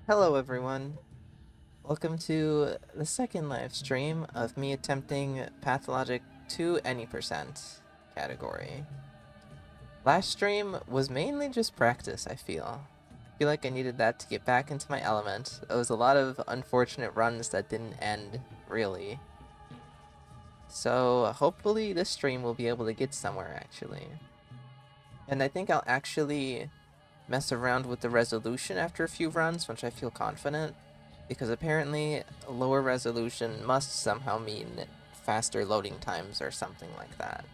Hello everyone, welcome to the second live stream of me attempting Pathologic to any percent category. Last stream was mainly just practice, I feel. I feel like I needed that to get back into my element. It was a lot of unfortunate runs that didn't end, really. So hopefully this stream will be able to get somewhere, actually. And I think I'll actually mess around with the resolution after a few runs, once I feel confident. Because apparently, a lower resolution must somehow mean faster loading times or something like that.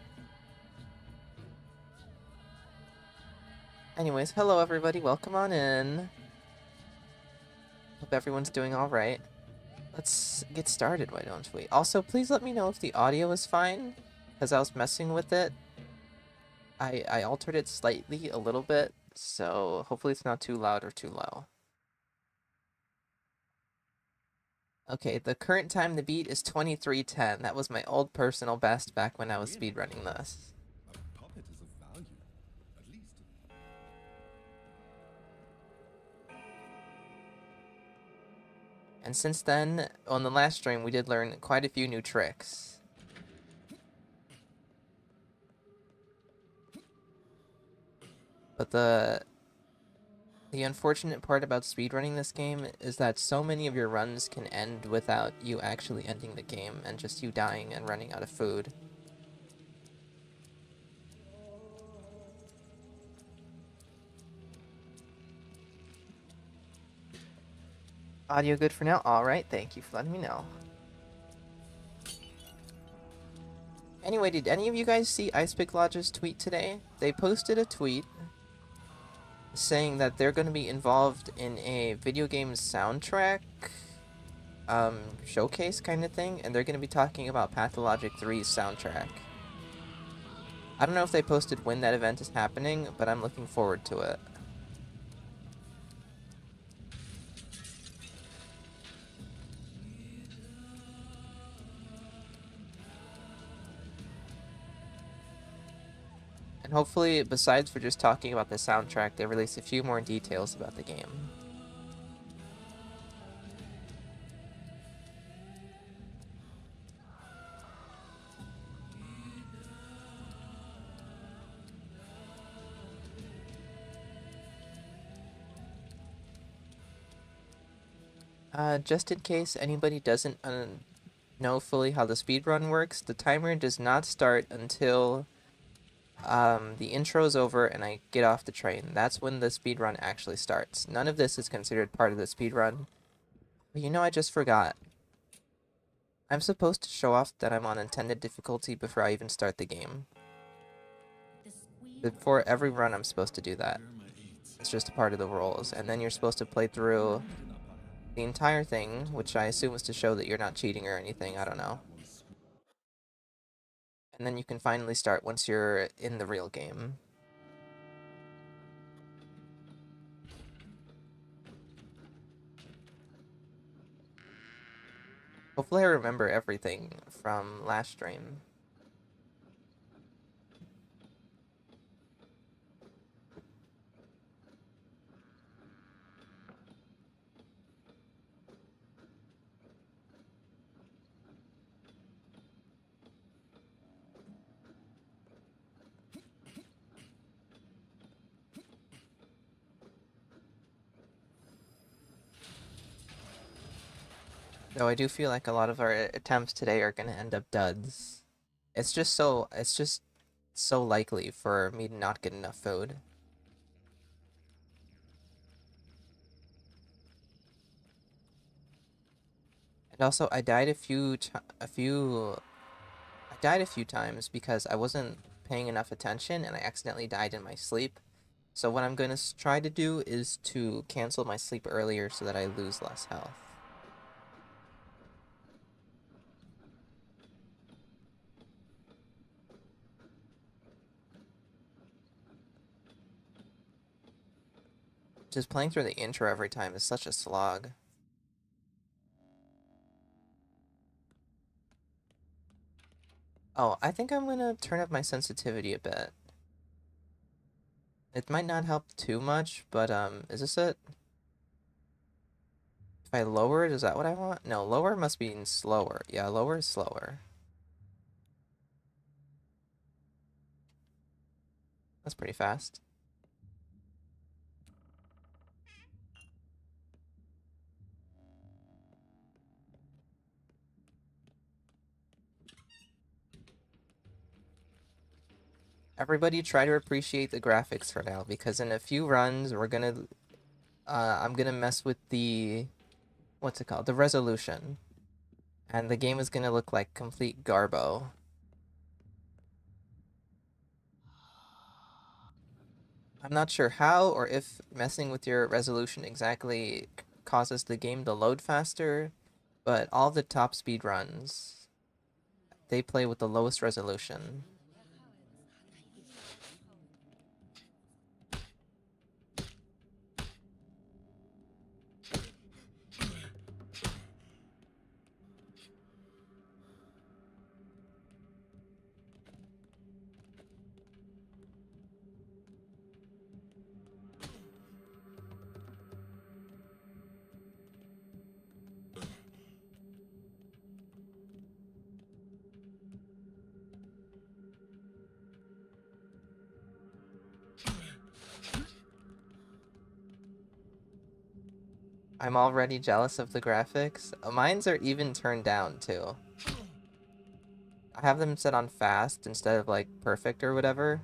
Anyways, hello everybody, welcome on in. Hope everyone's doing alright. Let's get started, why don't we? Also, please let me know if the audio is fine, because I was messing with it. I altered it slightly, a little bit, so hopefully it's not too loud or too low. Okay, the current time to beat is 23:10. That was my old personal best back when I was speedrunning this. A puppet is of value, at least. And since then, on the last stream, we did learn quite a few new tricks. But the unfortunate part about speedrunning this game is that so many of your runs can end without you actually ending the game and just you dying and running out of food. Audio good for now? Alright, thank you for letting me know. Anyway, did any of you guys see Icepick Lodge's tweet today? They posted a tweet saying that they're going to be involved in a video game soundtrack showcase kind of thing, and they're going to be talking about Pathologic 3's soundtrack. I don't know if they posted when that event is happening, but I'm looking forward to it. And hopefully, besides for just talking about the soundtrack, they release a few more details about the game. Just in case anybody doesn't know fully how the speedrun works, the timer does not start until the intro is over and I get off the train. That's when the speedrun actually starts. None of this is considered part of the speedrun. But you know, I just forgot. I'm supposed to show off that I'm on intended difficulty before I even start the game. Before every run, I'm supposed to do that. It's just a part of the rules. And then you're supposed to play through the entire thing, which I assume is to show that you're not cheating or anything, I don't know. And then you can finally start once you're in the real game. Hopefully I remember everything from last stream. Though I do feel like a lot of our attempts today are gonna end up duds. It's just so likely for me to not get enough food. And also, I died a few times because I wasn't paying enough attention and I accidentally died in my sleep. So what I'm gonna try to do is to cancel my sleep earlier so that I lose less health. Just playing through the intro every time is such a slog. Oh, I think I'm gonna turn up my sensitivity a bit. It might not help too much, but is this it? If I lower it, is that what I want? No, lower must mean slower. Yeah, lower is slower. That's pretty fast. Everybody try to appreciate the graphics for now, because in a few runs I'm gonna mess with the, what's it called? The resolution. And the game is gonna look like complete garbo. I'm not sure how or if messing with your resolution exactly causes the game to load faster, but all the top speed runs, they play with the lowest resolution. I'm already jealous of the graphics. Mine's are even turned down too. I have them set on fast instead of like perfect or whatever.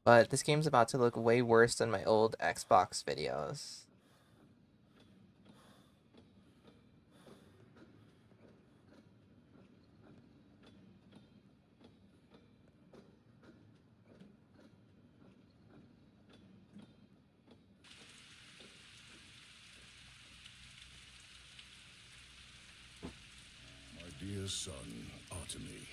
But this game's about to look way worse than my old Xbox videos. My dear son, Artemy,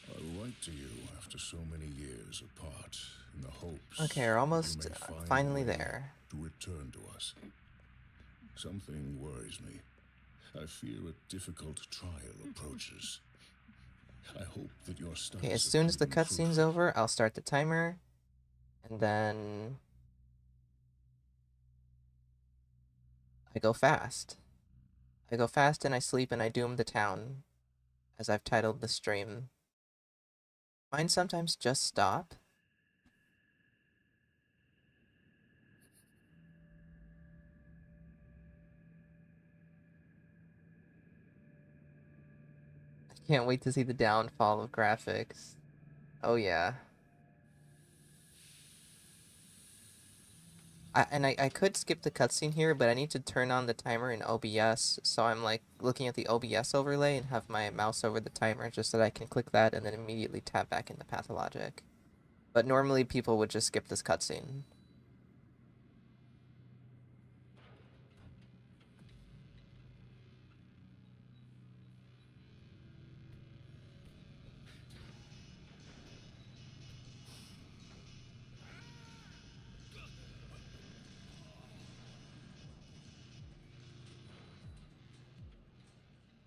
I write to you after so many years apart, in the hopes Okay, we're that you almost may find finally a way there. to return to us. Something worries me. I fear a difficult trial approaches. I hope that your Okay, as studies have soon as the proven cutscene's fruitful. over, I'll start the timer, and then I go fast. I go fast and I sleep and I doom the town, as I've titled the stream. Mine sometimes just stop. I can't wait to see the downfall of graphics. Oh yeah. I could skip the cutscene here, but I need to turn on the timer in OBS, so I'm like looking at the OBS overlay and have my mouse over the timer just so that I can click that and then immediately tap back into Pathologic. But normally people would just skip this cutscene.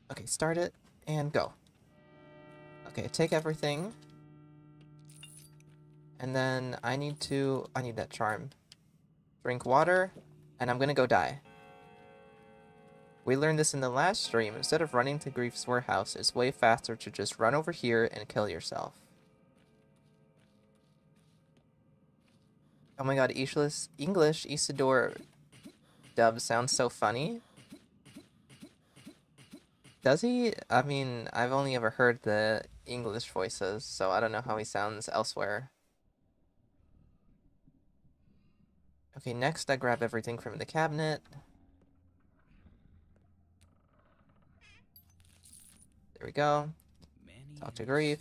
Okay, start it and go. Okay, take everything. And then I need that charm. Drink water, and I'm gonna go die. We learned this in the last stream. Instead of running to Grief's warehouse, it's way faster to just run over here and kill yourself. Oh my god, English Isidore dub sounds so funny. Does he? I mean, I've only ever heard the English voices, so I don't know how he sounds elsewhere. Okay, next I grab everything from the cabinet. There we go. Talk to Grief.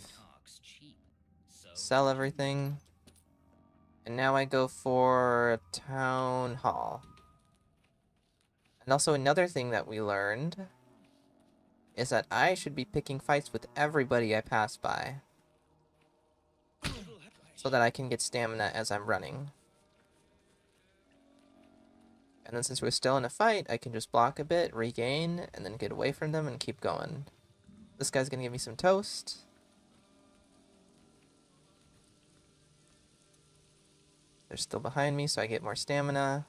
Sell everything. And now I go for Town Hall. And also another thing that we learned is that I should be picking fights with everybody I pass by, so that I can get stamina as I'm running. And then since we're still in a fight, I can just block a bit, regain, and then get away from them and keep going. This guy's gonna give me some toast. They're still behind me, so I get more stamina.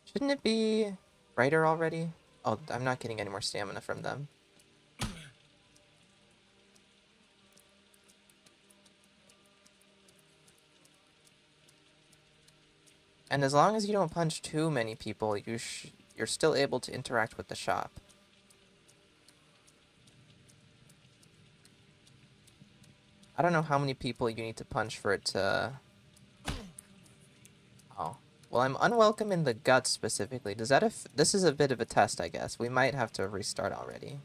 Shouldn't it be brighter already? Oh, I'm not getting any more stamina from them. And as long as you don't punch too many people, you're still able to interact with the shop. I don't know how many people you need to punch for it to... Oh. Well, I'm unwelcome in the guts specifically. Does that this is a bit of a test, I guess. We might have to restart already.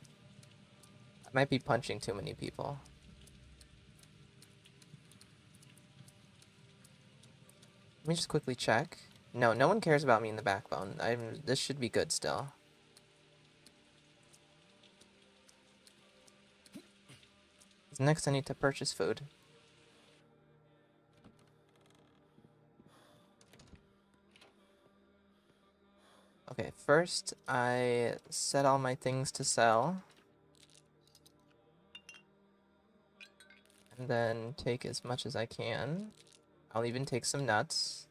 I might be punching too many people. Let me just quickly check. No, no one cares about me in the backbone. This should be good still. Next, I need to purchase food. Okay, first I set all my things to sell. And then take as much as I can. I'll even take some nuts.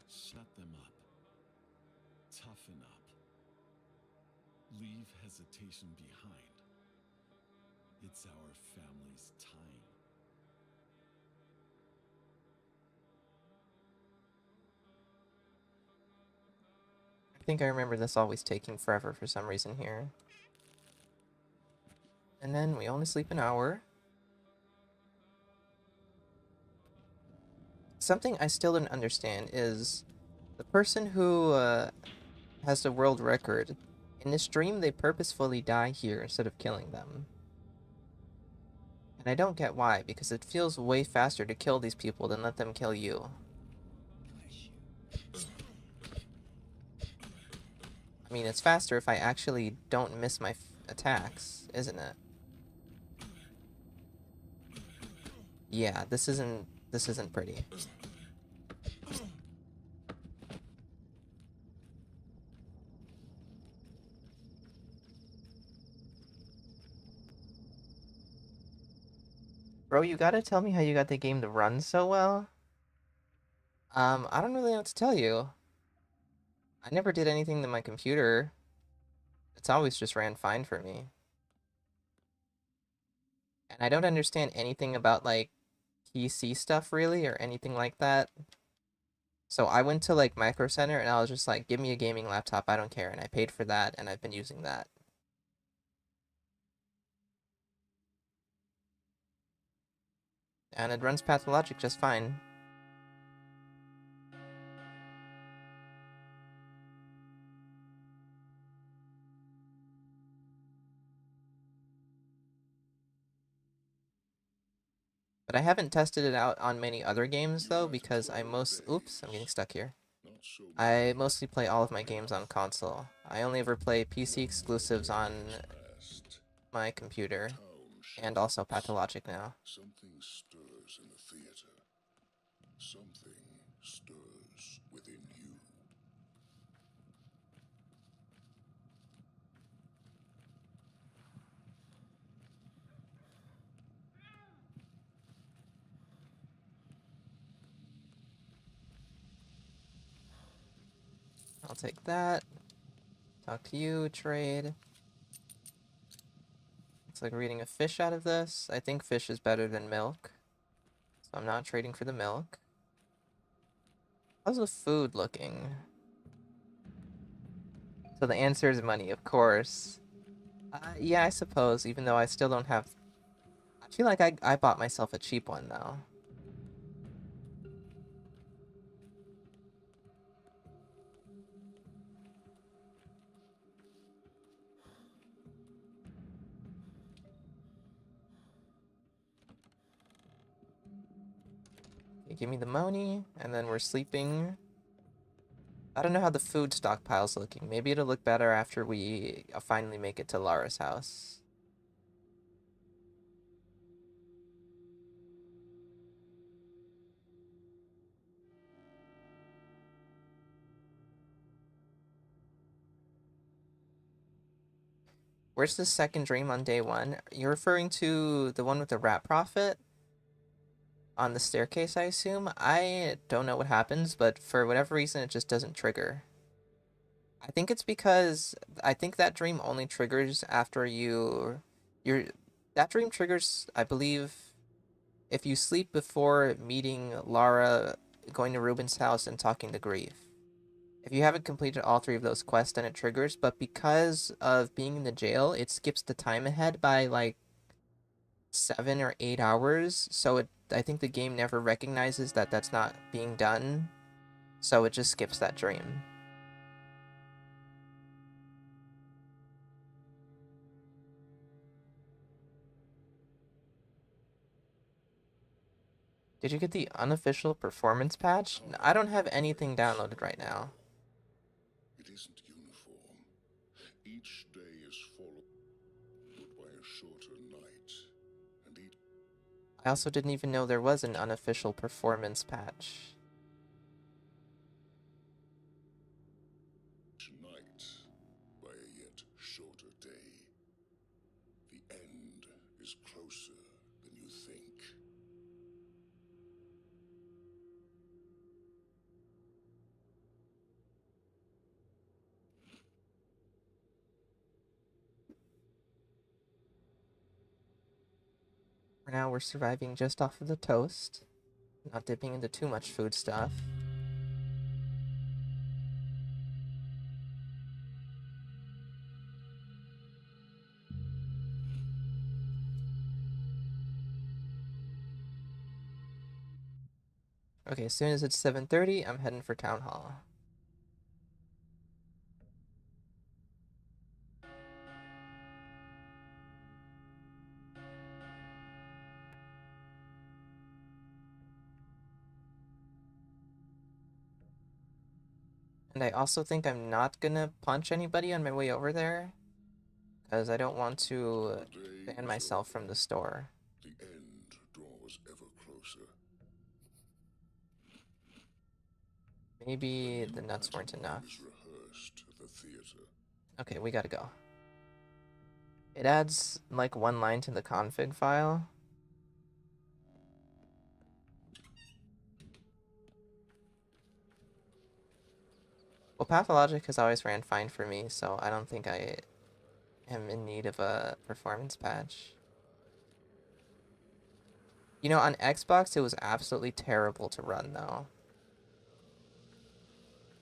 Shut them up. Toughen up. Leave hesitation behind. It's our family's time. I think I remember this always taking forever for some reason here. And then we only sleep an hour. Something I still don't understand is the person who has the world record. In this stream, they purposefully die here instead of killing them. And I don't get why, because it feels way faster to kill these people than let them kill you. I mean, it's faster if I actually don't miss my attacks, isn't it? Yeah, this isn't pretty. Bro, you gotta tell me how you got the game to run so well. I don't really know what to tell you. I never did anything to my computer. It's always just ran fine for me. And I don't understand anything about, like, PC stuff, really, or anything like that. So I went to, like, Micro Center, and I was just like, give me a gaming laptop, I don't care. And I paid for that, and I've been using that. And it runs Pathologic just fine. But I haven't tested it out on many other games, You though, have because 12 Oops, I'm getting days. stuck here. Not so I many. mostly play all of my games on console. I only ever play PC 1 exclusives day on has passed. my The computer, town and also shakes. Pathologic now. Something stirs in the theater. Something stirs within you. I'll take that. Talk to you, trade. Looks like we're getting a fish out of this. I think fish is better than milk, so I'm not trading for the milk. How's the food looking? So the answer is money, of course. Yeah, I suppose, even though I still don't have... I feel like I bought myself a cheap one, though. Okay, give me the money, and then we're sleeping. I don't know how the food stockpile's looking. Maybe it'll look better after we finally make it to Lara's house. Where's the second dream on day one? You're referring to the one with the rat prophet on the staircase, I assume? I don't know what happens, but for whatever reason, it just doesn't trigger. I think it's because I think that dream only triggers after that dream triggers, I believe, if you sleep before meeting Lara, going to Ruben's house, and talking to Grief. If you haven't completed all three of those quests, then it triggers, but because of being in the jail, it skips the time ahead by like 7 or 8 hours. So I think the game never recognizes that that's not being done, so it just skips that dream. Did you get the unofficial performance patch? I don't have anything downloaded right now. It isn't uniform. Each day is followed by a shorter night, and each I also didn't even know there was an unofficial performance patch. night by a yet shorter day. The end is closer than you think. For now, we're surviving just off of the toast, not dipping into too much food stuff. Okay, as soon as it's 7:30, I'm heading for Town Hall. And I also think I'm not gonna punch anybody on my way over there, because I don't want to The day ban is myself over. from the store. The end draws ever closer. Maybe The the new nuts weren't pantomime enough. is rehearsed at the theater. Okay, we gotta go. It adds like one line to the config file. Well, Pathologic has always ran fine for me, so I don't think I am in need of a performance patch. You know, on Xbox, it was absolutely terrible to run, though.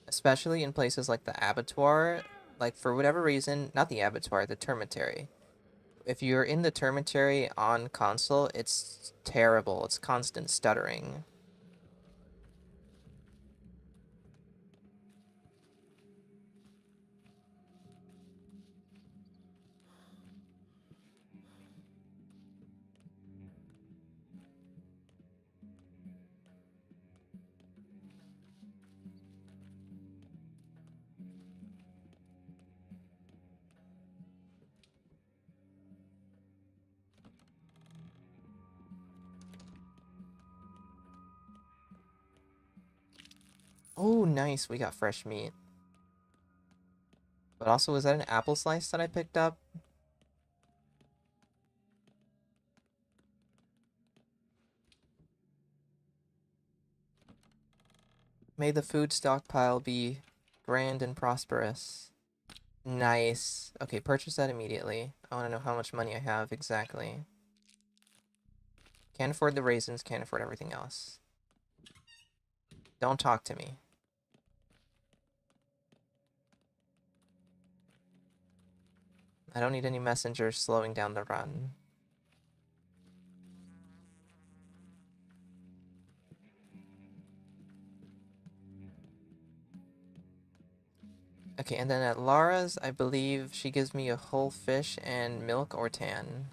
Especially in places like the abattoir. Like, for whatever reason, not the abattoir, the termitary. If you're in the termitary on console, it's terrible. It's constant stuttering. Oh, nice. We got fresh meat. But also, was that an apple slice that I picked up? May the food stockpile be grand and prosperous. Nice. Okay, purchase that immediately. I want to know how much money I have exactly. Can't afford the raisins, can't afford everything else. Don't talk to me. I don't need any messengers slowing down the run. Okay, and then at Lara's, I believe she gives me a whole fish and milk or tan.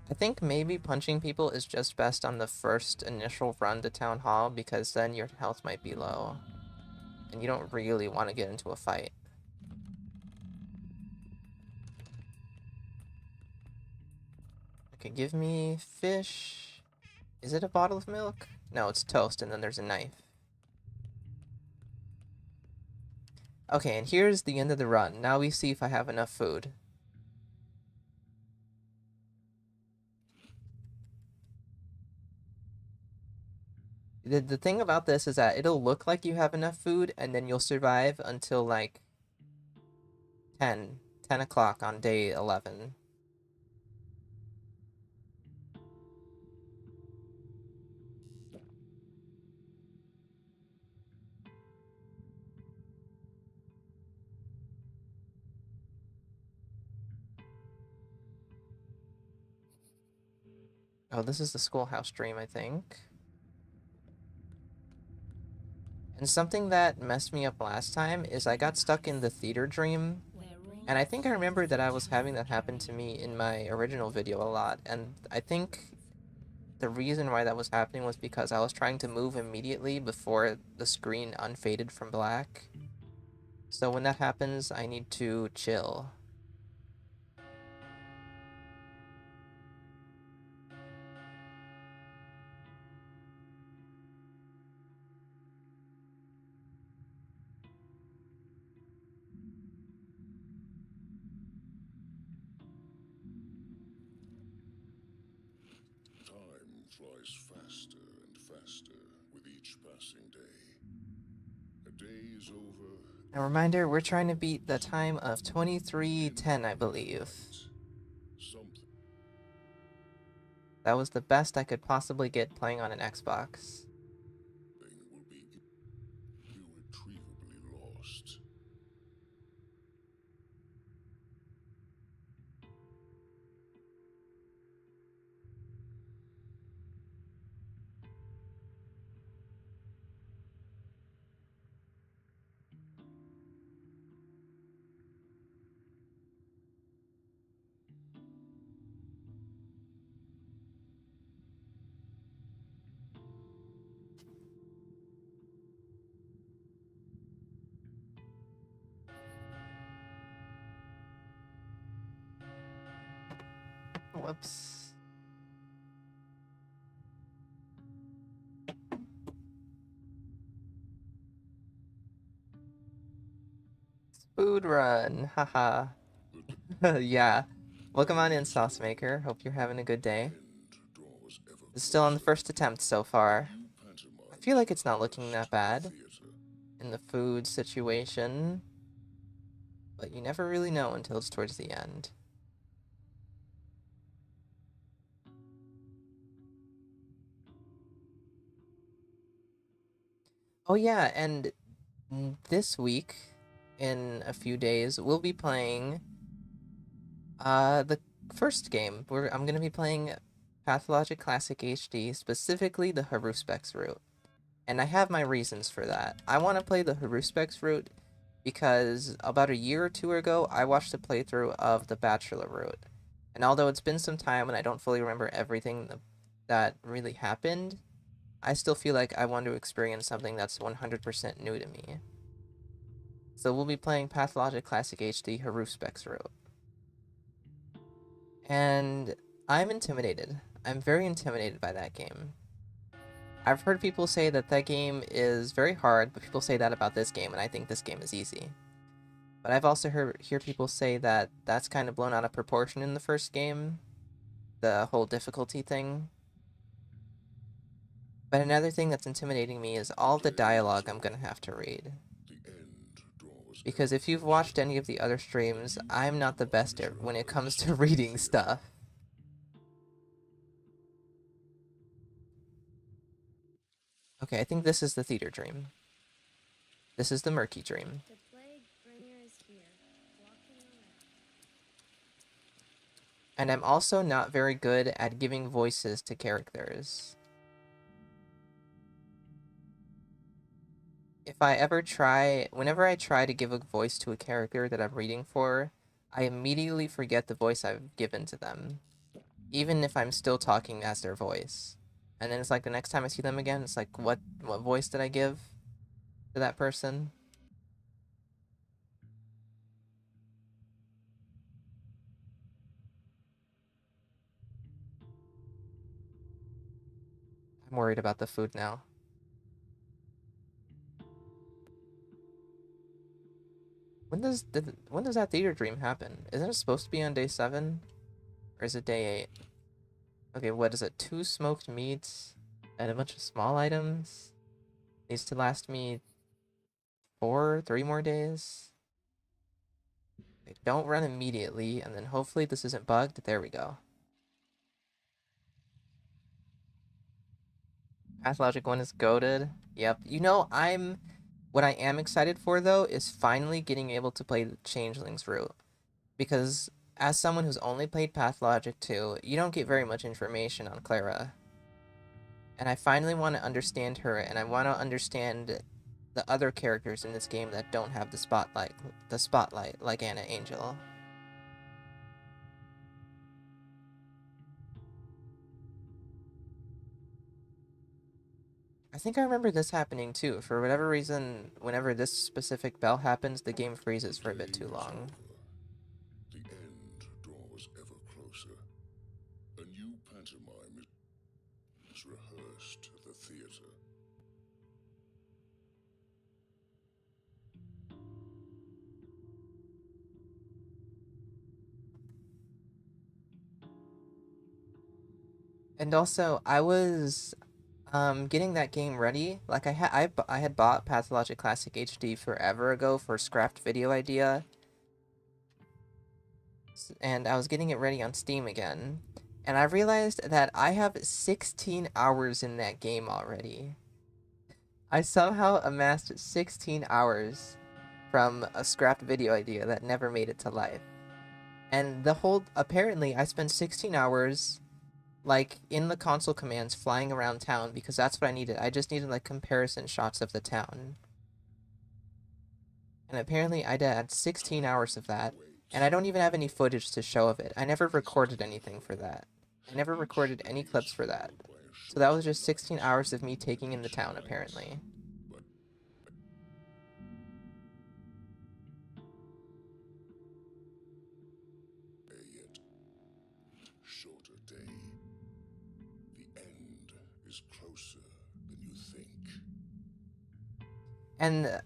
I think maybe punching people is just best on the first initial run to Town Hall, because then your health might be low. and you don't really want to get into a fight. Okay, give me fish. Is it a bottle of milk? No, it's toast, and then there's a knife. Okay, and here's the end of the run. Now we see if I have enough food. The thing about this is that it'll look like you have enough food, and then you'll survive until like 10 o'clock on day 11. Oh, this is the schoolhouse dream, I think. And something that messed me up last time is I got stuck in the theater dream. And I think I remember that I was having that happen to me in my original video a lot. And I think the reason why that was happening was because I was trying to move immediately before the screen unfaded from black. So when that happens, I need to chill. Time flies faster and faster with each passing day. A day is over. A reminder, we're trying to beat the time of 23:10, I believe. Something That was the best I could possibly get playing on an Xbox. will be irretrievably lost. Whoops. Food run, haha. Yeah. Welcome on in, Sauce Maker. Hope you're having a good day. Draws ever It's still on the first attempt so far. I pantomime feel like it's not looking that bad theater. in the food situation, but you never really know until it's towards the end. Oh yeah, and this week, in a few days, we'll be playing the first game. I'm gonna be playing Pathologic Classic HD, specifically the Haruspex route. And I have my reasons for that. I want to play the Haruspex route because about a year or two ago, I watched a playthrough of the Bachelor route. And although it's been some time and I don't fully remember everything that really happened, I still feel like I want to experience something that's 100% new to me. So we'll be playing Pathologic Classic HD Haruspex route. And I'm intimidated. I'm very intimidated by that game. I've heard people say that that game is very hard, but people say that about this game, and I think this game is easy. But I've also hear people say that that's kind of blown out of proportion in the first game, the whole difficulty thing. But another thing that's intimidating me is all the dialogue I'm gonna have to read. The end draws Because if you've watched any of the other streams, I'm not the best at when it comes to reading stuff. Okay, I think this is the theater dream. This is the murky dream. The plague bringer is here, walking around. And I'm also not very good at giving voices to characters. Whenever I try to give a voice to a character that I'm reading for, I immediately forget the voice I've given to them, even if I'm still talking as their voice. And then it's like the next time I see them again, it's like, what voice did I give to that person? I'm worried about the food now. When does that theater dream happen? Isn't it supposed to be on day 7? Or is it day 8? Okay, what is it? 2 smoked meats and a bunch of small items. Needs to last me 3 more days. Okay, don't run immediately, and then hopefully this isn't bugged. There we go. Pathologic 1 is goated. Yep. You know, what I am excited for though is finally getting able to play the Changelings route. Because as someone who's only played Pathologic 2, you don't get very much information on Clara. And I finally want to understand her, and I want to understand the other characters in this game that don't have the spotlight, like Anna Angel. I think I remember this happening too. For whatever reason, whenever this specific bell happens, the game freezes for a bit too long. The end draws ever closer. A new pantomime is rehearsed at the theater. And also, I was getting that game ready. Like I had bought Pathologic Classic HD forever ago for scrapped video idea, and I was getting it ready on Steam again. And I realized that I have 16 hours in that game already. I somehow amassed 16 hours from a scrapped video idea that never made it to life. And apparently I spent 16 hours like in the console commands flying around town because that's what I needed. I just needed like comparison shots of the town. And apparently I had 16 hours of that, and I don't even have any footage to show of it. I never recorded anything for that. I never recorded any clips for that. So that was just 16 hours of me taking in the town, apparently. Yet shorter day. The end is closer than you think. And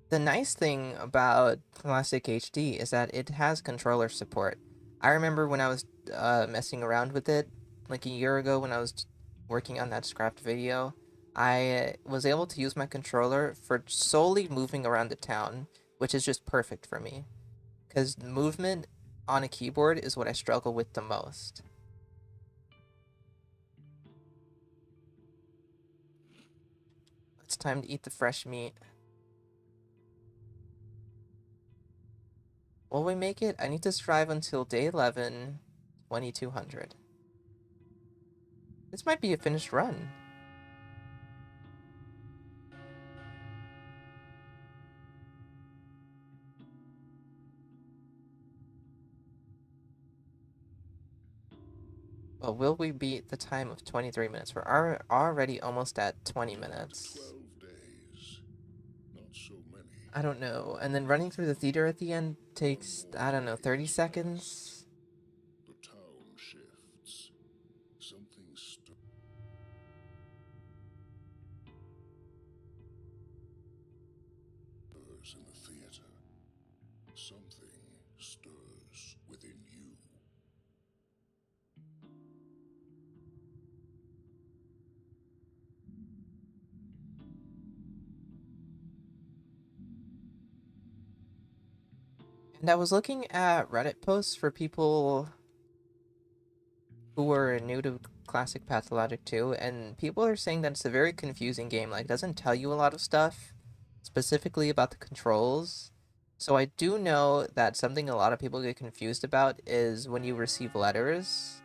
the nice thing about Classic HD is that it has controller support. I remember when I was messing around with it, like a year ago when I was working on that scrapped video, I was able to use my controller for solely moving around the town, which is just perfect for me. Because movement on a keyboard is what I struggle with the most. It's time to eat the fresh meat. Will we make it? I need to strive until day 11, 2200. This might be a finished run. Well, will we beat the time of 23 minutes? We're already almost at 20 minutes. 12 days. Not so many. I don't know. And then running through the theater at the end takes, I don't know, 30 seconds? The town shifts. Something stirs in the theater. Something stirs within you. And I was looking at Reddit posts for people who were new to Classic Pathologic 2, and people are saying that it's a very confusing game. Like, it doesn't tell you a lot of stuff, specifically about the controls. So I do know that something a lot of people get confused about is when you receive letters.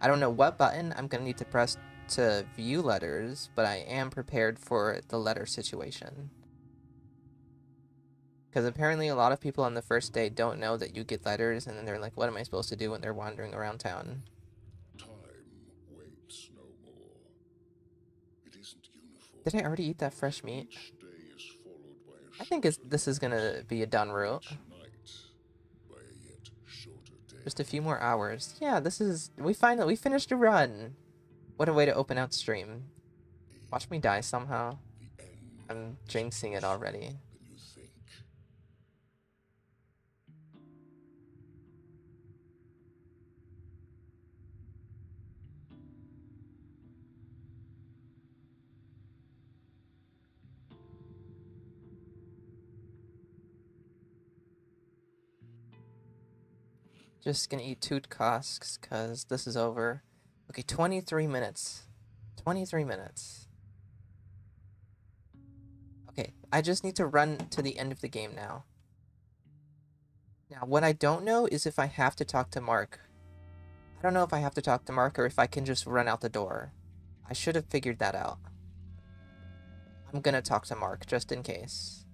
I don't know what button I'm going to need to press to view letters, but I am prepared for the letter situation. Because apparently a lot of people on the first day don't know that you get letters, and then they're like, what am I supposed to do when they're wandering around town? Time waits no more. It isn't uniform. Did I already eat that fresh meat? Each day is followed by a I think shorter this is gonna be a done route. each night by a yet shorter day. Just a few more hours. Yeah, we finished a run. What a way to open out stream. Watch me die somehow. The end I'm is jinxing it closer already. than you think. Just gonna eat 2 casks, cause this is over. Okay, 23 minutes. 23 minutes. Okay, I just need to run to the end of the game now. Now, what I don't know is if I have to talk to Mark. I don't know if I have to talk to Mark or if I can just run out the door. I should have figured that out. I'm gonna talk to Mark, just in case.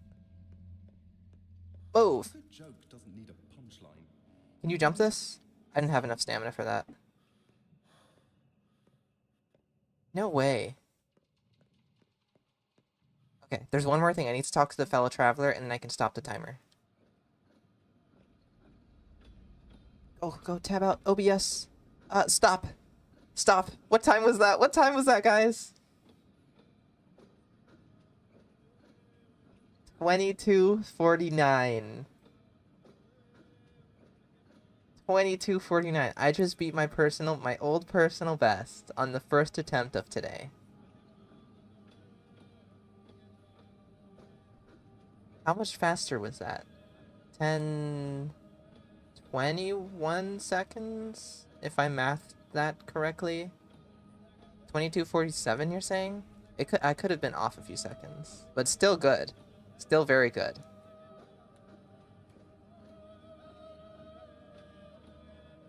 Move! A good joke doesn't need a punchline. Can you jump this? I didn't have enough stamina for that. No way. Okay, there's one more thing. I need to talk to the fellow traveler, and then I can stop the timer. Go tab out. OBS. Stop. Stop. What time was that? What time was that, guys? 22:49. 22:49. I just beat my old personal best on the first attempt of today. How much faster was that? 10, 21 seconds? If I mathed that correctly? 22:47, you're saying? I could have been off a few seconds, but still good. Still very good.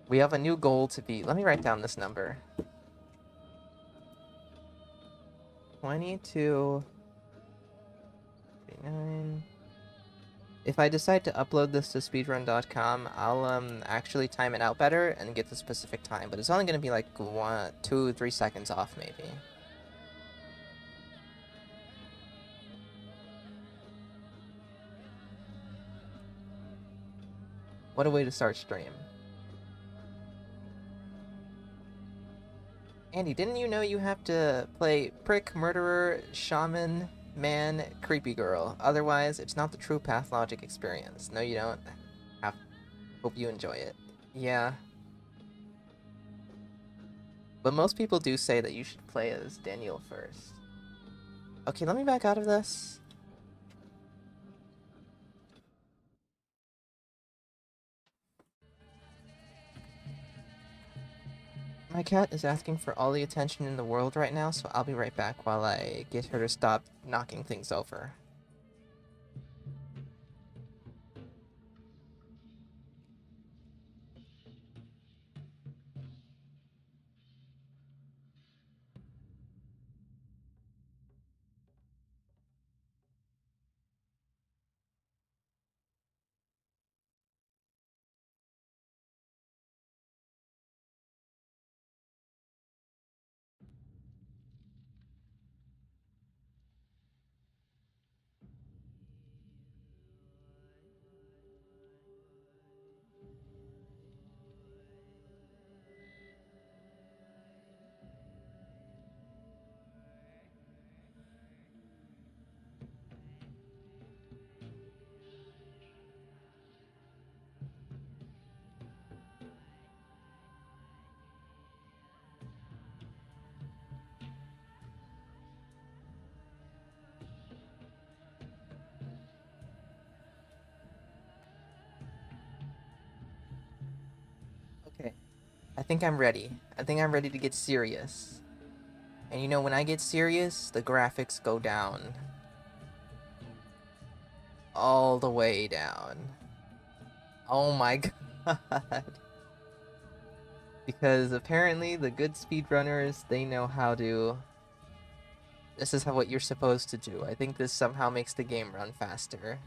We have a new goal to beat. Let me write down this number. 22:49. If I decide to upload this to speedrun.com, I'll actually time it out better and get the specific time, but it's only going to be like 1, 2, 3 seconds off maybe. What a way to start stream. Andy, didn't you know you have to play prick, murderer, shaman, man, creepy girl? Otherwise, it's not the true Pathologic experience. No, you don't. Hope you enjoy it. Yeah. But most people do say that you should play as Daniel first. Okay, let me back out of this. My cat is asking for all the attention in the world right now, so I'll be right back while I get her to stop knocking things over. Okay, I think I'm ready. I think I'm ready to get serious. And you know, when I get serious, the graphics go down. All the way down. Oh my god. Because apparently the good speedrunners, they know how to... This is what you're supposed to do. I think this somehow makes the game run faster.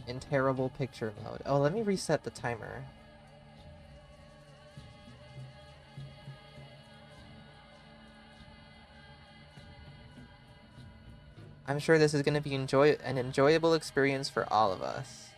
In terrible picture mode. Oh, let me reset the timer. I'm sure this is going to be an enjoyable experience for all of us.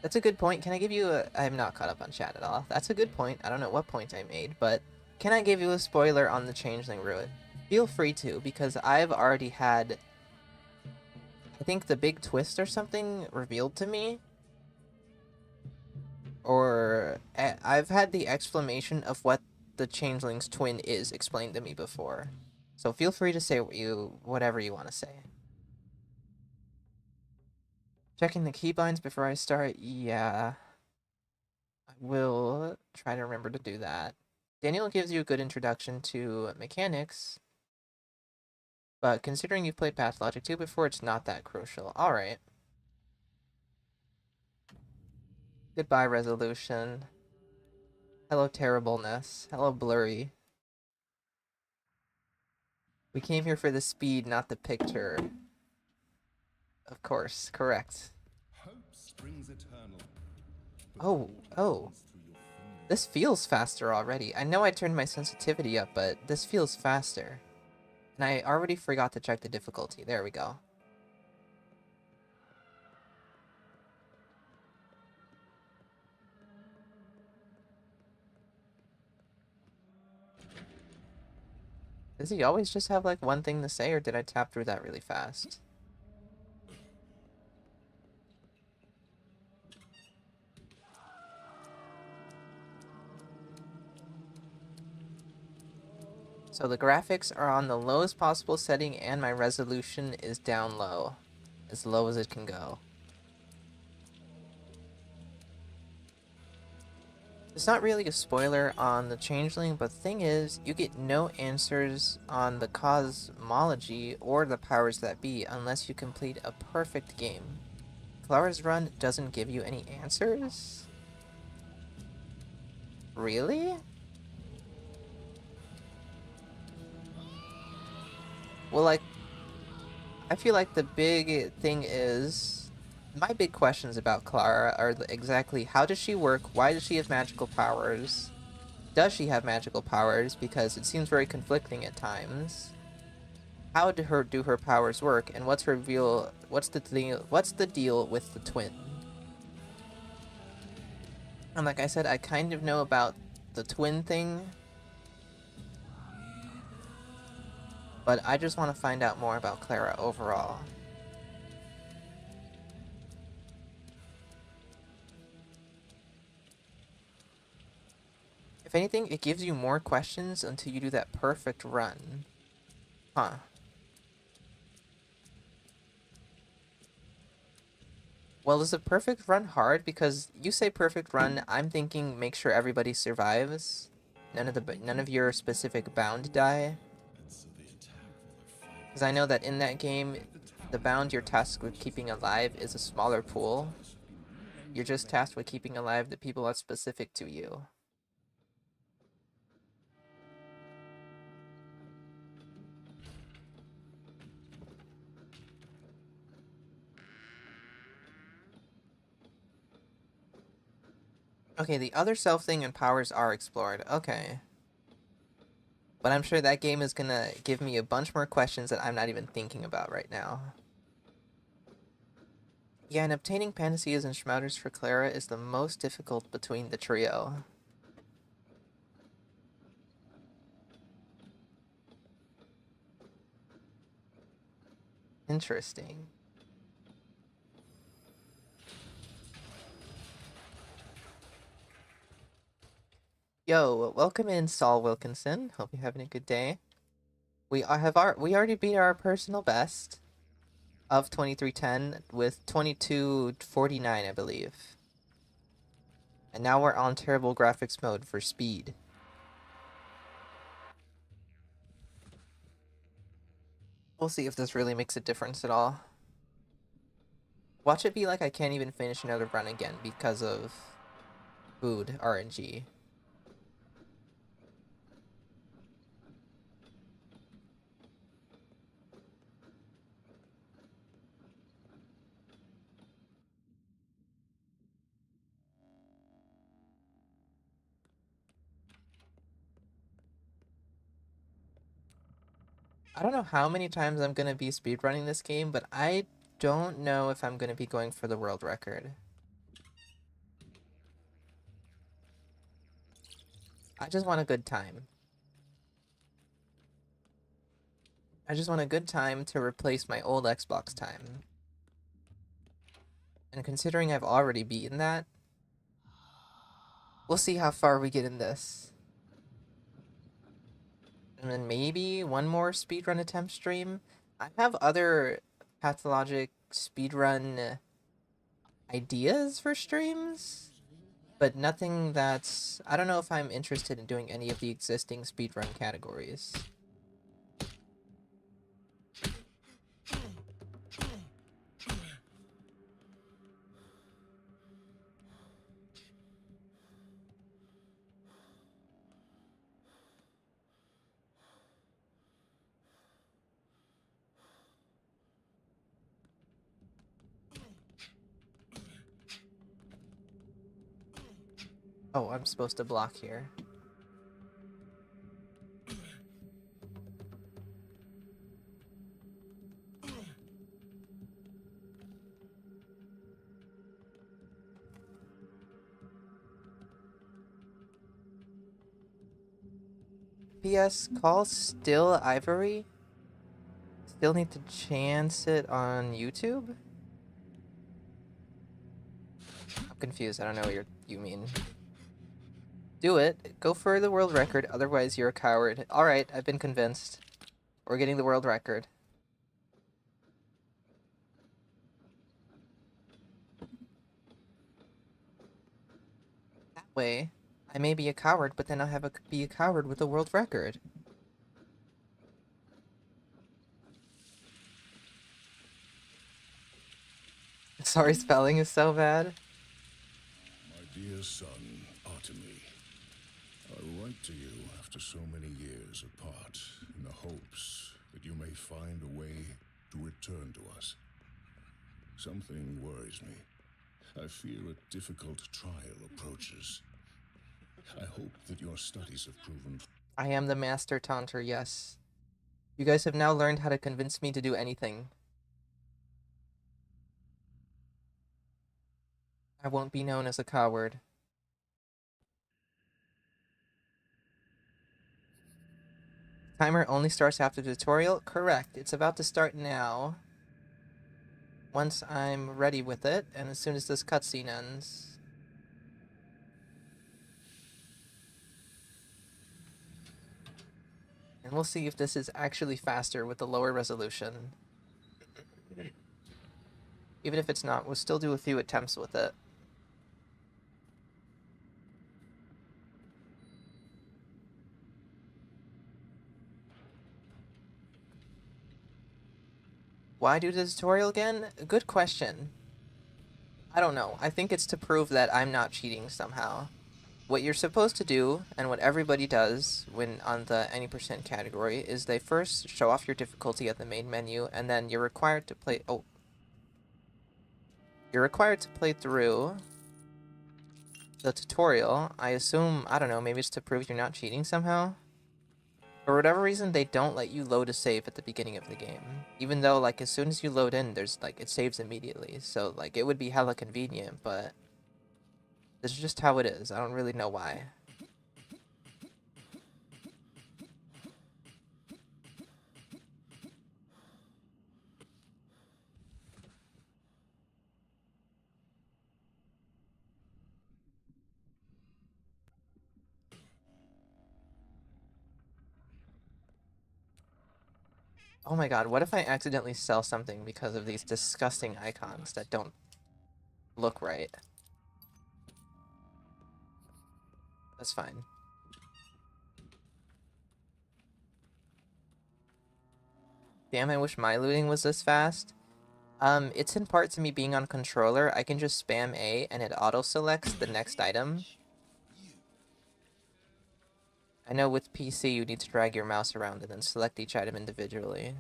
That's a good point. Can I give you a... I'm not caught up on chat at all. That's a good point. I don't know what point I made, but can I give you a spoiler on the Changeling Ruin? Feel free to, because I've already had, I think, the big twist or something revealed to me. Or I've had the explanation of what the Changeling's twin is explained to me before. So feel free to say whatever you want to say. Checking the keybinds before I start? Yeah. I will try to remember to do that. Daniel gives you a good introduction to mechanics, but considering you've played Pathologic 2 before, it's not that crucial. Alright. Goodbye, Resolution. Hello, Terribleness. Hello, Blurry. We came here for the speed, not the picture. Of course, correct. Hope springs eternal. Oh, oh. This feels faster already. I know I turned my sensitivity up, but this feels faster. And I already forgot to check the difficulty. There we go. Does he always just have like one thing to say, or did I tap through that really fast? So the graphics are on the lowest possible setting and my resolution is down low. As low as it can go. It's not really a spoiler on the Changeling, but the thing is, you get no answers on the cosmology or the powers that be unless you complete a perfect game. Clara's Run doesn't give you any answers? Really? Well, like, I feel like the big thing is... My big questions about Clara are exactly how does she work, why does she have magical powers, does she have magical powers, because it seems very conflicting at times, how do her powers work, and what's the deal with the twin? And like I said, I kind of know about the twin thing, but I just want to find out more about Clara overall. If anything, it gives you more questions until you do that perfect run. Huh. Well, is a perfect run hard? Because you say perfect run, I'm thinking make sure everybody survives. None of your specific bound die. Because I know that in that game, the bound you're tasked with keeping alive is a smaller pool. You're just tasked with keeping alive the people that's specific to you. Okay, the other self thing and powers are explored. Okay. But I'm sure that game is gonna give me a bunch more questions that I'm not even thinking about right now. Yeah, and obtaining Panaceas and Schmouters for Clara is the most difficult between the trio. Interesting. Yo, welcome in, Saul Wilkinson. Hope you're having a good day. We already beat our personal best of 2310 with 2249, I believe. And now we're on terrible graphics mode for speed. We'll see if this really makes a difference at all. Watch it be like I can't even finish another run again because of food RNG. I don't know how many times I'm gonna be speedrunning this game, but I don't know if I'm gonna be going for the world record. I just want a good time. I just want a good time to replace my old Xbox time. And considering I've already beaten that, we'll see how far we get in this. And then maybe one more speedrun attempt stream. I have other Pathologic speedrun ideas for streams, but nothing that's... I don't know if I'm interested in doing any of the existing speedrun categories. Oh, I'm supposed to block here. PS, call still Ivory? Still need to chance it on YouTube? I'm confused. I don't know what you mean. Do it. Go for the world record. Otherwise, you're a coward. Alright, I've been convinced. We're getting the world record. That way, I may be a coward, but then I'll be a coward with a world record. Sorry, spelling is so bad. My dear son, Artemy, I write to you after so many years apart in the hopes that you may find a way to return to us. Something worries me. I fear a difficult trial approaches. I hope that your studies have proven... I am the master taunter, yes. You guys have now learned how to convince me to do anything. I won't be known as a coward. Timer only starts after the tutorial? Correct. It's about to start now. Once I'm ready with it, and as soon as this cutscene ends. And we'll see if this is actually faster with the lower resolution. Even if it's not, we'll still do a few attempts with it. Why do the tutorial again? Good question. I don't know. I think it's to prove that I'm not cheating somehow. What you're supposed to do, and what everybody does when on the any percent category, is they first show off your difficulty at the main menu, and then you're required to play... Oh. You're required to play through the tutorial. I assume, I don't know, maybe it's to prove you're not cheating somehow? For whatever reason, they don't let you load a save at the beginning of the game. Even though, like, as soon as you load in, there's, like, it saves immediately. So, like, it would be hella convenient, but... this is just how it is. I don't really know why. Oh my god, what if I accidentally sell something because of these disgusting icons that don't look right? That's fine. Damn, I wish my looting was this fast. It's in part to me being on controller. I can just spam A and it auto-selects the next item. I know with PC you need to drag your mouse around and then select each item individually.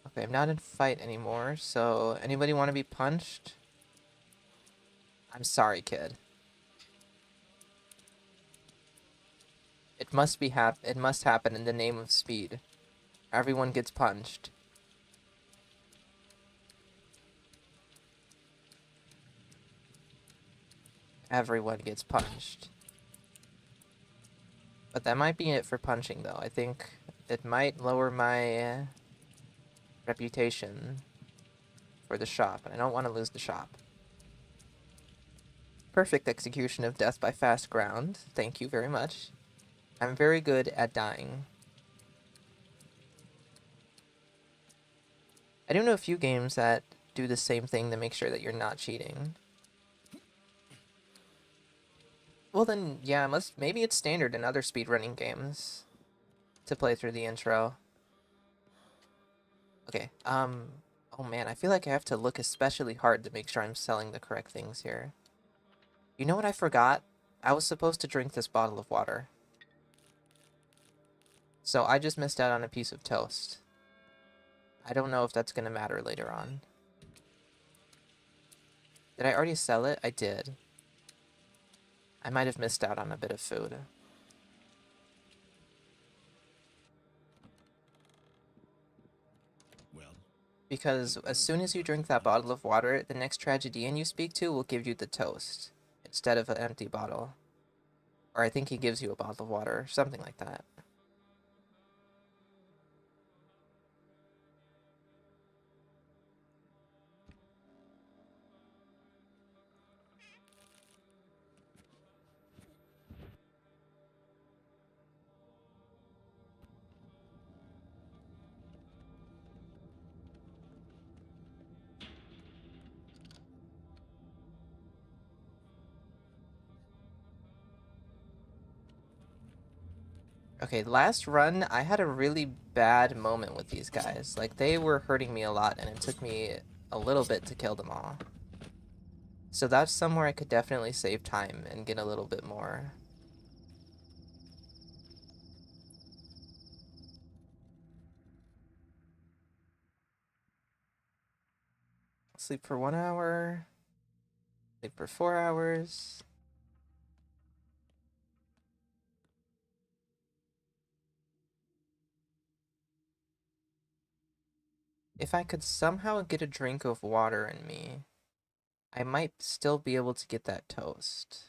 Okay, I'm not in fight anymore, so anybody want to be punched? I'm sorry, kid. It must happen in the name of speed. Everyone gets punched. Everyone gets punched. But that might be it for punching, though. I think it might lower my reputation for the shop, and I don't want to lose the shop. Perfect execution of death by fast ground. Thank you very much. I'm very good at dying. I do know a few games that do the same thing to make sure that you're not cheating. Well then, yeah, maybe it's standard in other speedrunning games to play through the intro. Okay, oh man, I feel like I have to look especially hard to make sure I'm selling the correct things here. You know what I forgot? I was supposed to drink this bottle of water. So I just missed out on a piece of toast. I don't know if that's gonna matter later on. Did I already sell it? I did. I might have missed out on a bit of food. Well, Because as soon as you drink that bottle of water, the next tragedian you speak to will give you the toast instead of an empty bottle. Or I think he gives you a bottle of water, something like that. Okay, last run, I had a really bad moment with these guys. Like, they were hurting me a lot, and it took me a little bit to kill them all. So that's somewhere I could definitely save time and get a little bit more. Sleep for 1 hour. Sleep for 4 hours. If I could somehow get a drink of water in me, I might still be able to get that toast.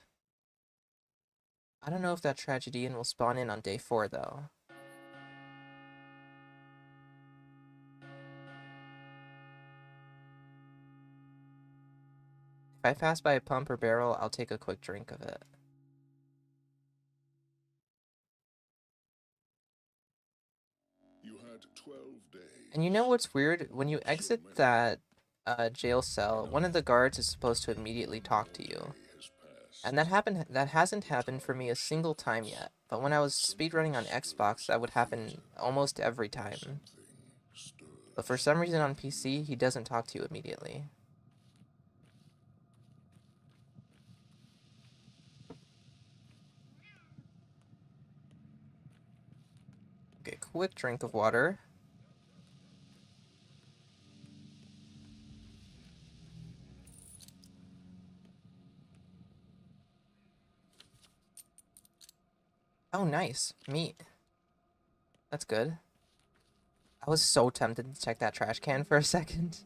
I don't know if that tragedian will spawn in on day 4, though. If I pass by a pump or barrel, I'll take a quick drink of it. You had 12 days. And you know what's weird? When you exit that jail cell, one of the guards is supposed to immediately talk to you. And that hasn't happened for me a single time yet. But when I was speedrunning on Xbox, that would happen almost every time. But for some reason on PC, he doesn't talk to you immediately. Okay, quick drink of water. Oh, nice. Meat. That's good. I was so tempted to check that trash can for a second.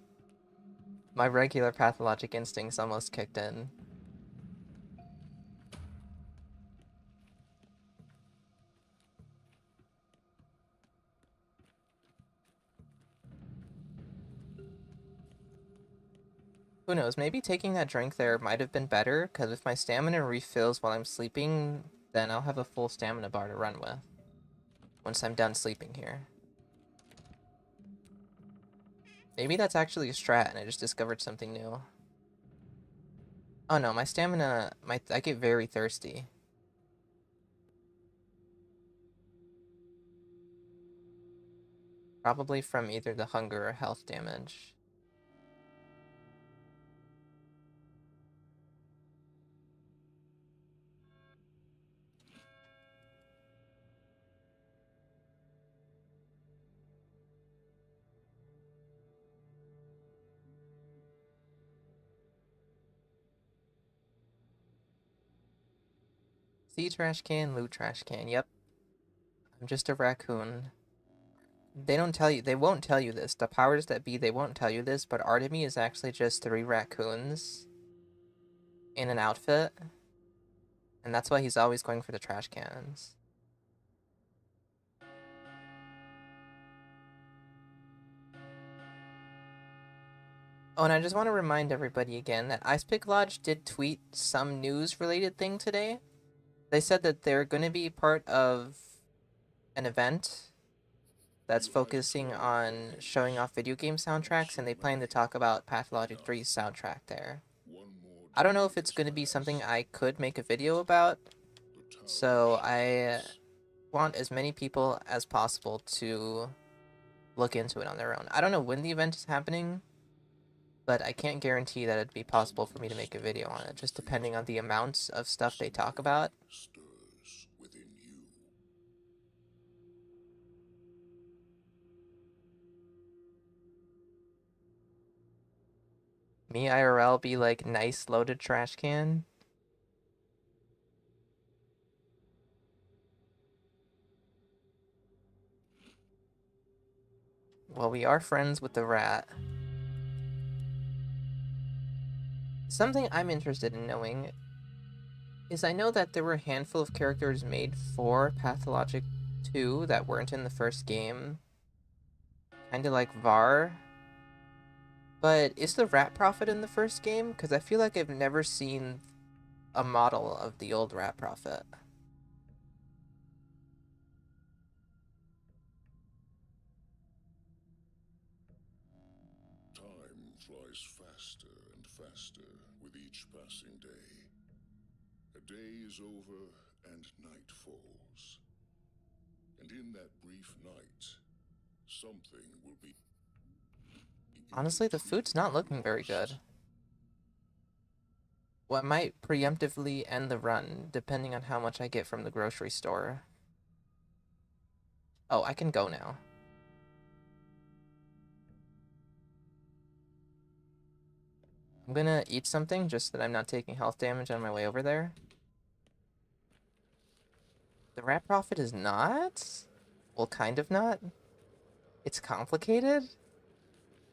My regular pathologic instincts almost kicked in. Who knows, maybe taking that drink there might have been better, because if my stamina refills while I'm sleeping, then I'll have a full stamina bar to run with. Once I'm done sleeping here. Maybe that's actually a strat and I just discovered something new. Oh no, my stamina, I get very thirsty. Probably from either the hunger or health damage. See trash can, loot trash can, yep. I'm just a raccoon. They don't tell you, they won't tell you this. The powers that be, they won't tell you this, but Artemy is actually just 3 raccoons in an outfit. And that's why he's always going for the trash cans. Oh, and I just want to remind everybody again that Ice Pick Lodge did tweet some news-related thing today. They said that they're going to be part of an event that's focusing on showing off video game soundtracks, and they plan to talk about Pathologic 3's soundtrack there. I don't know if it's going to be something I could make a video about, so I want as many people as possible to look into it on their own. I don't know when the event is happening, but I can't guarantee that it'd be possible for me to make a video on it, just depending on the amounts of stuff they talk about. Stirs within you. Me IRL be like nice loaded trash can. Well, we are friends with the rat. Something I'm interested in knowing is I know that there were a handful of characters made for Pathologic 2 that weren't in the first game. Kinda like Var. But is the Rat Prophet in the first game? Because I feel like I've never seen a model of the old Rat Prophet. Time flies faster and faster with each passing day. A day is over and night falls. And in that brief night, something will be... Honestly, the food's not looking very good. Well, I might preemptively end the run, depending on how much I get from the grocery store. Oh, I can go now. I'm gonna eat something just that I'm not taking health damage on my way over there. The Rat Prophet is not? Well, kind of not. It's complicated?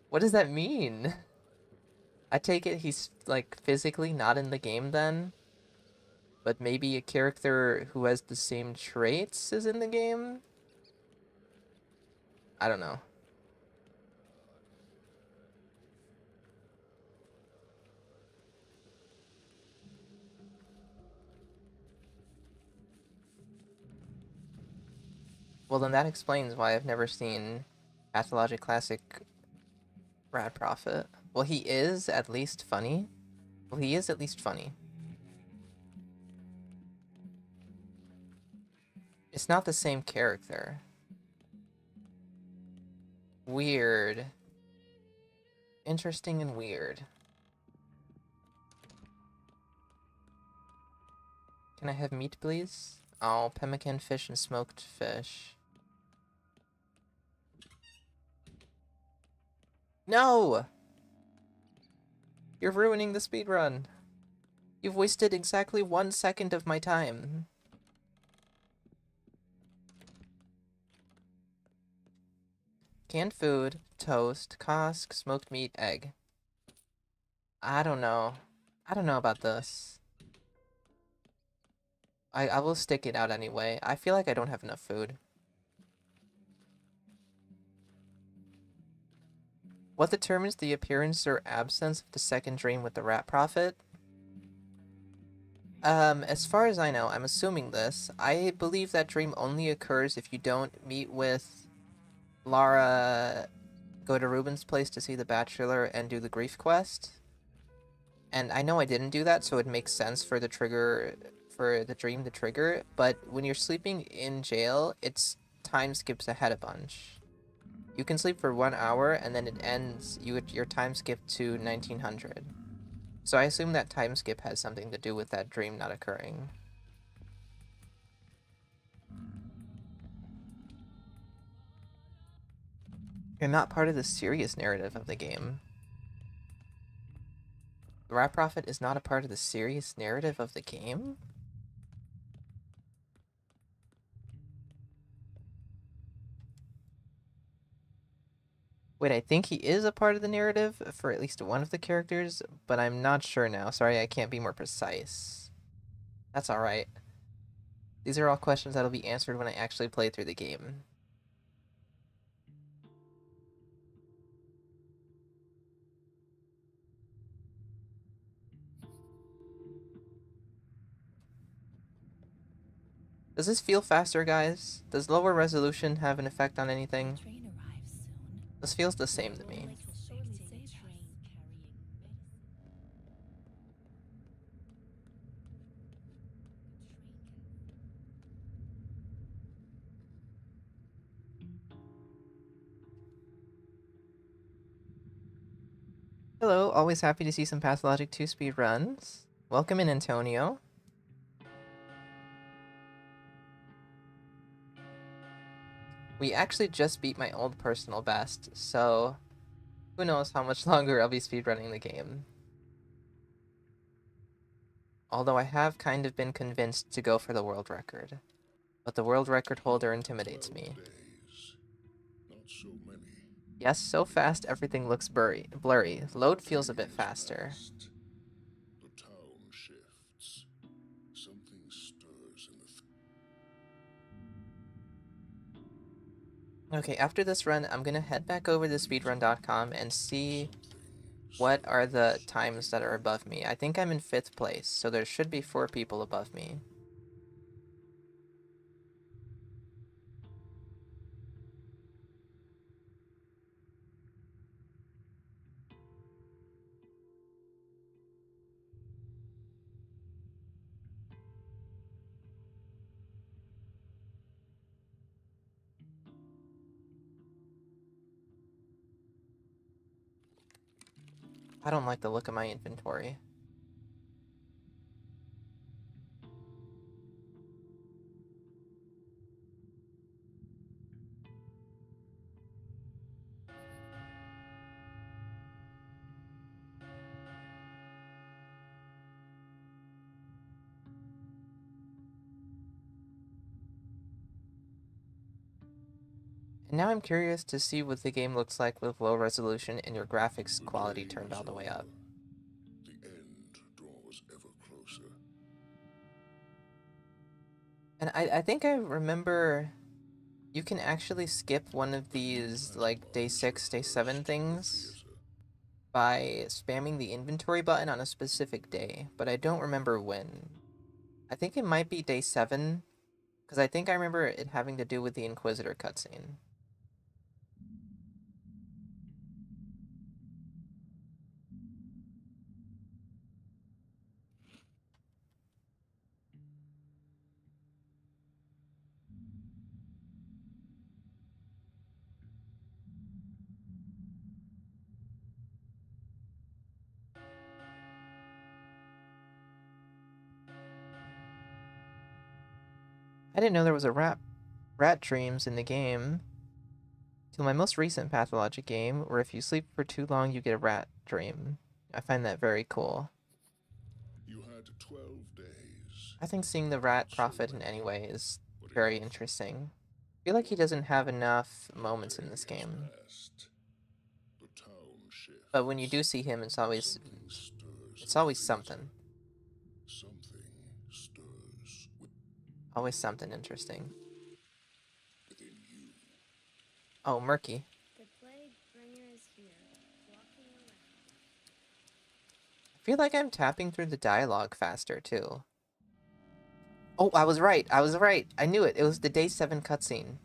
What does that mean? I take it he's, like, physically not in the game then? But maybe a character who has the same traits is in the game? I don't know. Well, then that explains why I've never seen Pathologic Classic Rat Prophet. Well, he is at least funny. Well, he is at least funny. It's not the same character. Weird. Interesting and weird. Can I have meat, please? Oh, pemmican fish and smoked fish. No! You're ruining the speedrun. You've wasted exactly 1 second of my time. Canned food, toast, cask, smoked meat, egg. I don't know. I don't know about this. I will stick it out anyway. I feel like I don't have enough food. What determines the appearance or absence of the second dream with the Rat Prophet? As far as I know, I'm assuming this. I believe that dream only occurs if you don't meet with Lara, go to Ruben's place to see the Bachelor, and do the grief quest. And I know I didn't do that, so it makes sense for the trigger, for the dream to trigger. But when you're sleeping in jail, it's time skips ahead a bunch. You can sleep for 1 hour, and then it ends, your time skip to 1900. So I assume that time skip has something to do with that dream not occurring. You're not part of the serious narrative of the game. The Rat Prophet is not a part of the serious narrative of the game? Wait, I think he is a part of the narrative for at least one of the characters, but I'm not sure now. Sorry, I can't be more precise. That's alright. These are all questions that'll be answered when I actually play through the game. Does this feel faster, guys? Does lower resolution have an effect on anything? Train arrives soon. This feels the same to me. Hello, always happy to see some Pathologic 2 speed runs. Welcome in, Antonio. We actually just beat my old personal best, so who knows how much longer I'll be speedrunning the game. Although I have kind of been convinced to go for the world record. But the world record holder intimidates 12 me. days. Not so many. Yes, so fast everything looks blurry. Load feels a bit Days faster. passed. The town shifts. Something stirs in the Okay, after this run, I'm gonna head back over to speedrun.com and see something what are the stirs. times that are above me. I think I'm in 5th place, so there should be 4 people above me. I don't like the look of my inventory. And now I'm curious to see what the game looks like with low resolution and your graphics The quality day turned is all the way up. over. The end draws ever closer. And I think I remember you can actually skip one of these, like, day 6, day 7 things by spamming the inventory button on a specific day, but I don't remember when. I think it might be day 7, because I think I remember it having to do with the Inquisitor cutscene. I didn't know there was a rat dreams in the game. Till my most recent Pathologic game, where if you sleep for too long, you get a rat dream. I find that very cool. You had 12 days. I think seeing the Not rat so prophet in any many, way is but very enough. interesting. I feel like he doesn't have enough The moments in day this has game. passed. The town But when you do shifts. see him, Something stirs it's in the always theater. something. Something stirs Always something interesting. within you. Oh, Murky. The plague bringer is here, walking around. I feel like I'm tapping through the dialogue faster, too. Oh, I was right. I was right. I knew it. It was the day 7 cutscene.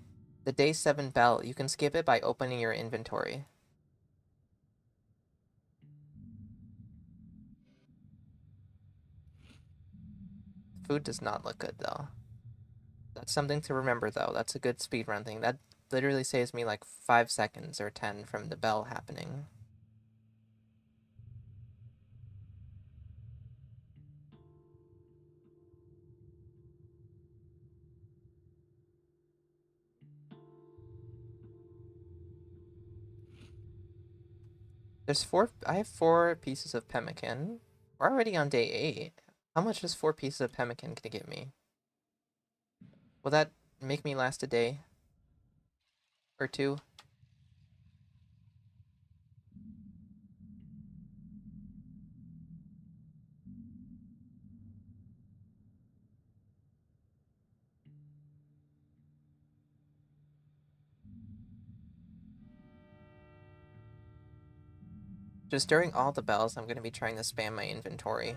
The day 7 bell. You can skip it by opening your inventory. Food does not look good, though. That's something to remember, though. That's a good speedrun thing. That literally saves me like 5 seconds or 10 from the bell happening. I have 4 pieces of pemmican. We're already on day 8. How much is 4 pieces of pemmican gonna get me? Will that make me last a day? Or 2? Just during all the bells, I'm going to be trying to spam my inventory.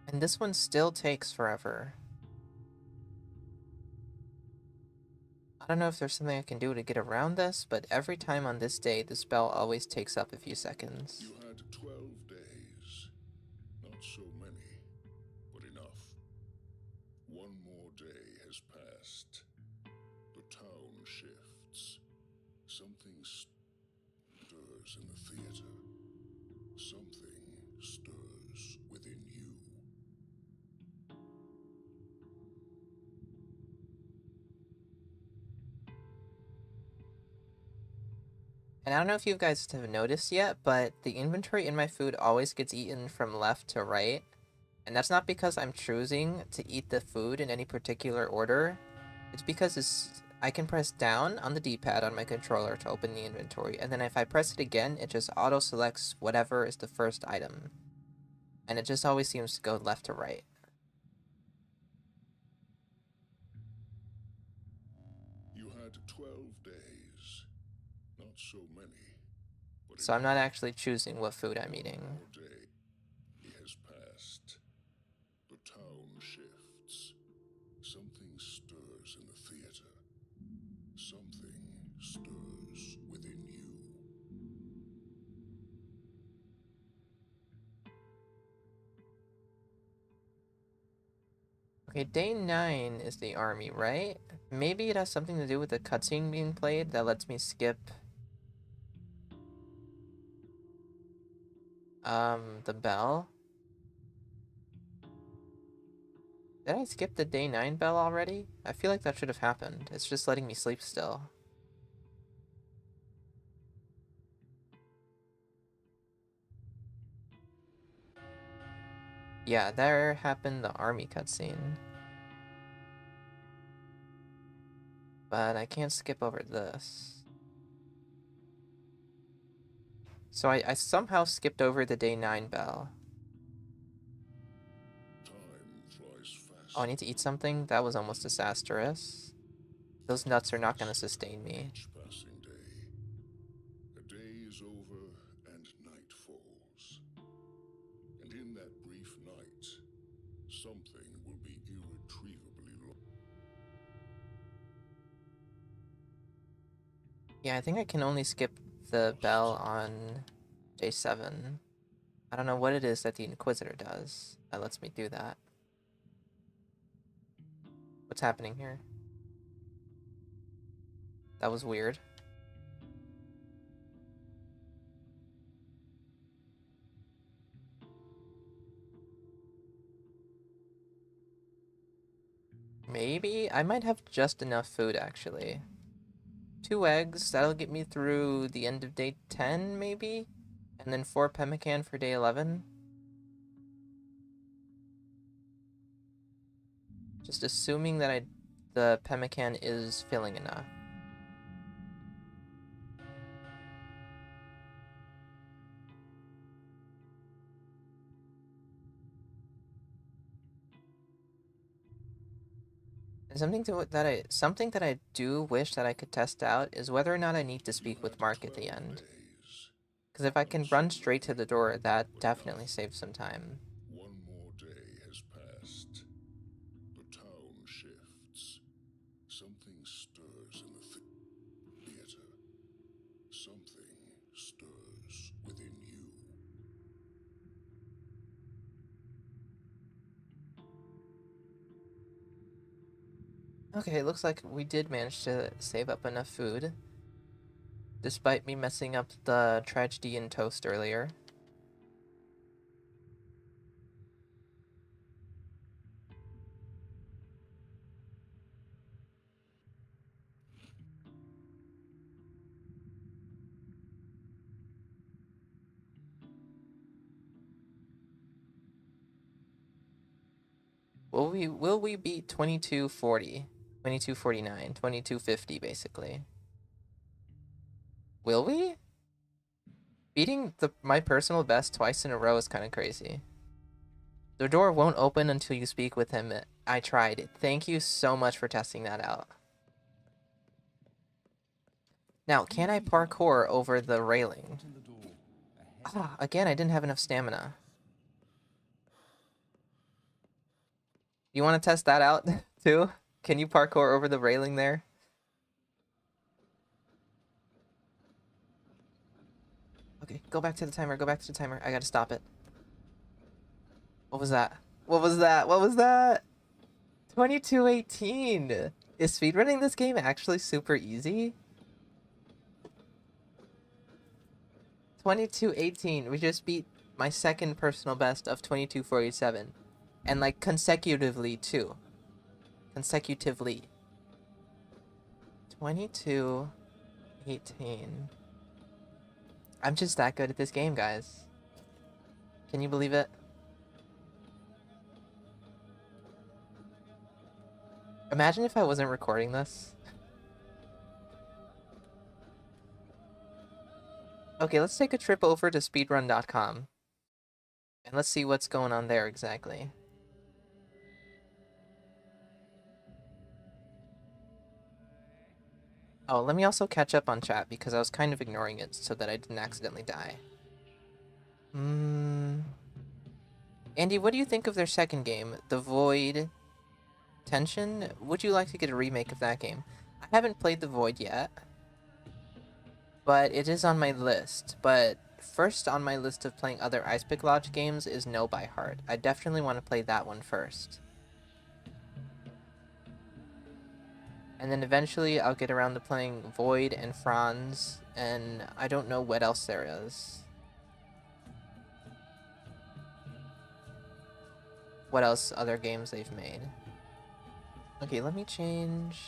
And this one still takes forever. I don't know if there's something I can do to get around this, but every time on this day, the spell always takes up a few seconds. You had 12 days. Not so many, but enough. One more day has passed. The town shifts. Something stirs in the theater. Something stirs within you. And I don't know if you guys have noticed yet, but the inventory in my food always gets eaten from left to right. And that's not because I'm choosing to eat the food in any particular order. It's because I can press down on the D-pad on my controller to open the inventory, and then if I press it again, it just auto-selects whatever is the first item. And it just always seems to go left to right. You had 12 days. Not so many, but So I'm enough. not actually choosing what food I'm eating. One more day has passed. The town shifts. Something stirs in the theater. Something stirs within you. Okay, day 9 is the army, right? Maybe it has something to do with the cutscene being played that lets me skip the bell. Did I skip the day 9 bell already? I feel like that should have happened. It's just letting me sleep still. Yeah, there happened the army cutscene. But I can't skip over this. So I somehow skipped over the day 9 bell. Time flies fast. Oh, I need to eat something? That was almost disastrous. Those nuts are not going to sustain me. Each passing day. A day is over and night falls. And in that brief night, something will be irretrievably lost. Yeah, I think I can only skip the bell on day 7. I don't know what it is that the Inquisitor does that lets me do that. What's happening here? That was weird. Maybe? I might have just enough food, actually. 2 eggs, that'll get me through the end of day 10, maybe? And then 4 pemmican for day 11? Just assuming that the pemmican is filling enough. And something that I do wish that I could test out is whether or not I need to speak with Mark at the end. Days. Because if I can run straight to the door, that definitely saves some time. One more day has passed. The town shifts. Something stirs in the theater. Something stirs within you. Okay, it looks like we did manage to save up enough food. Despite me messing up the tragedy in toast earlier. Will we beat 2240? 2249, 2250 basically. Will we? Beating my personal best twice in a row is kind of crazy. The door won't open until you speak with him. I tried. Thank you so much for testing that out. Now, can I parkour over the railing? In the door. Ah, again, I didn't have enough stamina. You want to test that out too? Can you parkour over the railing there? Okay, go back to the timer. Go back to the timer. I gotta stop it. What was that? What was that? What was that? 22:18. Is speedrunning this game actually super easy? 22:18. We just beat my second personal best of 22:47. And like consecutively too. Consecutively. 22:18. I'm just that good at this game, guys. Can you believe it? Imagine if I wasn't recording this. Okay, let's take a trip over to speedrun.com. And let's see what's going on there exactly. Oh, let me also catch up on chat because I was kind of ignoring it so that I didn't accidentally die. Andy, what do you think of their second game, The Void Tension? Would you like to get a remake of that game? I haven't played The Void yet, but it is on my list. But first on my list of playing other Ice Pick Lodge games is No by Heart. I definitely want to play that one first. And then eventually I'll get around to playing Void and Franz, and I don't know what else there is. What else other games they've made. Okay, let me change.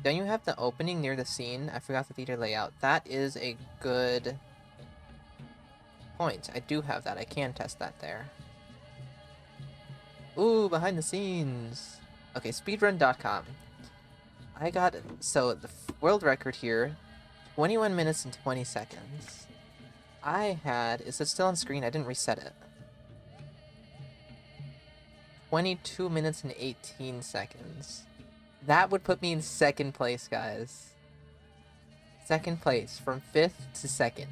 Don't you have the opening near the scene? I forgot the theater layout. That is a good point. I do have that. I can test that there. Ooh, behind the scenes. Okay, speedrun.com. I got, so the world record here, 21 minutes and 20 seconds. I had, is it still on screen? I didn't reset it. 22 minutes and 18 seconds. That would put me in second place, guys. Second place, from 5th to 2nd.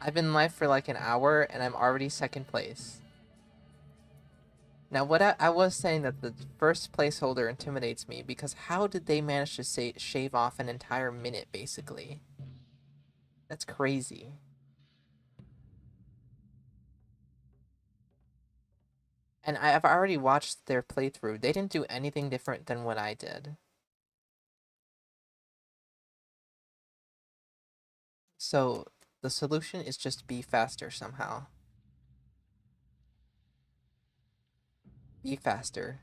I've been live for like an hour, and I'm already second place. Now, what I was saying that the first placeholder intimidates me, because how did they manage to shave off an entire minute, basically? That's crazy. And I've already watched their playthrough. They didn't do anything different than what I did. So, the solution is just be faster somehow. Be faster.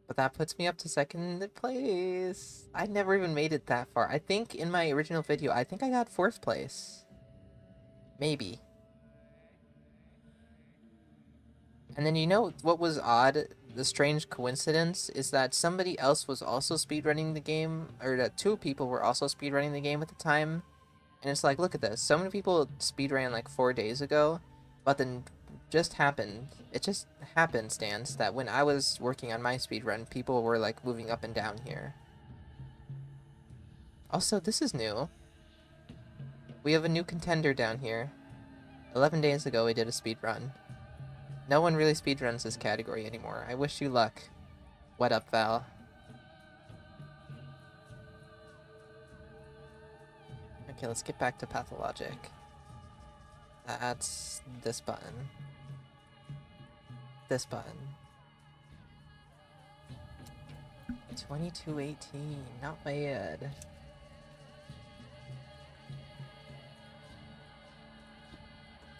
But that puts me up to second place. I never even made it that far. I think in my original video, I think I got 4th place. Maybe. And then you know what was odd? The strange coincidence is that somebody else was also speedrunning the game, or that 2 people were also speedrunning the game at the time. And it's like, look at this. So many people speedran like 4 days ago, but then just happened. It just happenstance that when I was working on my speedrun, people were like moving up and down here. Also, this is new. We have a new contender down here. 11 days ago, we did a speedrun. No one really speedruns this category anymore. I wish you luck. What up, Val? Okay, let's get back to Pathologic. That's this button. This button. 22:18, not bad.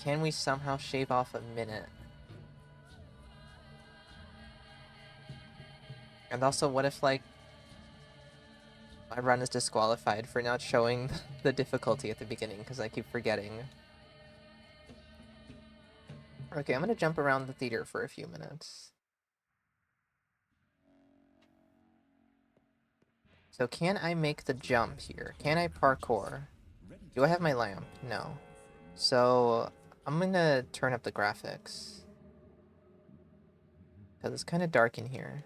Can we somehow shave off a minute? And also, what if, like, my run is disqualified for not showing the difficulty at the beginning because I keep forgetting? Okay, I'm gonna jump around the theater for a few minutes. So can I make the jump here? Can I parkour? Do I have my lamp? No. So I'm gonna turn up the graphics, because it's kind of dark in here.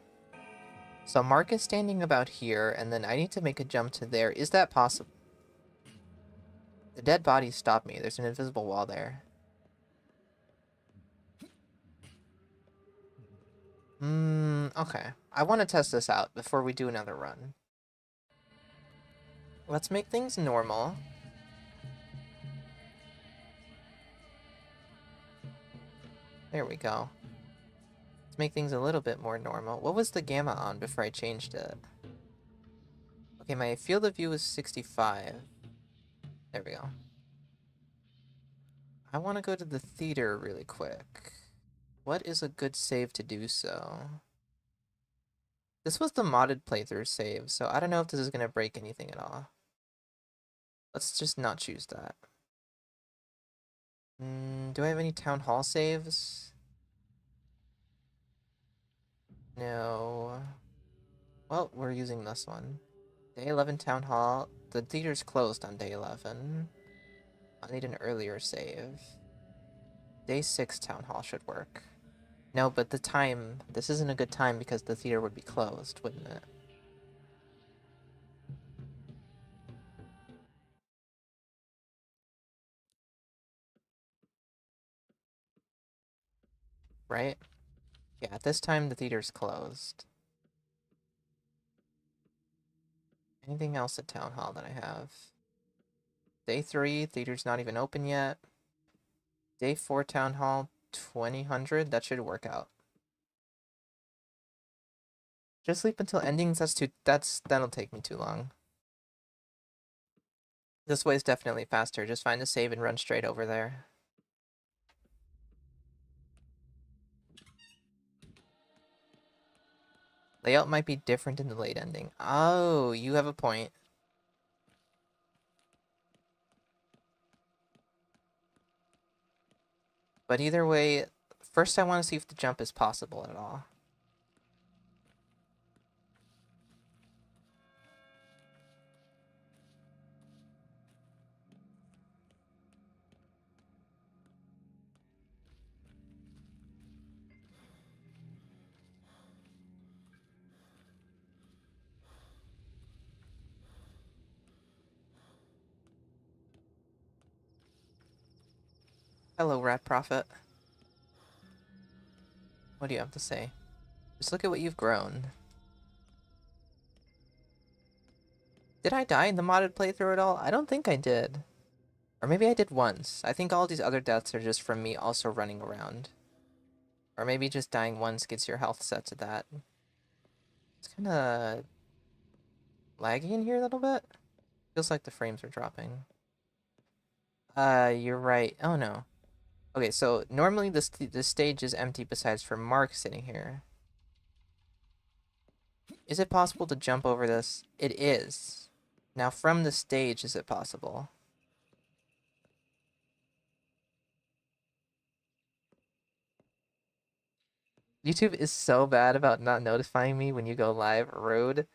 So Mark is standing about here, and then I need to make a jump to there. Is that possible? The dead bodies stop me. There's an invisible wall there. Okay. I want to test this out before we do another run. Let's make things normal. There we go. Let's make things a little bit more normal. What was the gamma on before I changed it? Okay, my field of view is 65. There we go. I want to go to the theater really quick. What is a good save to do so? This was the modded playthrough save, so I don't know if this is going to break anything at all. Let's just not choose that. Do I have any town hall saves? No. Well, we're using this one. Day 11 town hall. The theater's closed on day 11. I need an earlier save. Day 6 town hall should work. No, but the time... This isn't a good time because the theater would be closed, wouldn't it? Right? Yeah, at this time the theater's closed. Anything else at town hall that I have? Day 3, theater's not even open yet. Day 4 town hall, 2000. That should work out. Just sleep until endings, that'll take me too long. This way is definitely faster. Just find a save and run straight over there. Layout might be different in the late ending. Oh, you have a point. But either way, first I want to see if the jump is possible at all. Hello, Rat Prophet. What do you have to say? Just look at what you've grown. Did I die in the modded playthrough at all? I don't think I did. Or maybe I did once. I think all these other deaths are just from me also running around. Or maybe just dying once gets your health set to that. It's kind of laggy in here a little bit. Feels like the frames are dropping. You're right. Oh no. Okay, so normally this stage is empty besides for Mark sitting here. Is it possible to jump over this? It is. Now from the stage, is it possible? YouTube is so bad about not notifying me when you go live. Rude.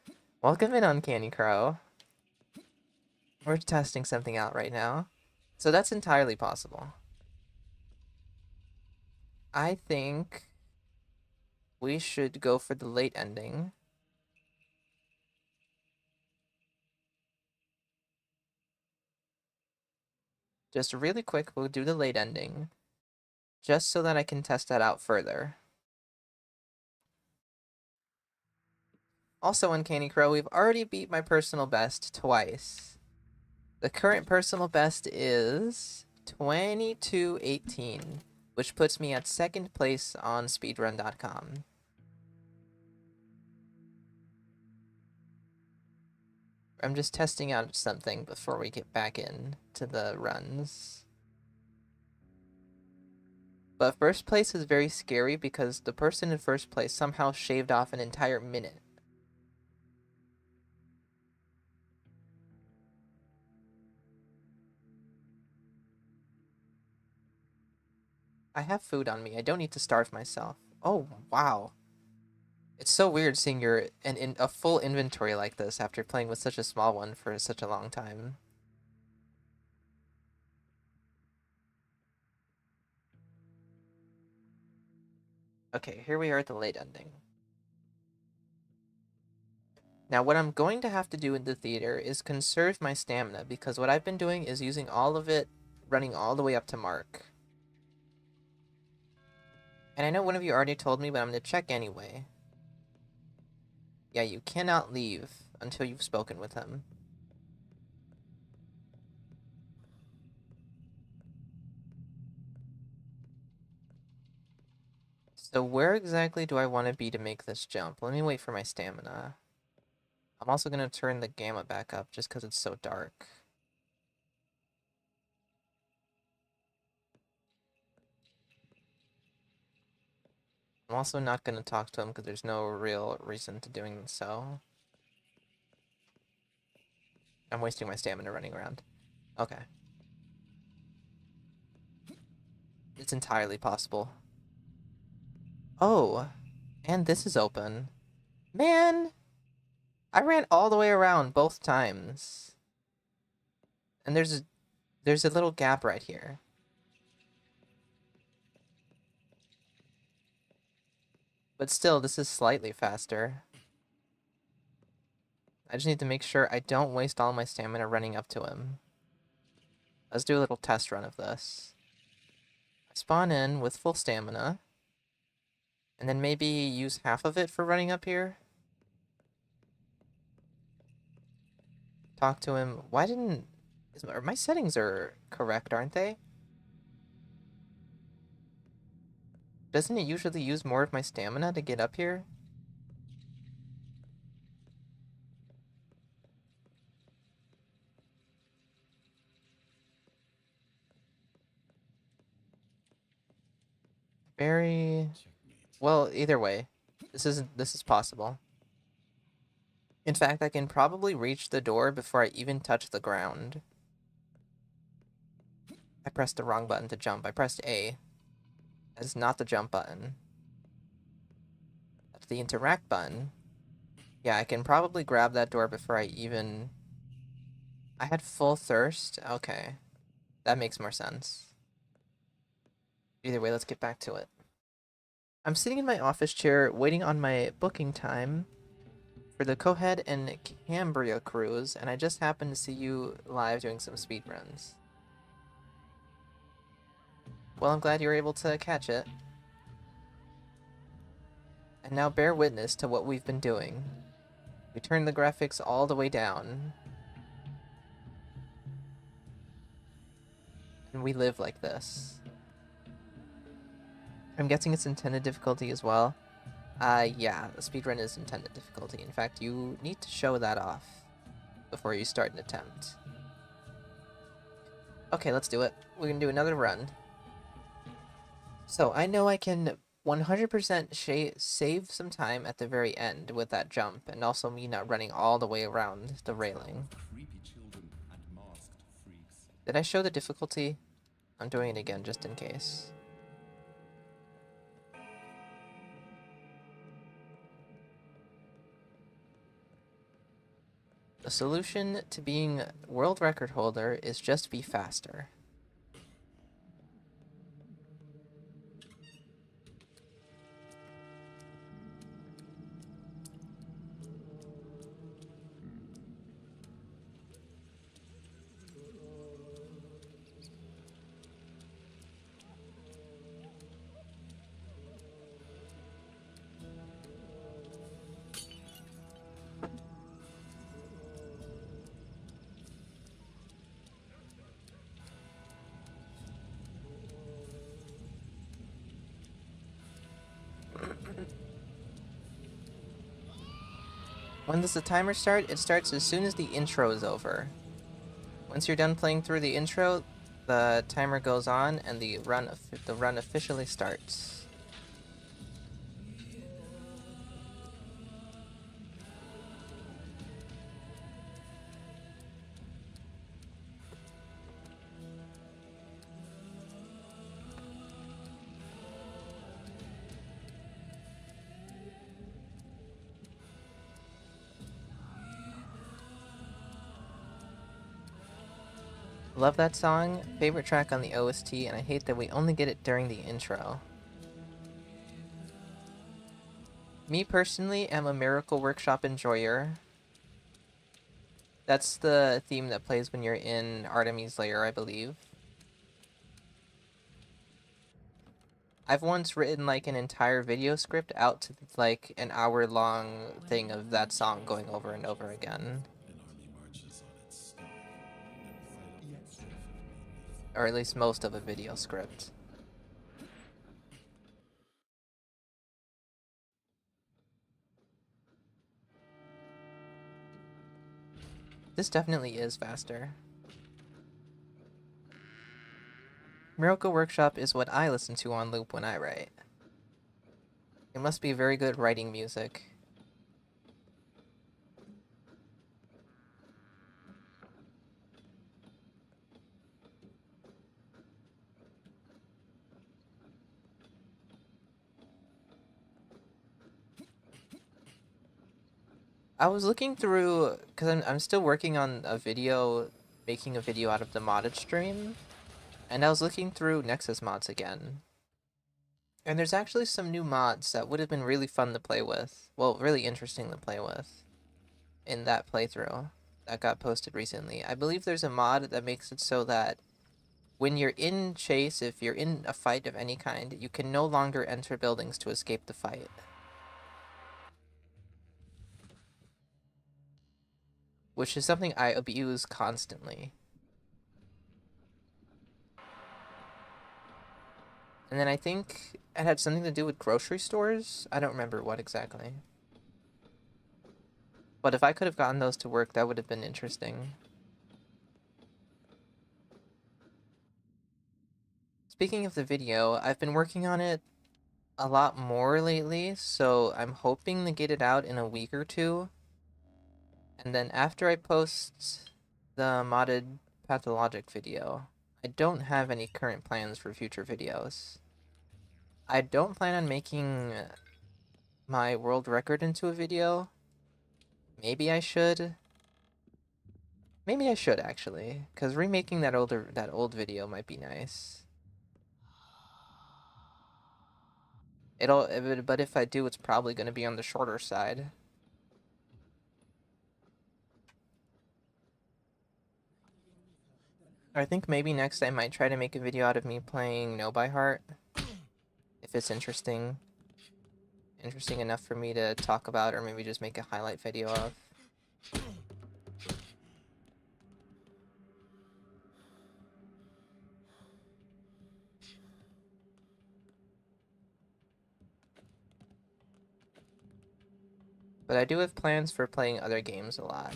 Welcome in, Uncanny Crow. We're testing something out right now. So that's entirely possible. I think we should go for the late ending. Just really quick, we'll do the late ending. Just so that I can test that out further. Also, Uncanny Crow, we've already beat my personal best twice. The current personal best is 22:18, which puts me at second place on speedrun.com. I'm just testing out something before we get back in to the runs. But first place is very scary because the person in first place somehow shaved off an entire minute. I have food on me. I don't need to starve myself. Oh, wow. It's so weird seeing in a full inventory like this after playing with such a small one for such a long time. Okay, here we are at the late ending. Now, what I'm going to have to do in the theater is conserve my stamina, because what I've been doing is using all of it, running all the way up to Mark. And I know one of you already told me, but I'm going to check anyway. Yeah, you cannot leave until you've spoken with him. So where exactly do I want to be to make this jump? Let me wait for my stamina. I'm also going to turn the gamma back up just because it's so dark. I'm also not going to talk to him because there's no real reason to doing so. I'm wasting my stamina running around. Okay. It's entirely possible. Oh, and this is open. Man! I ran all the way around both times. And there's a little gap right here. But still, this is slightly faster. I just need to make sure I don't waste all my stamina running up to him. Let's do a little test run of this. I spawn in with full stamina. And then maybe use half of it for running up here. Talk to him. Why didn't... my settings are correct, aren't they? Doesn't it usually use more of my stamina to get up here? Very... well, either way. This is possible. In fact, I can probably reach the door before I even touch the ground. I pressed the wrong button to jump. I pressed A. That is not the jump button. That's the interact button. Yeah, I can probably grab that door before I even... I had full thirst? Okay. That makes more sense. Either way, let's get back to it. I'm sitting in my office chair waiting on my booking time for the Coheed and Cambria cruise, and I just happened to see you live doing some speedruns. Well, I'm glad you were able to catch it. And now bear witness to what we've been doing. We turned the graphics all the way down. And we live like this. I'm guessing it's intended difficulty as well. Yeah, the speedrun is intended difficulty. In fact, you need to show that off before you start an attempt. Okay, let's do it. We're gonna do another run. So, I know I can 100% save some time at the very end with that jump, and also me not running all the way around the railing. Creepy children and masked freaks. Did I show the difficulty? I'm doing it again just in case. The solution to being world record holder is just be faster. When does the timer start? It starts as soon as the intro is over. Once you're done playing through the intro, the timer goes on and the run officially starts. Love that song, favorite track on the OST, and I hate that we only get it during the intro. Me personally am a Miracle Workshop enjoyer. That's the theme that plays when you're in Artemis' lair, I believe. I've once written like an entire video script out to like an hour-long thing of that song going over and over again. An army marches on its stone, and vital strife Or at least most of a video script. This definitely is faster. Miracle Workshop is what I listen to on loop when I write. It must be very good writing music. I was looking through, because I'm still working on a video, making a video out of the modded stream, and I was looking through Nexus mods again. And there's actually some new mods that would have been really fun to play with. Well, really interesting to play with in that playthrough that got posted recently. I believe there's a mod that makes it so that when you're in chase, if you're in a fight of any kind, you can no longer enter buildings to escape the fight. Which is something I abuse constantly. And then I think it had something to do with grocery stores. I don't remember what exactly. But if I could have gotten those to work, that would have been interesting. Speaking of the video, I've been working on it a lot more lately, so I'm hoping to get it out in a week or two. And then after I post the modded Pathologic video, I don't have any current plans for future videos. I don't plan on making my world record into a video. Maybe I should. Maybe I should actually, because remaking that old video might be nice. But if I do, it's probably going to be on the shorter side. I think maybe next I might try to make a video out of me playing No by Heart. If it's interesting enough for me to talk about, or maybe just make a highlight video of. But I do have plans for playing other games a lot.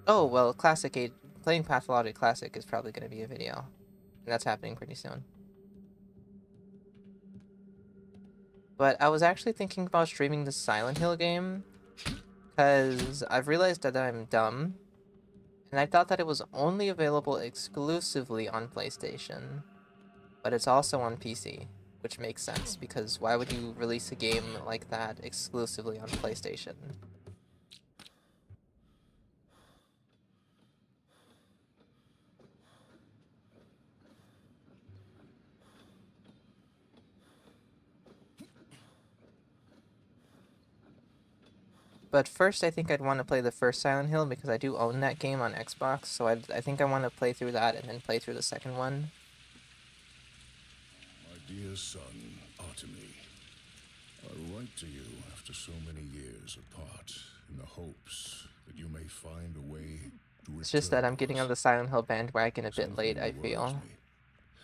Oh, well, playing Pathologic Classic is probably going to be a video. And that's happening pretty soon. But I was actually thinking about streaming the Silent Hill game, because I've realized that I'm dumb, and I thought that it was only available exclusively on PlayStation, but it's also on PC, which makes sense, because why would you release a game like that exclusively on PlayStation? But first, I think I'd want to play the first Silent Hill, because I do own that game on Xbox, so I think I want to play through that and then play through the second one. My dear son, Artemy, I write to you after so many years apart, in the hopes that you may find a way to It's just that return I'm to getting us. on the Silent Hill bandwagon a bit late, Something I worries feel. me.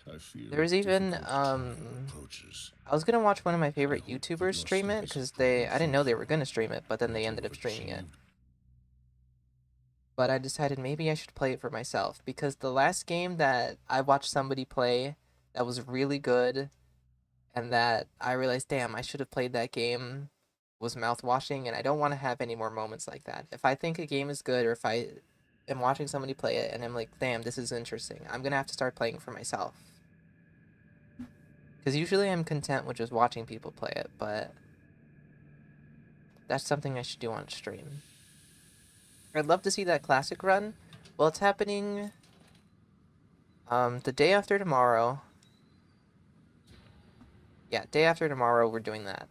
I feel There was even, difficult trial approaches. I was gonna watch one of my I favorite hope that YouTubers your stream it, studies because have proven I didn't know they were fruitful, gonna stream it, but then and they that you ended up have streaming it. achieved. But I decided maybe I should play it for myself, because the last game that I watched somebody play that was really good, and that I realized, damn, I should have played that game, was mouthwashing, and I don't want to have any more moments like that. If I think a game is good, or if I am watching somebody play it and I'm like, damn, this is interesting, I'm gonna have to start playing for myself. Because usually I'm content with just watching people play it, but that's something I should do on stream. I'd love to see that classic run. Well, it's happening the day after tomorrow. Yeah, day after tomorrow we're doing that.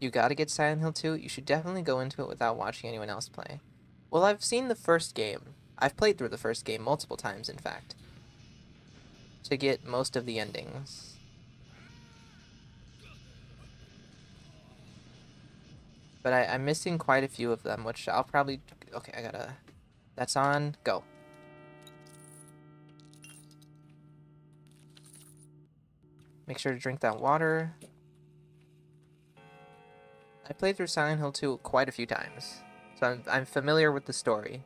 you gotta get Silent Hill 2, you should definitely go into it without watching anyone else play. Well, I've seen the first game. I've played through the first game multiple times, in fact, to get most of the endings. But I'm missing quite a few of them, which I'll probably... Okay, I gotta... That's on. Go. Make sure to drink that water. I played through Silent Hill 2 quite a few times, so I'm familiar with the story.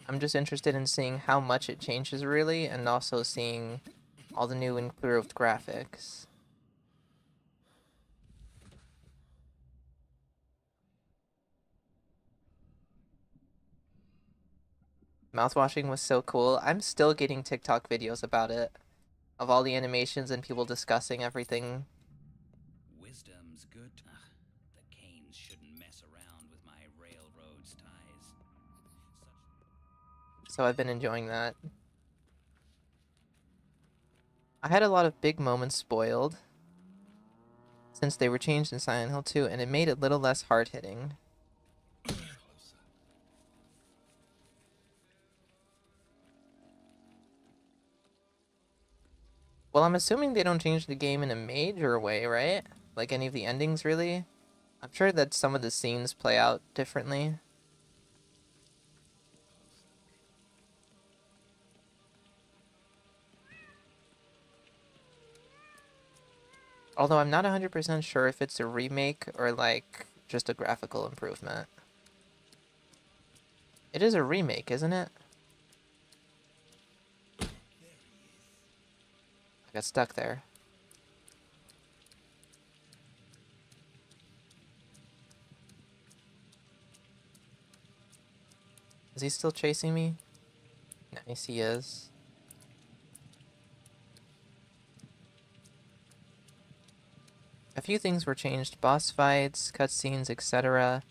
I'm just interested in seeing how much it changes, really, and also seeing all the new improved graphics. Mouthwashing was so cool. I'm still getting TikTok videos about it, of all the animations and people discussing everything. Wisdom's good. Ugh, the Canes shouldn't mess around with my railroad's ties. So I've been enjoying that. I had a lot of big moments spoiled since they were changed in Silent Hill 2, and it made it a little less hard-hitting. Well, I'm assuming they don't change the game in a major way, right? Like any of the endings, really? I'm sure that some of the scenes play out differently. Although I'm not 100% sure if it's a remake or, like, just a graphical improvement. It is a remake, isn't it? I got stuck there. Is he still chasing me? Nice, he is. A few things were changed. Boss fights, cutscenes, etc.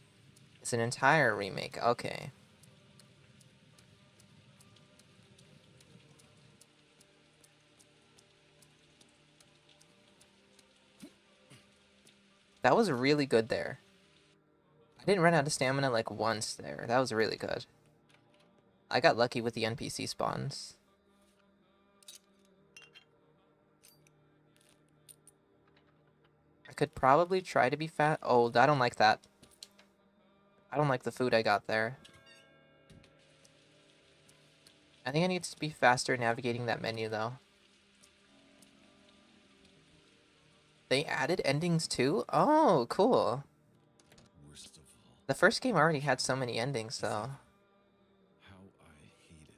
It's an entire remake. Okay. That was really good there. I didn't run out of stamina like once there. That was really good. I got lucky with the NPC spawns. I could probably try to be fat. Oh, I don't like that. I don't like the food I got there. I think I need to be faster navigating that menu, though. They added endings too? Oh, cool. Worst of all, The first game already had so many endings, though. how I hate it.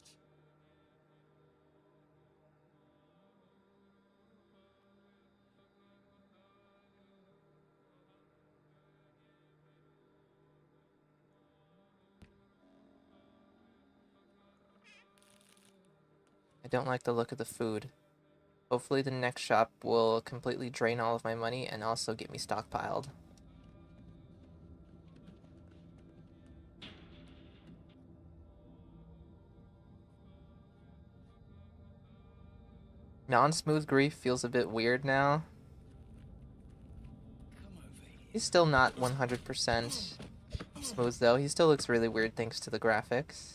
I don't like the look of the food. Hopefully the next shop will completely drain all of my money and also get me stockpiled. Non-smooth grief feels a bit weird now. Come over here. He's still not 100% smooth, though. He still looks really weird thanks to the graphics.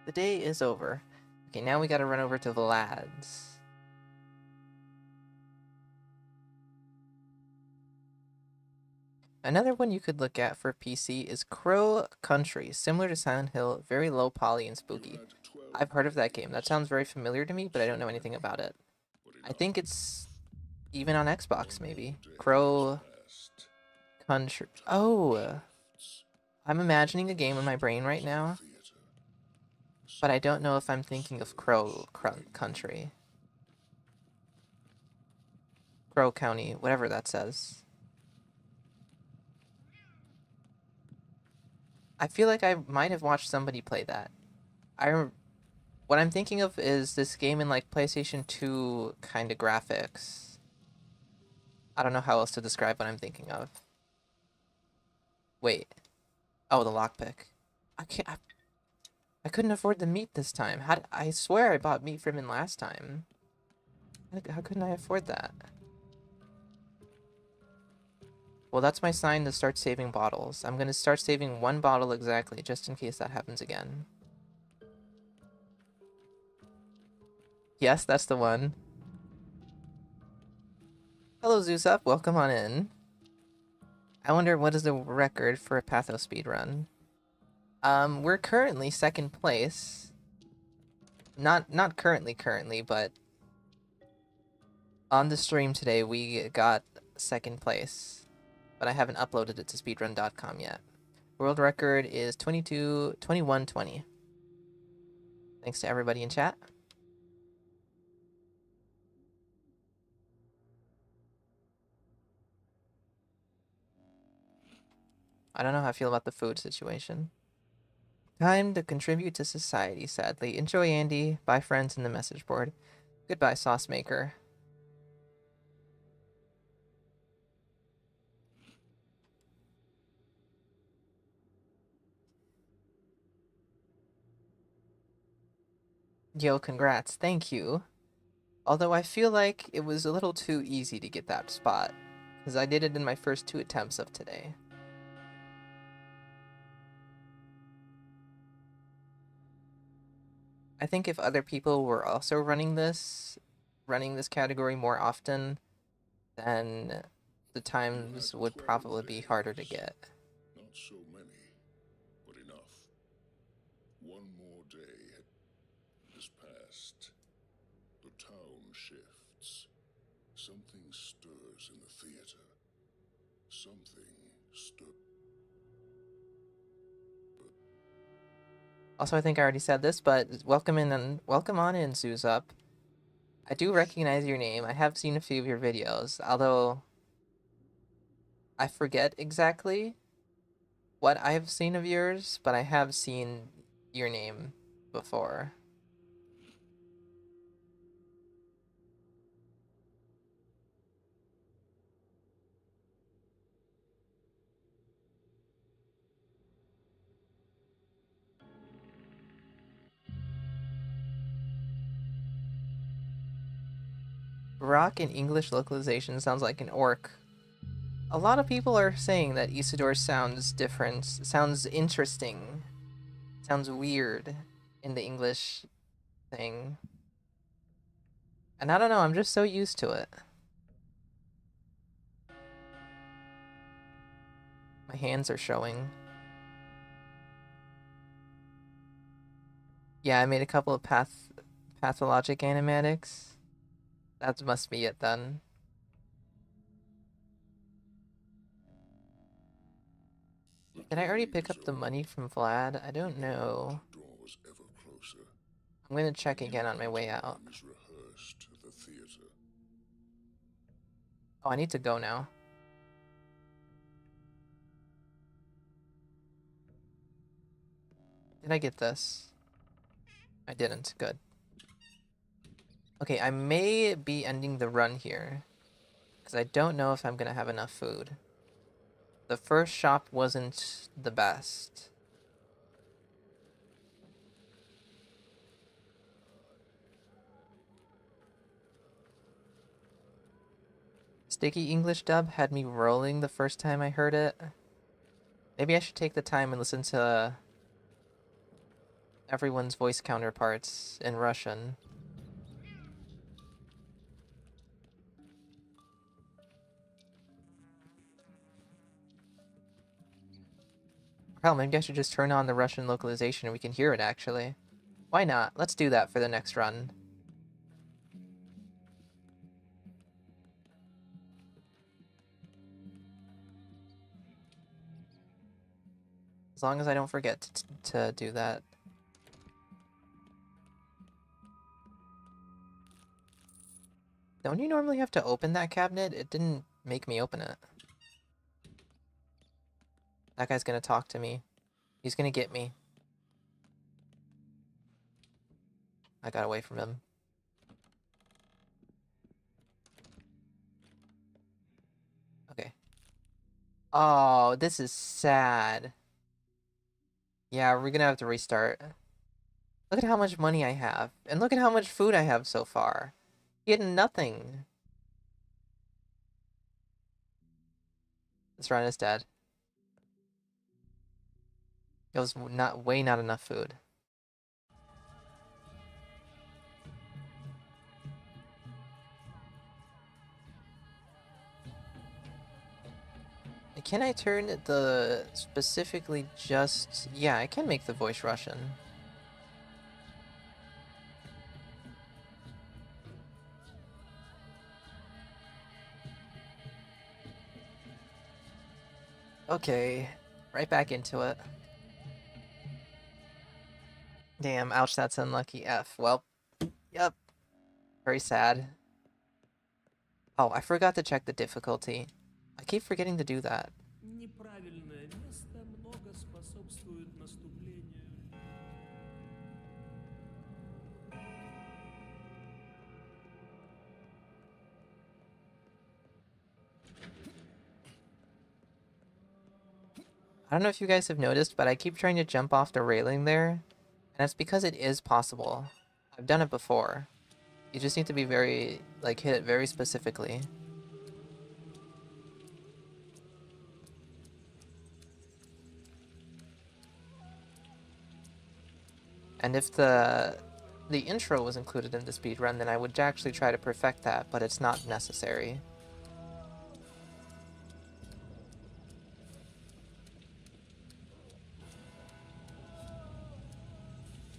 The day is over. Okay, now we gotta run over to Vlad's. Another one you could look at for PC is Crow Country, similar to Silent Hill, very low poly and spooky. I've heard of that game. That sounds very familiar to me, but I don't know anything about it. I think it's even on Xbox, maybe. Crow Country. Oh, I'm imagining a game in my brain right now, but I don't know if I'm thinking of Country. Crow County, whatever that says. I feel like I might have watched somebody play that. What I'm thinking of is this game in like PlayStation 2 kind of graphics. I don't know how else to describe what I'm thinking of. Wait. Oh, the lockpick. I can't. I couldn't afford the meat this time. I swear I bought meat from him last time. How couldn't I afford that? Well, that's my sign to start saving bottles. I'm gonna start saving 1 bottle exactly, just in case that happens again. Yes, that's the one. Hello, Zusup. Welcome on in. I wonder what is the record for a Patho speedrun. We're currently second place. Not currently, but on the stream today we got second place. But I haven't uploaded it to speedrun.com yet. World record is 21:20. Thanks to everybody in chat. I don't know how I feel about the food situation. Time to contribute to society, sadly. Enjoy, Andy. Bye, friends in the message board. Goodbye, sauce maker. Yo, congrats. Thank you. Although I feel like it was a little too easy to get that spot, because I did it in my first 2 attempts of today. I think if other people were also running this category more often, then the times would probably be harder to get. Not so many, but enough. One more day has passed. The town shifts. Something stirs in the theater. Something stirs. Also, I think I already said this, but welcome on in, Zuzup. I do recognize your name. I have seen a few of your videos, although I forget exactly what I have seen of yours, but I have seen your name before. Rock in English localization sounds like an orc. A lot of people are saying that Isidore sounds different, sounds interesting, sounds weird in the English thing. And I don't know, I'm just so used to it. My hands are showing. Yeah, I made a couple of pathologic animatics. That must be it then. Did I already pick up the money from Vlad? I don't know. I'm gonna check again on my way out. Oh, I need to go now. Did I get this? I didn't. Good. Okay, I may be ending the run here, because I don't know if I'm gonna have enough food. The first shop wasn't the best. Sticky English dub had me rolling the first time I heard it. Maybe I should take the time and listen to everyone's voice counterparts in Russian. Hell, maybe I should just turn on the Russian localization and we can hear it actually. Why not? Let's do that for the next run. As long as I don't forget to do that. Don't you normally have to open that cabinet? It didn't make me open it. That guy's gonna talk to me. He's gonna get me. I got away from him. Okay. Oh, this is sad. Yeah, we're gonna have to restart. Look at how much money I have. And look at how much food I have so far. Getting nothing. This run is dead. It was not enough food. Can I turn the specifically just... Yeah, I can make the voice Russian. Okay, right back into it. Damn, ouch, that's unlucky. F. Well, yep. Very sad. Oh, I forgot to check the difficulty. I keep forgetting to do that. Неправильное место много способствует наступлению. I don't know if you guys have noticed, but I keep trying to jump off the railing there. And it's because it is possible. I've done it before. You just need to be very, like, hit it very specifically. And if the intro was included in the speedrun, then I would actually try to perfect that, but it's not necessary.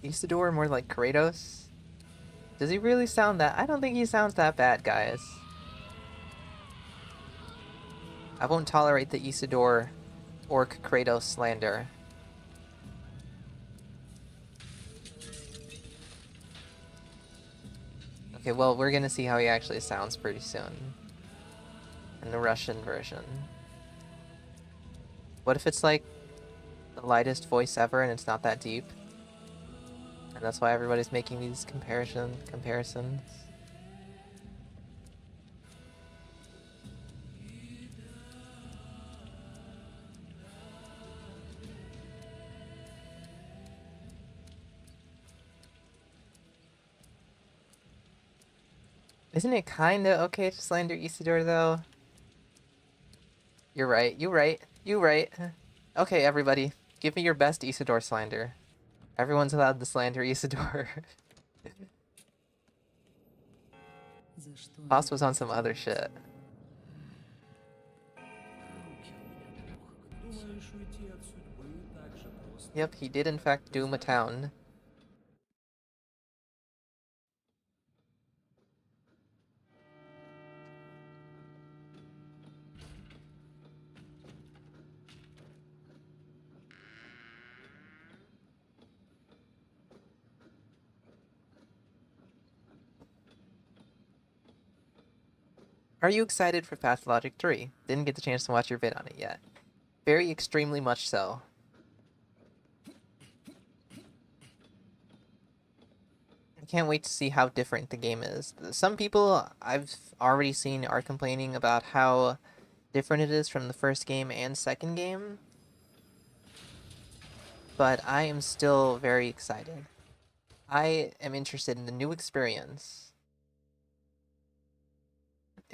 Isidore more like Kratos? Does he really sound that? I don't think he sounds that bad, guys. I won't tolerate the Isidore Orc Kratos slander. Okay, well, we're gonna see how he actually sounds pretty soon. In the Russian version. What if it's like the lightest voice ever and it's not that deep? And that's why everybody's making these comparisons. Isn't it kinda okay to slander Isidore though? You're right, you right, you right. Okay, everybody, give me your best Isidore slander. Everyone's allowed to slander Isidore. Boss was on some other shit. Думаешь, уйти от судьбы так же просто? Yep, he did in fact doom a town. Are you excited for Pathologic 3? Didn't get the chance to watch your vid on it yet. Very extremely much so. I can't wait to see how different the game is. Some people I've already seen are complaining about how different it is from the first game and second game. But I am still very excited. I am interested in the new experience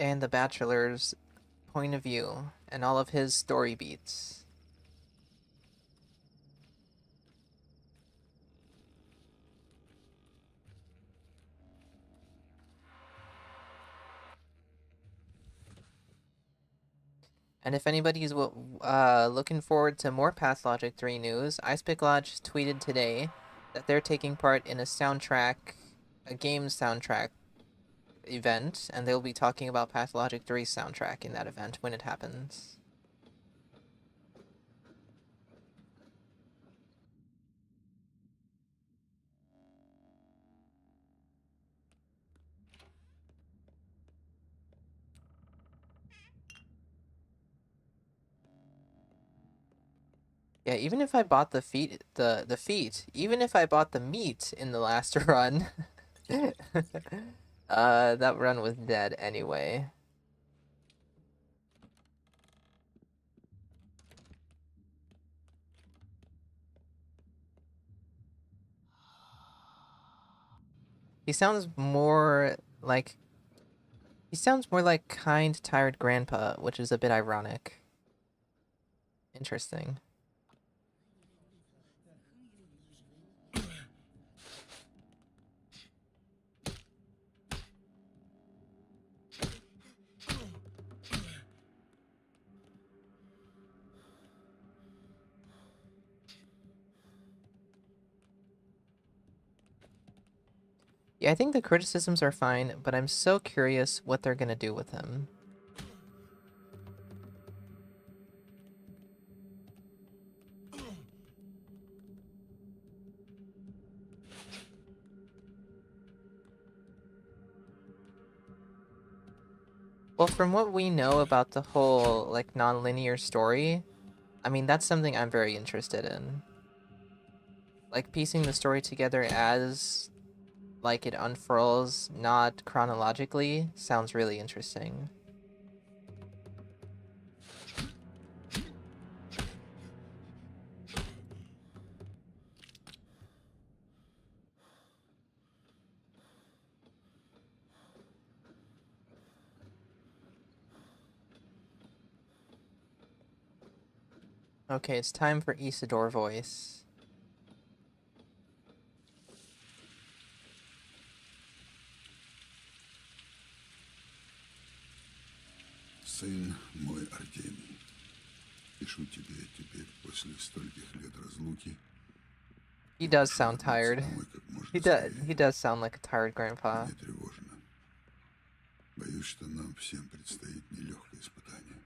and the Bachelor's point of view and all of his story beats. And if anybody's looking forward to more Pathologic 3 news, Icepick Lodge tweeted today that they're taking part in a game soundtrack event, and they'll be talking about Pathologic 3's soundtrack in that event when it happens. Yeah, even if I bought the feet, even if I bought the meat in the last run, that run was dead anyway. He sounds more like he sounds more like kind, tired grandpa, which is a bit ironic. Interesting. Yeah, I think the criticisms are fine, but I'm so curious what they're gonna do with him. Well, from what we know about the whole, like, non-linear story, I mean, that's something I'm very interested in. Like, piecing the story together as, like, it unfurls, not chronologically, sounds really interesting. Okay, it's time for Isidore voice. Сын мой Артемий, пишу тебе теперь после стольких лет разлуки. He does Прошу sound вернуться tired. домой как He можно does. скорее. He does sound like a tired grandpa. Мне тревожно. Боюсь, что нам всем предстоит нелегкое испытание.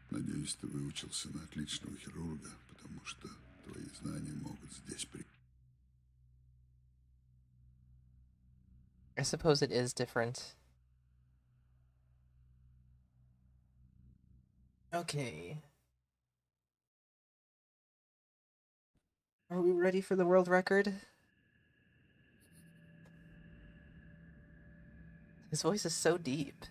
Надеюсь, ты выучился на отличного хирурга, потому что твои знания могут здесь при... I suppose it is different. Okay. Are we ready for the world record? His voice is so deep.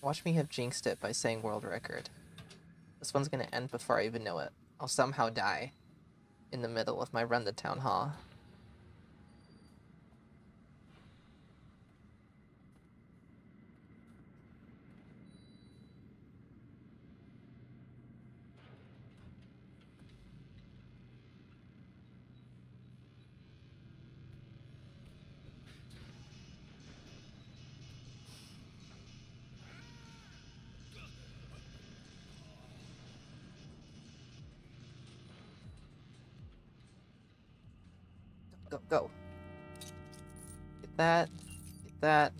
Watch me have jinxed it by saying world record. This one's gonna end before I even know it. I'll somehow die in the middle of my run to town hall. Go, go. Get that. Get that.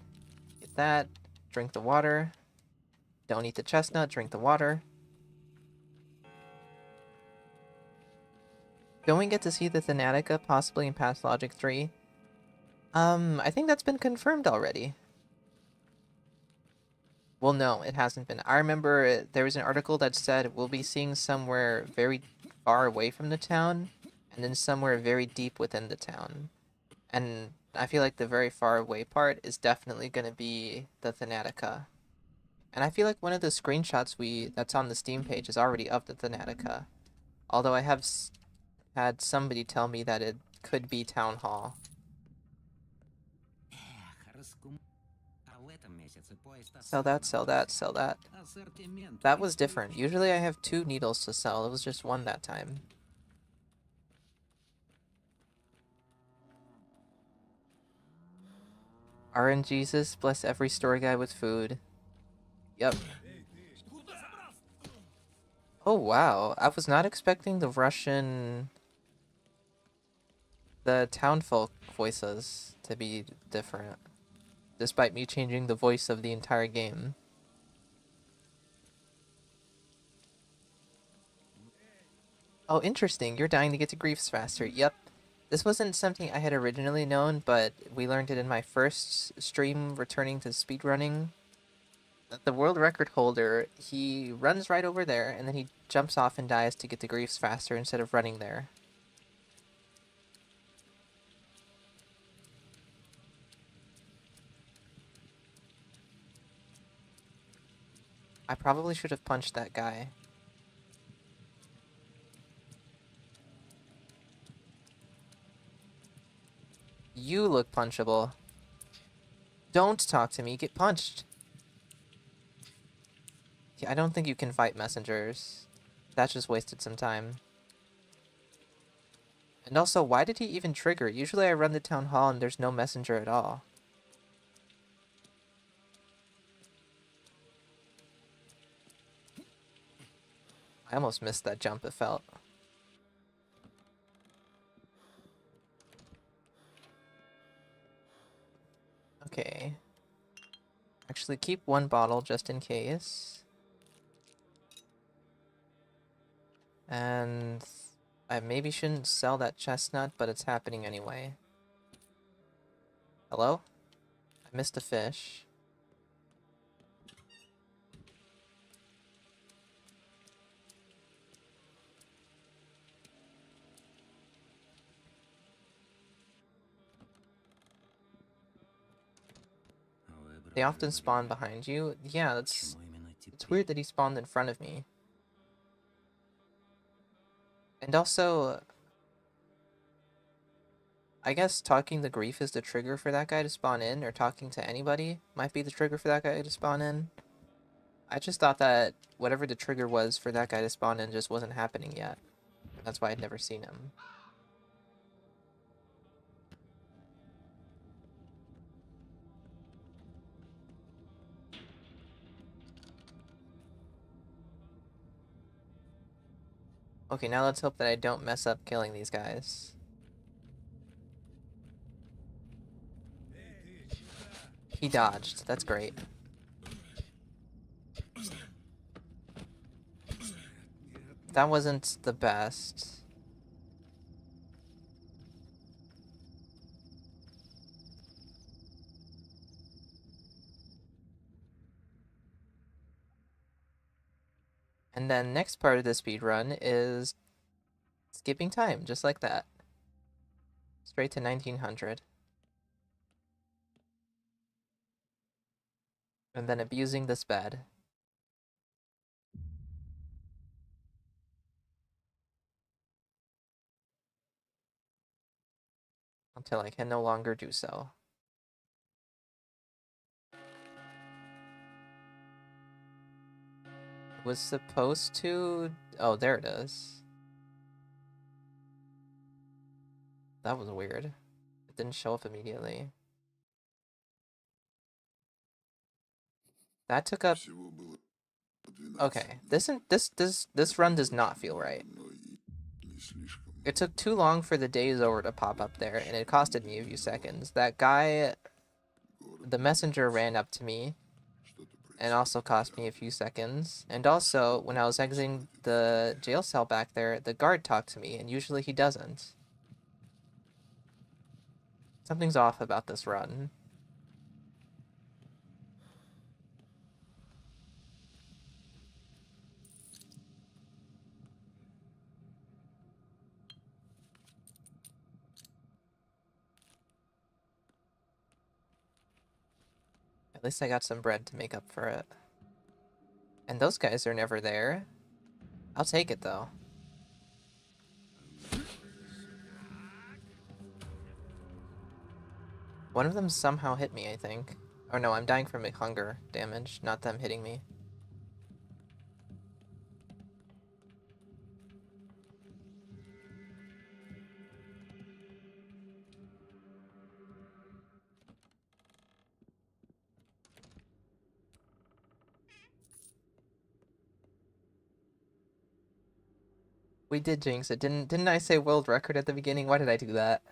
Get that. Drink the water. Don't eat the chestnut, drink the water. Don't we get to see the Thanatica possibly in Pathologic 3? I think that's been confirmed already. Well, no, it hasn't been. I remember there was an article that said we'll be seeing somewhere very far away from the town, and then somewhere very deep within the town. And I feel like the very far away part is definitely going to be the Thanatica. And I feel like one of the screenshots that's on the Steam page is already of the Thanatica. Although I have had somebody tell me that it could be Town Hall. Sell that, sell that, sell that. That was different. Usually I have 2 needles to sell. It was just 1 that time. RNGesus, bless every story guy with food. Yep. Oh wow, I was not expecting the townfolk voices to be different, despite me changing the voice of the entire game. Oh, interesting, you're dying to get to Griefs faster. Yep. This wasn't something I had originally known, but we learned it in my first stream returning to speedrunning. The world record holder, he runs right over there, and then he jumps off and dies to get the griefs faster instead of running there. I probably should have punched that guy. You look punchable. Don't talk to me, get punched. Yeah, I don't think you can fight messengers. That just wasted some time. And also, why did he even trigger? Usually I run the town hall and there's no messenger at all. I almost missed that jump, it felt. Okay. Actually, keep one bottle just in case. And I maybe shouldn't sell that chestnut, but it's happening anyway. Hello? I missed a fish. They often spawn behind you. Yeah, it's weird that he spawned in front of me. And also, I guess talking the grief is the trigger for that guy to spawn in, or talking to anybody might be the trigger for that guy to spawn in. I just thought that whatever the trigger was for that guy to spawn in just wasn't happening yet. That's why I'd never seen him. Okay, now let's hope that I don't mess up killing these guys. He dodged. That's great. That wasn't the best. And then next part of the speed run is skipping time, just like that. Straight to 1900. And then abusing this bed. Until I can no longer do so. It was supposed to... Oh, there it is. That was weird. It didn't show up immediately. That took up... Okay, this run does not feel right. It took too long for the days over to pop up there, and it costed me a few seconds. That guy, the messenger ran up to me, and also cost me a few seconds. And also, when I was exiting the jail cell back there, the guard talked to me, and usually he doesn't. Something's off about this run. At least I got some bread to make up for it. And those guys are never there. I'll take it, though. One of them somehow hit me, I think. Or no, I'm dying from hunger damage, not them hitting me. We did jinx it. Didn't I say world record at the beginning? Why did I do that?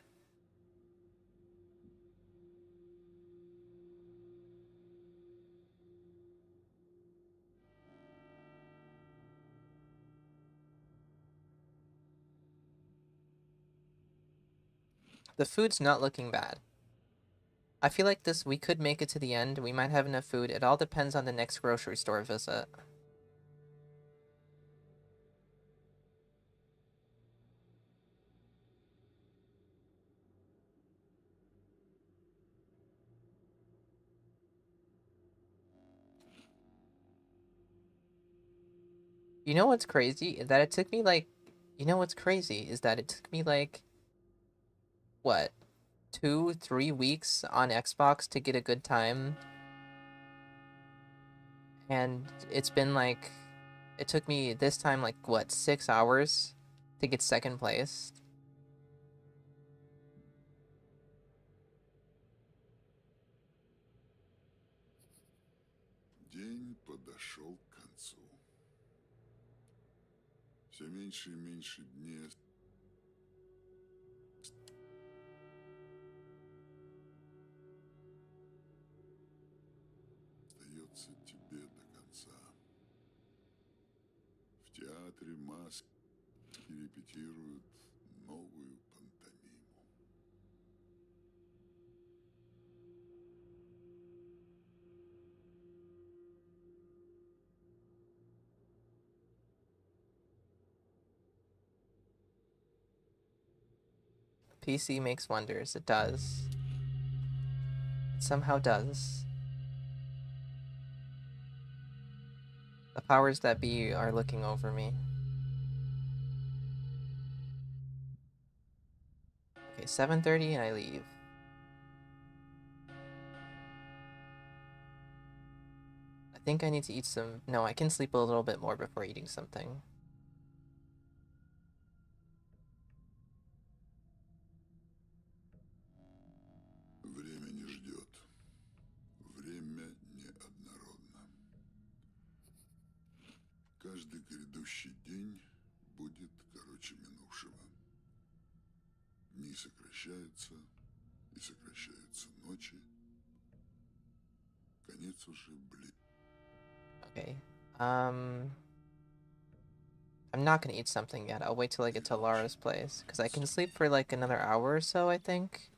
The food's not looking bad. I feel like this we could make it to the end. We might have enough food. It all depends on the next grocery store visit. You know what's crazy? That it took me like you know what's crazy is that it took me like what 2, 3 weeks on Xbox to get a good time, and it's been like it took me this time like what 6 hours to get second place. День подошел к концу. Все меньше и меньше дней остается тебе до конца. В театре маски репетируют новую пантомиму. PC makes wonders. It does. It somehow does. The powers that be are looking over me. Okay, 7:30 and I leave. I think I need to eat some... No, I can sleep a little bit more before eating something. Время не ждет. Время неоднородно. Каждый грядущий день будет короче минувшего. Дни сокращаются, и сокращаются ночи. Конец уже близко. Okay. I'm not gonna eat something yet. I'll wait till I get to Lara's place, because I can sleep for like another hour or so, I think.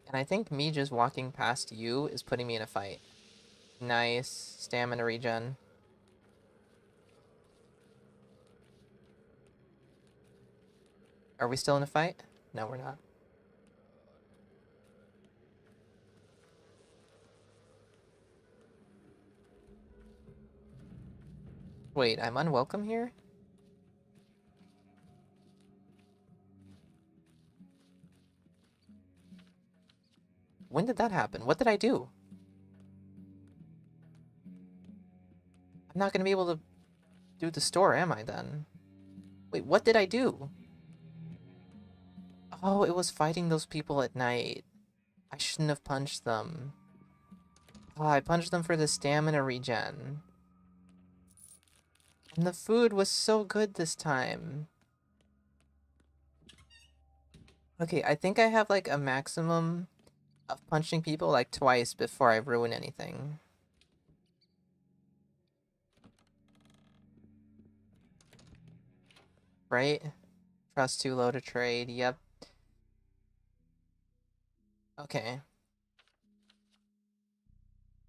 And I think me just walking past you is putting me in a fight. Nice. Stamina regen. Are we still in a fight? No, we're not. Wait, I'm unwelcome here? When did that happen? What did I do? I'm not gonna be able to do the store, am I then? Wait, what did I do? Oh, it was fighting those people at night. I shouldn't have punched them. Oh, I punched them for the stamina regen. And the food was so good this time. Okay, I think I have like a maximum of punching people like twice before I ruin anything. Right? Trust too low to trade, yep. Okay.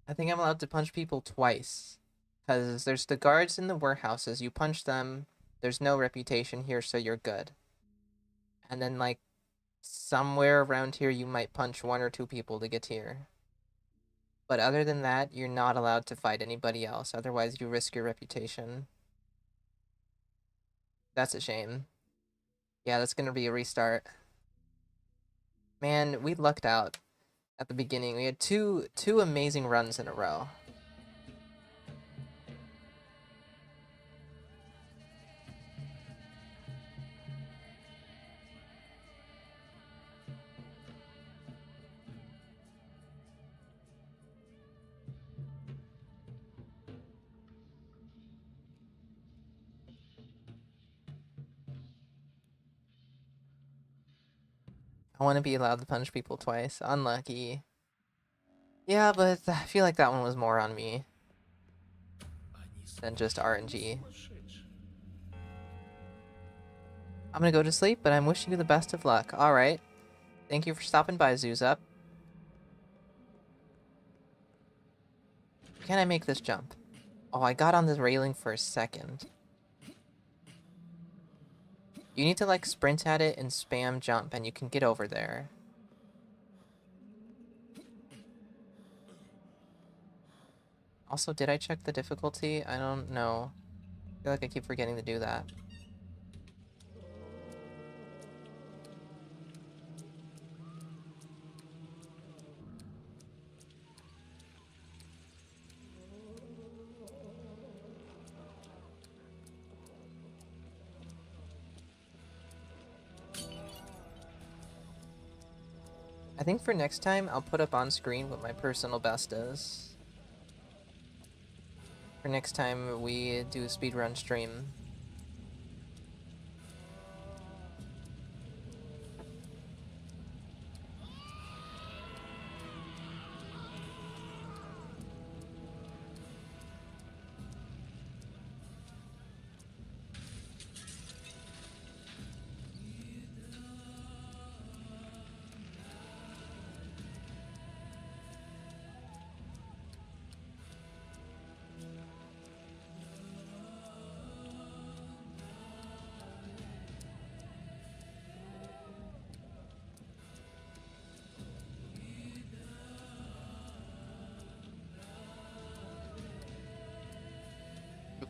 I think I'm allowed to punch people twice. Because there's the guards in the warehouses, you punch them, there's no reputation here, so you're good. And then like somewhere around here you might punch 1 or 2 people to get here. But other than that, you're not allowed to fight anybody else, otherwise you risk your reputation. That's a shame. Yeah, that's gonna be a restart. Man, we lucked out at the beginning. We had two amazing runs in a row. I want to be allowed to punch people twice. Unlucky. Yeah, but I feel like that one was more on me. Они than just RNG. I'm gonna go to sleep, but I'm wishing you the best of luck. Alright. Thank you for stopping by, Zuzup. Can I make this jump? Oh, I got on the railing for a second. You need to, like, sprint at it and spam jump, and you can get over there. Also, did I check the difficulty? I don't know. I feel like I keep forgetting to do that. I think for next time, I'll put up on screen what my personal best is. For next time we do a speedrun stream.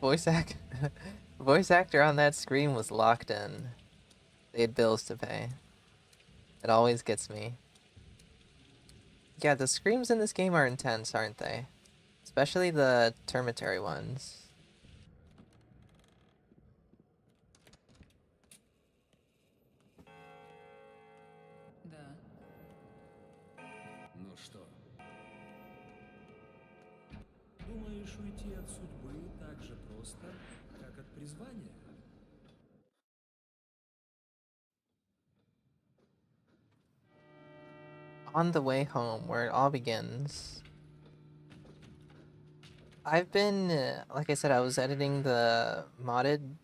The voice actor on that screen was locked in. They had bills to pay. It always gets me. Yeah, the screams in this game are intense, aren't they? Especially the termitary ones. Да. Ну что? Думаешь, уйти от судьбы так же просто, как от призвания? On the way home, where it all begins. I've been, like I said, I was editing the modded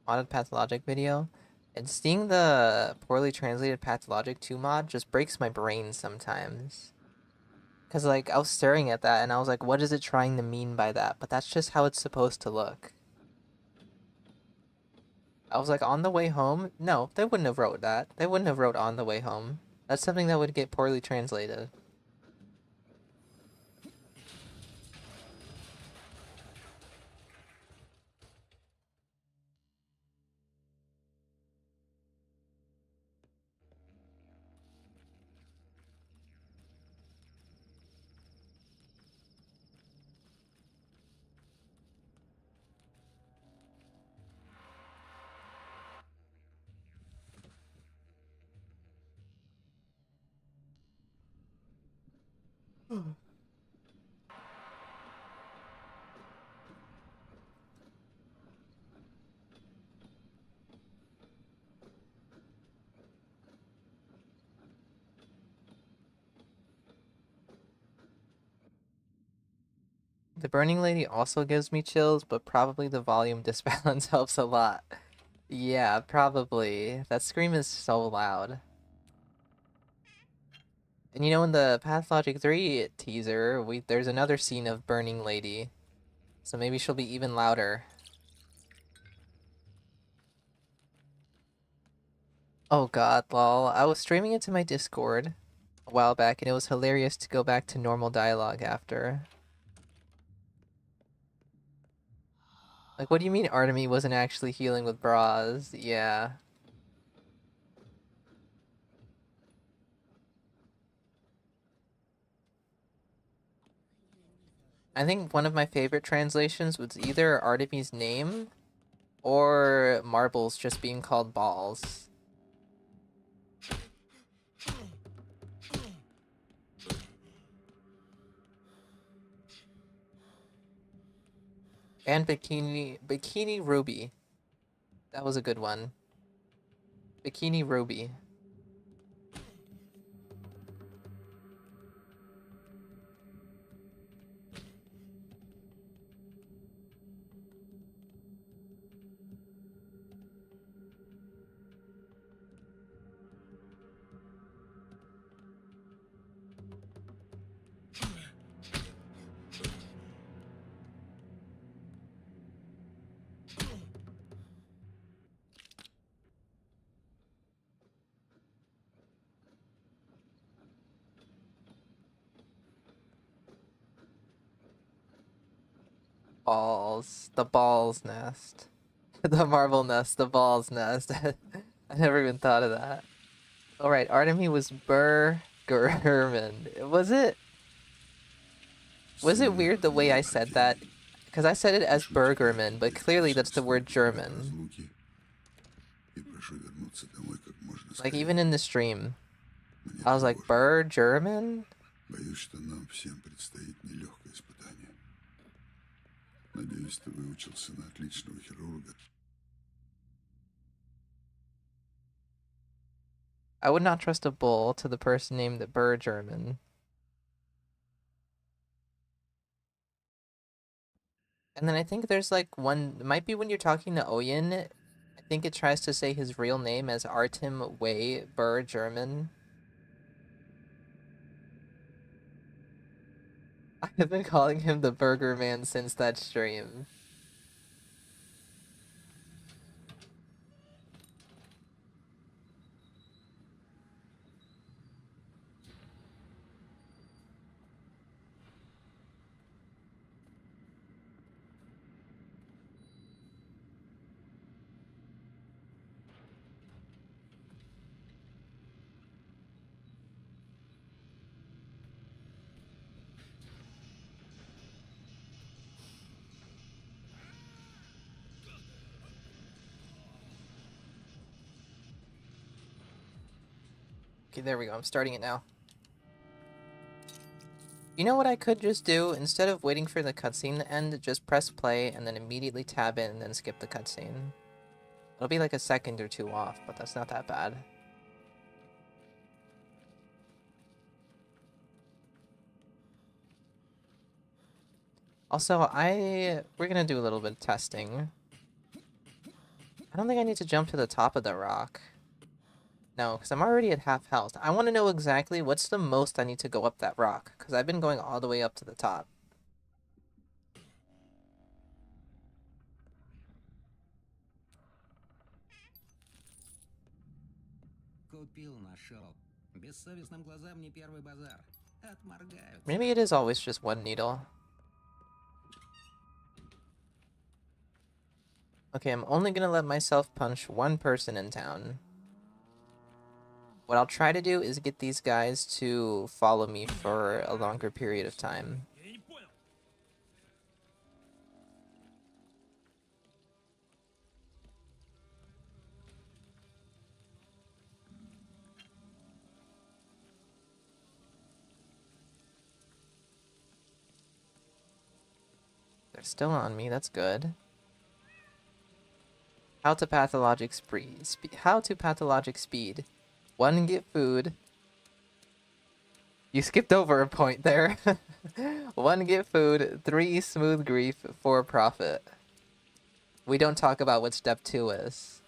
Pathologic video, and seeing the poorly translated Pathologic 2 mod just breaks my brain sometimes. Because, like, I was staring at that, and I was like, what is it trying to mean by that? But that's just how it's supposed to look. I was like, on the way home? No, they wouldn't have wrote that. They wouldn't have wrote on the way home. That's something that would get poorly translated. The Burning Lady also gives me chills, but probably the volume disbalance helps a lot. Yeah, probably. That scream is so loud. And you know, in the Pathologic 3 teaser, there's another scene of Burning Lady. So maybe she'll be even louder. Oh god, lol. I was streaming it to my Discord a while back, and it was hilarious to go back to normal dialogue after. Like, what do you mean Artemy wasn't actually healing with bras? Yeah. I think one of my favorite translations was either Artemy's name or marbles just being called balls. And Bikini Ruby. That was a good one. Bikini Ruby. Balls. The ball's nest. The marble nest, the ball's nest. I never even thought of that. Alright, Artemy was Burgerman. Was it weird the way I said that? Because I said it as Burgerman, but clearly that's the word German. Like, even in the stream, I was like, German? Боюсь, что нам всем предстоит нелегкое испытание. Надеюсь, ты выучился на отличного хирурга. I would not trust a bull to the person named German. And then I think there's like one, it might be when you're talking to Oyen, I think it tries to say his real name as Artem Wei German. I've been calling him the Burger Man since that stream. Okay, there we go. I'm starting it now. You know what I could just do? Instead of waiting for the cutscene to end, just press play and then immediately tab in and then skip the cutscene. It'll be like a second or two off, but that's not that bad. Also, we're gonna do a little bit of testing. I don't think I need to jump to the top of the rock. No, because I'm already at half health. I want to know exactly what's the most I need to go up that rock, because I've been going all the way up to the top. Купил, нашел. Бессовестным глазам не первый базар. Отморгаются. Maybe it is always just one needle. Okay, I'm only gonna let myself punch one person in town. What I'll try to do is get these guys to follow me for a longer period of time. Я не понял. They're still on me, that's good. How to pathologic speed. 1, get food. You skipped over a point there. 1, get food. 3, smooth grief. 4, profit. We don't talk about what step 2 is.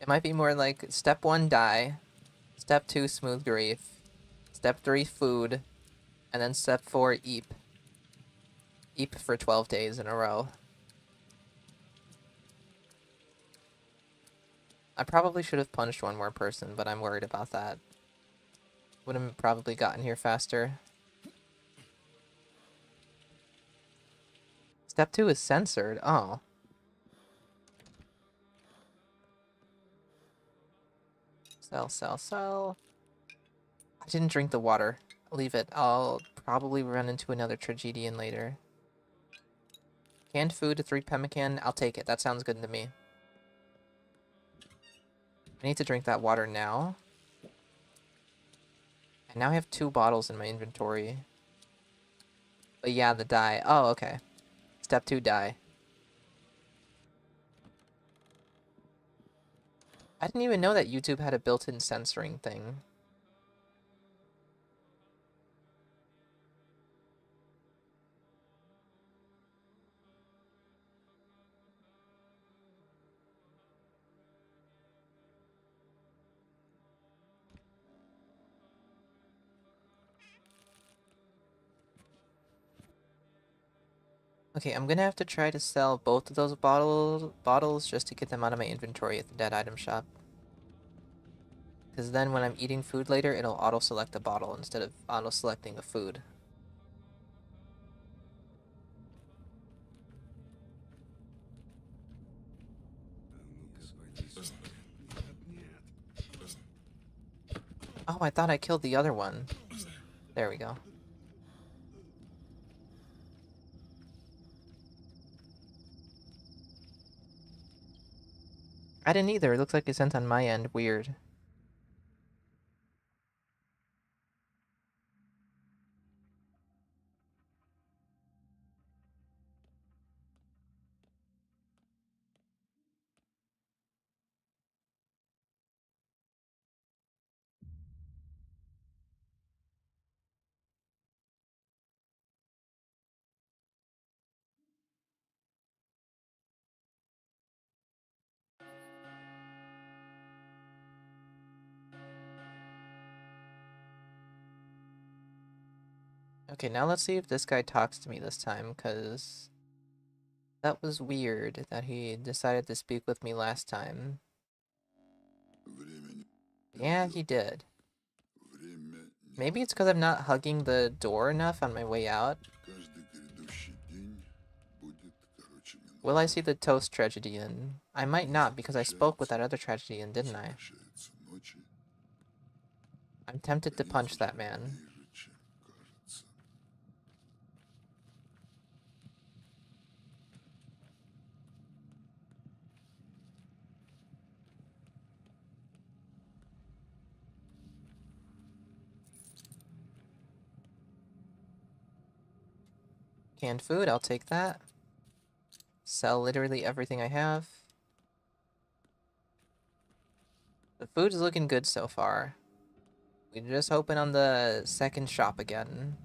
It might be more like step 1, die. Step 2, smooth grief. Step 3, food. And then step 4, eep. Eep for 12 days in a row. I probably should have punched one more person, but I'm worried about that. Would have probably gotten here faster. Step 2 is censored. Oh. Sell. I didn't drink the water. Leave it. I'll probably run into another tragedian later. Canned food, 3 pemmican. I'll take it. That sounds good to me. I need to drink that water now. And now I have 2 bottles in my inventory. But yeah, the dye. Oh, okay. Step 2, dye. I didn't even know that YouTube had a built-in censoring thing. Okay, I'm gonna have to try to sell both of those bottles just to get them out of my inventory at the dead item shop. Because then when I'm eating food later, it'll auto-select a bottle instead of auto-selecting a food. Oh, I thought I killed the other one. There we go. I didn't either. It looks like it sent on my end. Weird. Okay, now let's see if this guy talks to me this time, because that was weird that he decided to speak with me last time. Время не Yeah, ждет. he did. Время не Maybe it's because I'm not hugging the door enough on my way out. Каждый грядущий день будет короче Will I минувшего. see the toast tragedian? I might not, because I spoke with that other tragedian, didn't I? Возвращаются ночи, I'm tempted to конец punch уже that man. ближе, чем кажется. Canned food, I'll take that. Sell literally everything I have. The food is looking good so far. We just open on the second shop again.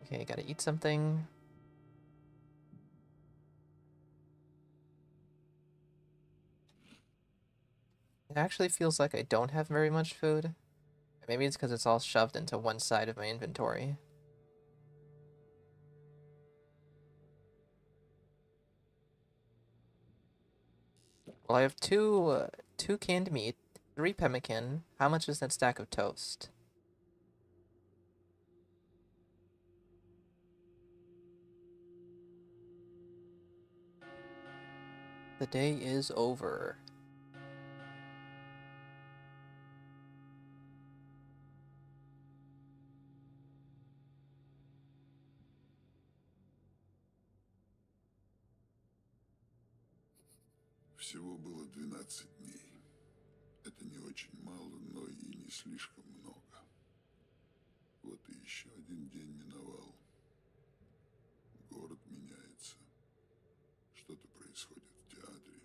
Okay, gotta eat something. It actually feels like I don't have very much food. Maybe it's because it's all shoved into one side of my inventory. Well, I have two canned meat, 3 pemmican. How much is that stack of toast? The day is over. Всего было 12 дней. Это не очень мало, но и не слишком много. Вот и еще один день миновал. Город меняется. Что-то происходит в театре.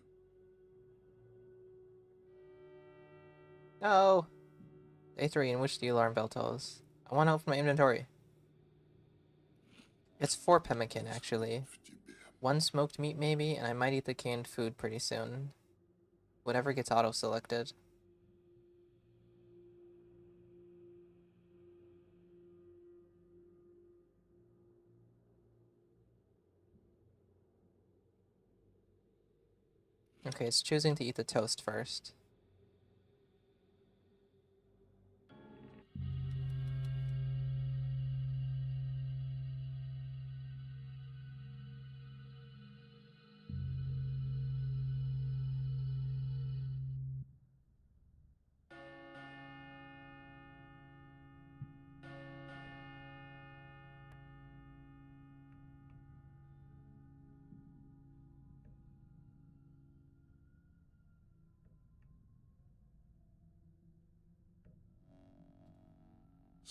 No! Day 3, in which the alarm bell tolls. I want to open my inventory. It's 4 pemmican, actually. В тебе. 1 smoked meat, maybe, and I might eat the canned food pretty soon. Whatever gets auto-selected. Okay, it's choosing to eat the toast first.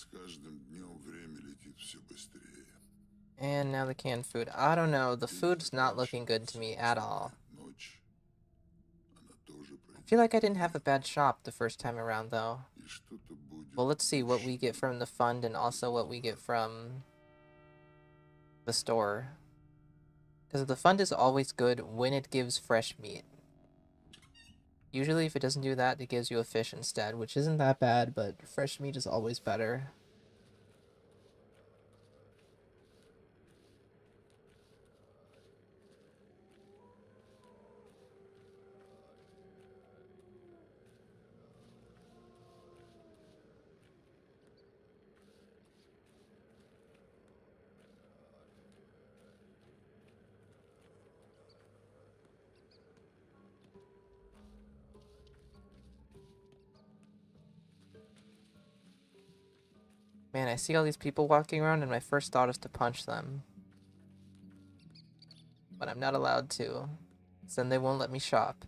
С каждым днем время летит все быстрее. And now the canned food. I don't know. The День food's not looking good to заканчивается, me at all. наступает ночь. Она тоже I feel пройдет like I didn't have a незаметно. bad shop the first time around, though. И что-то будет Well, let's see what we get больше from the fund and also what we get from the store. Because the fund is always good when it gives fresh meat. Usually, if it doesn't do that, it gives you a fish instead, which isn't that bad, but fresh meat is always better. Man, I see all these people walking around, and my first thought is to punch them. But I'm not allowed to, so then they won't let me shop.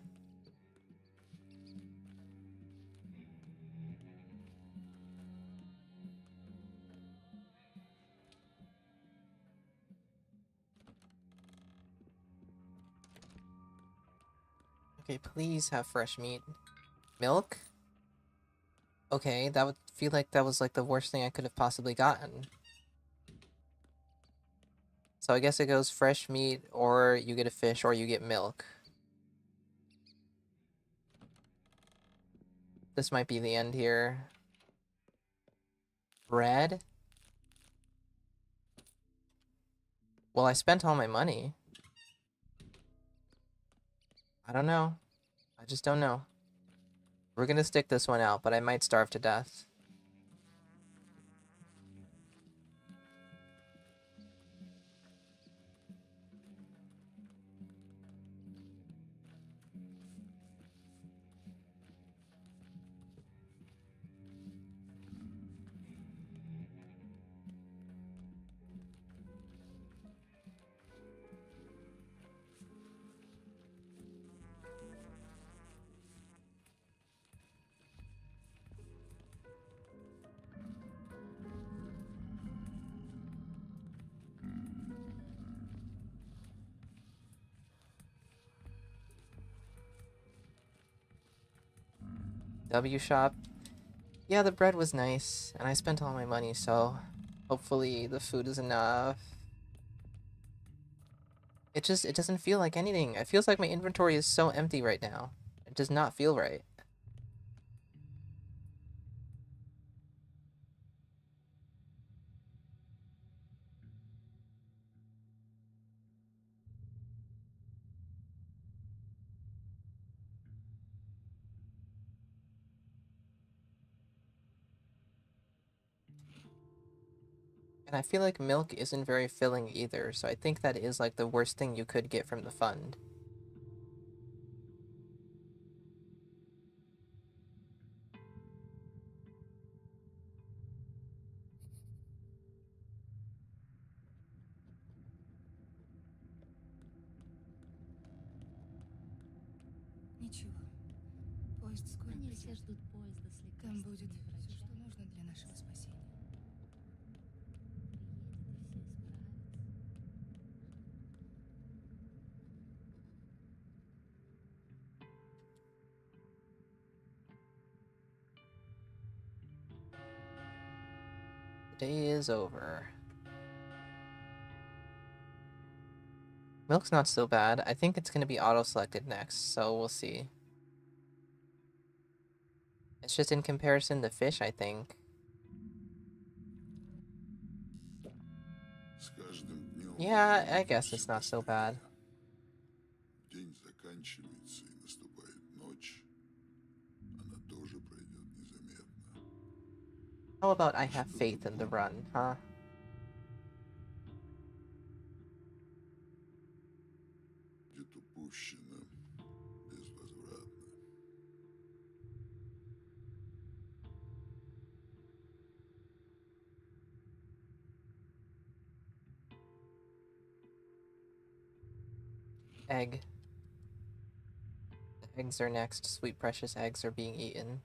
Okay, please have fresh meat. Milk? Okay, that would feel like that was like the worst thing I could have possibly gotten. So I guess it goes fresh meat, or you get a fish, or you get milk. This might be the end here. Bread? Well, I spent all my money. I don't know. I just don't know. We're gonna stick this one out, but I might starve to death. W shop. Yeah, the bread was nice, and I spent all my money, so hopefully the food is enough. It doesn't feel like anything. It feels like my inventory is so empty right now. It does not feel right. And I feel like milk isn't very filling either, so I think that is like the worst thing you could get from the fund. Ничего. Поезд скоро Они придет. все ждут поезда с Там лекарствами будет и все, что врачами. нужно для нашего спасения. Приедет и все исправится. The day is over. Milk's not so bad. I think it's gonna be auto-selected next, so we'll see. It's just in comparison to fish, I think. С каждым днем Yeah, время I летит guess все it's not so bad. быстрее. День заканчивается и наступает ночь. Она тоже пройдет незаметно. How about I И have что-то faith in the будет run, huh? упущено безвозвратно. Egg. The eggs are next. Sweet precious eggs are being eaten.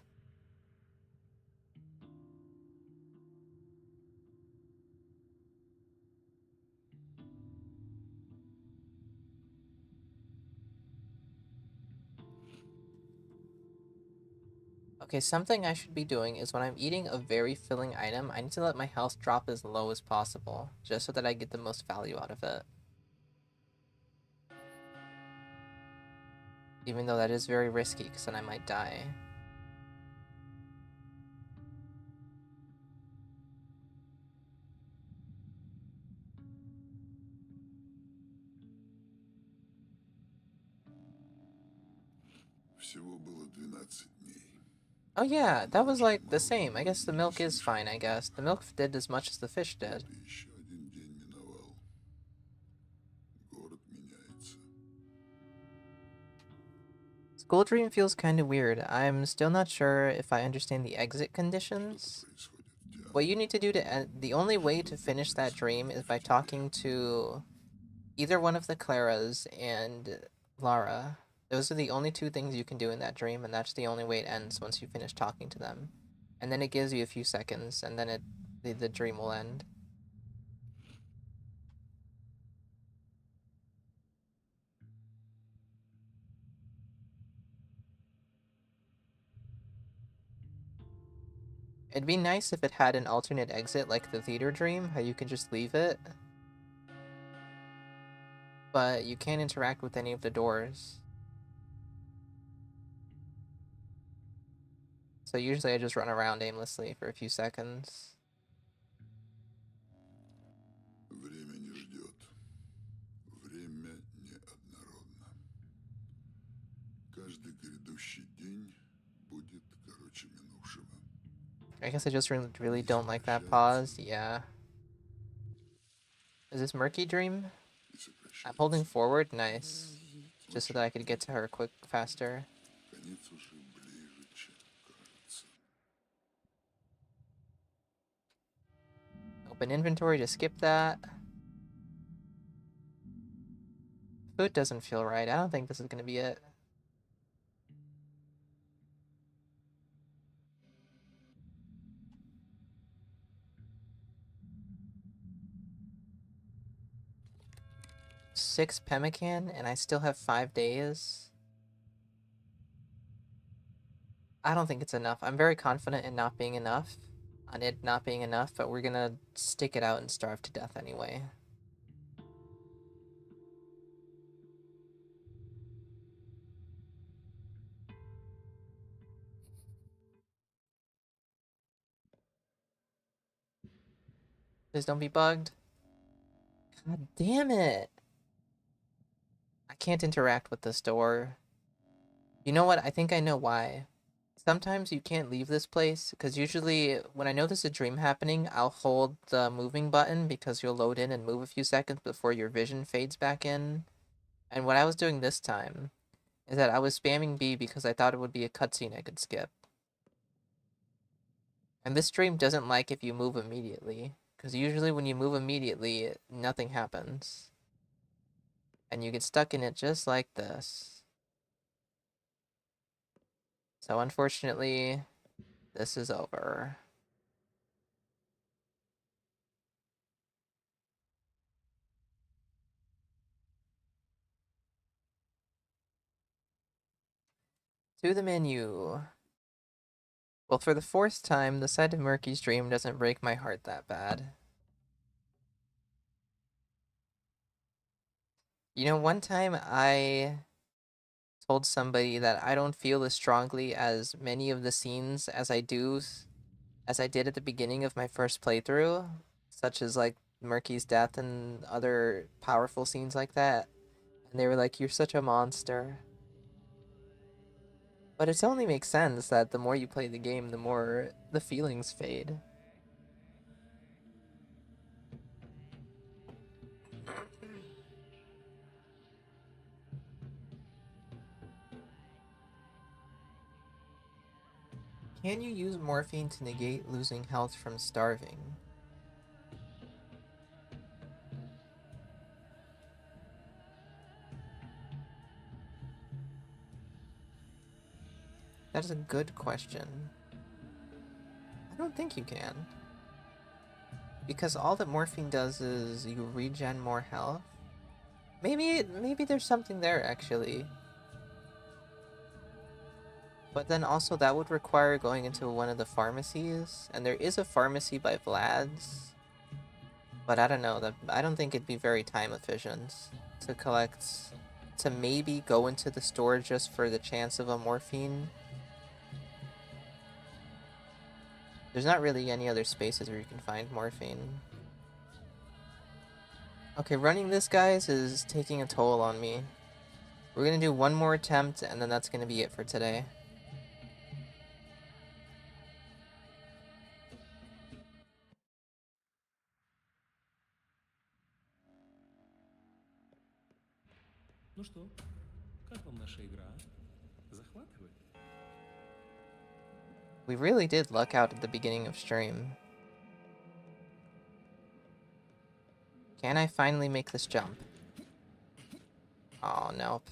Okay, something I should be doing is when I'm eating a very filling item, I need to let my health drop as low as possible, just so that I get the most value out of it. Even though that is very risky, because then I might die. Всего было 12 дней. Oh yeah, that was like the same. I guess the milk is fine, I guess. The milk did as much as the fish did. Вот и еще один день миновал. Город меняется. School Dream feels kind of weird. I'm still not sure if I understand the exit Что-то conditions. происходит в театре. What you need to do to end, the only way to finish that dream is by talking to either one of the Claras and Lara. Those are the only two things you can do in that dream, and that's the only way it ends once you finish talking to them. And then it gives you a few seconds, and then the dream will end. It'd be nice if it had an alternate exit like the theater dream, how you can just leave it. But you can't interact with any of the doors. So usually I just run around aimlessly for a few seconds. Время не ждет. Время неоднородно. Каждый грядущий день будет короче минувшего. I guess I just really don't like that pause. Yeah. Is this Murky Dream? И I'm holding сокращается. forward. Nice. Just so that I could get to her faster. Конец уже ближе, чем кажется. Open inventory to skip that. Food doesn't feel right. I don't think this is gonna be it. Six pemmican, and I still have 5 days. I don't think it's enough. I'm very confident in not being enough. On it not being enough, but we're gonna stick it out and starve to death anyway. Please don't be bugged. God damn it! I can't interact with this door. You know what? I think I know why. Sometimes you can't leave this place, because usually when I know there's a dream happening, I'll hold the moving button because you'll load in and move a few seconds before your vision fades back in. And what I was doing this time is that I was spamming B because I thought it would be a cutscene I could skip. And this stream doesn't like if you move immediately, because usually when you move immediately, nothing happens. And you get stuck in it just like this. So unfortunately, this is over. To the menu. Well, for the fourth time, the sight of Murky's dream doesn't break my heart that bad. You know, one time I told somebody that I don't feel as strongly as many of the scenes as I did at the beginning of my first playthrough, such as like Murky's death and other powerful scenes like that. And they were like, "You're such a monster." But it only makes sense that the more you play the game, the more the feelings fade. Can you use morphine to negate losing health from starving? That is a good question. I don't think you can. Because all that morphine does is you regen more health. Maybe there's something there actually. But then also that would require going into one of the pharmacies, and there is a pharmacy by Vlad's. But I don't know, I don't think it'd be very time efficient to collect, to maybe go into the store just for the chance of a morphine. There's not really any other spaces where you can find morphine. Okay, running this, guys, is taking a toll on me. We're gonna do one more attempt, and then that's gonna be it for today. Ну что, как вам наша игра? Захватывает? We really did luck out at the beginning of stream. Can I finally make this jump? Oh, nope.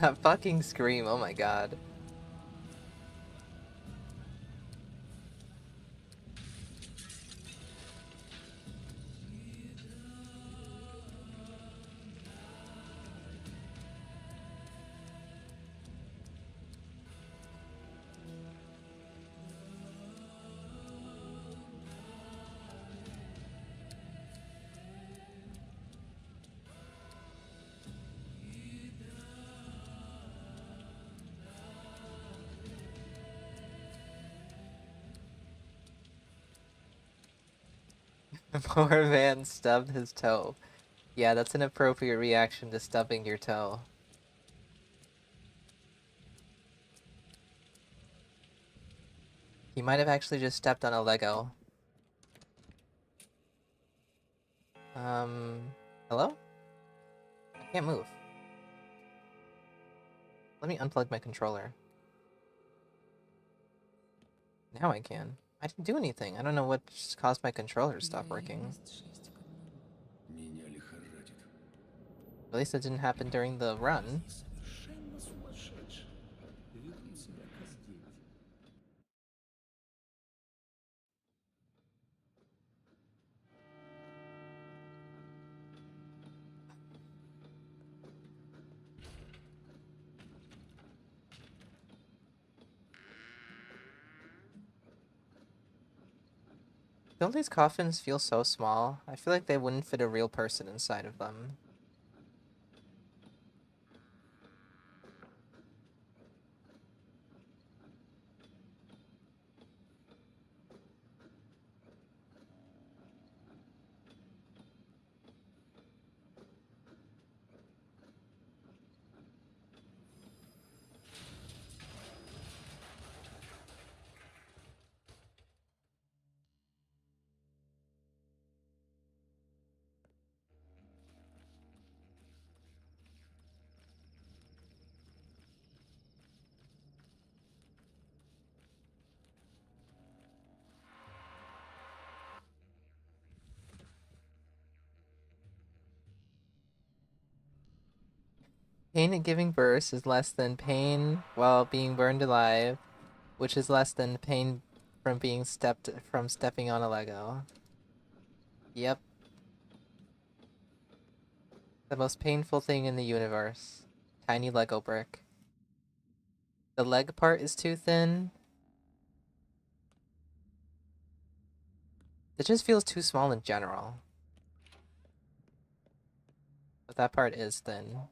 That fucking scream, oh my god. Poor man stubbed his toe. Yeah, that's an appropriate reaction to stubbing your toe. He might have actually just stepped on a Lego. Hello? I can't move. Let me unplug my controller. Now I can. I didn't do anything. I don't know what just caused my controller to stop working. Меня лихорадит. At least it didn't happen during the run. Совершенно сумасшедшие. Ведут себя как дети. Don't these coffins feel so small? I feel like they wouldn't fit a real person inside of them. Pain at giving birth is less than pain while being burned alive, which is less than pain from stepping on a Lego. Yep. The most painful thing in the universe. Tiny Lego brick. The leg part is too thin. It just feels too small in general. But that part is thin.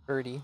Birdie.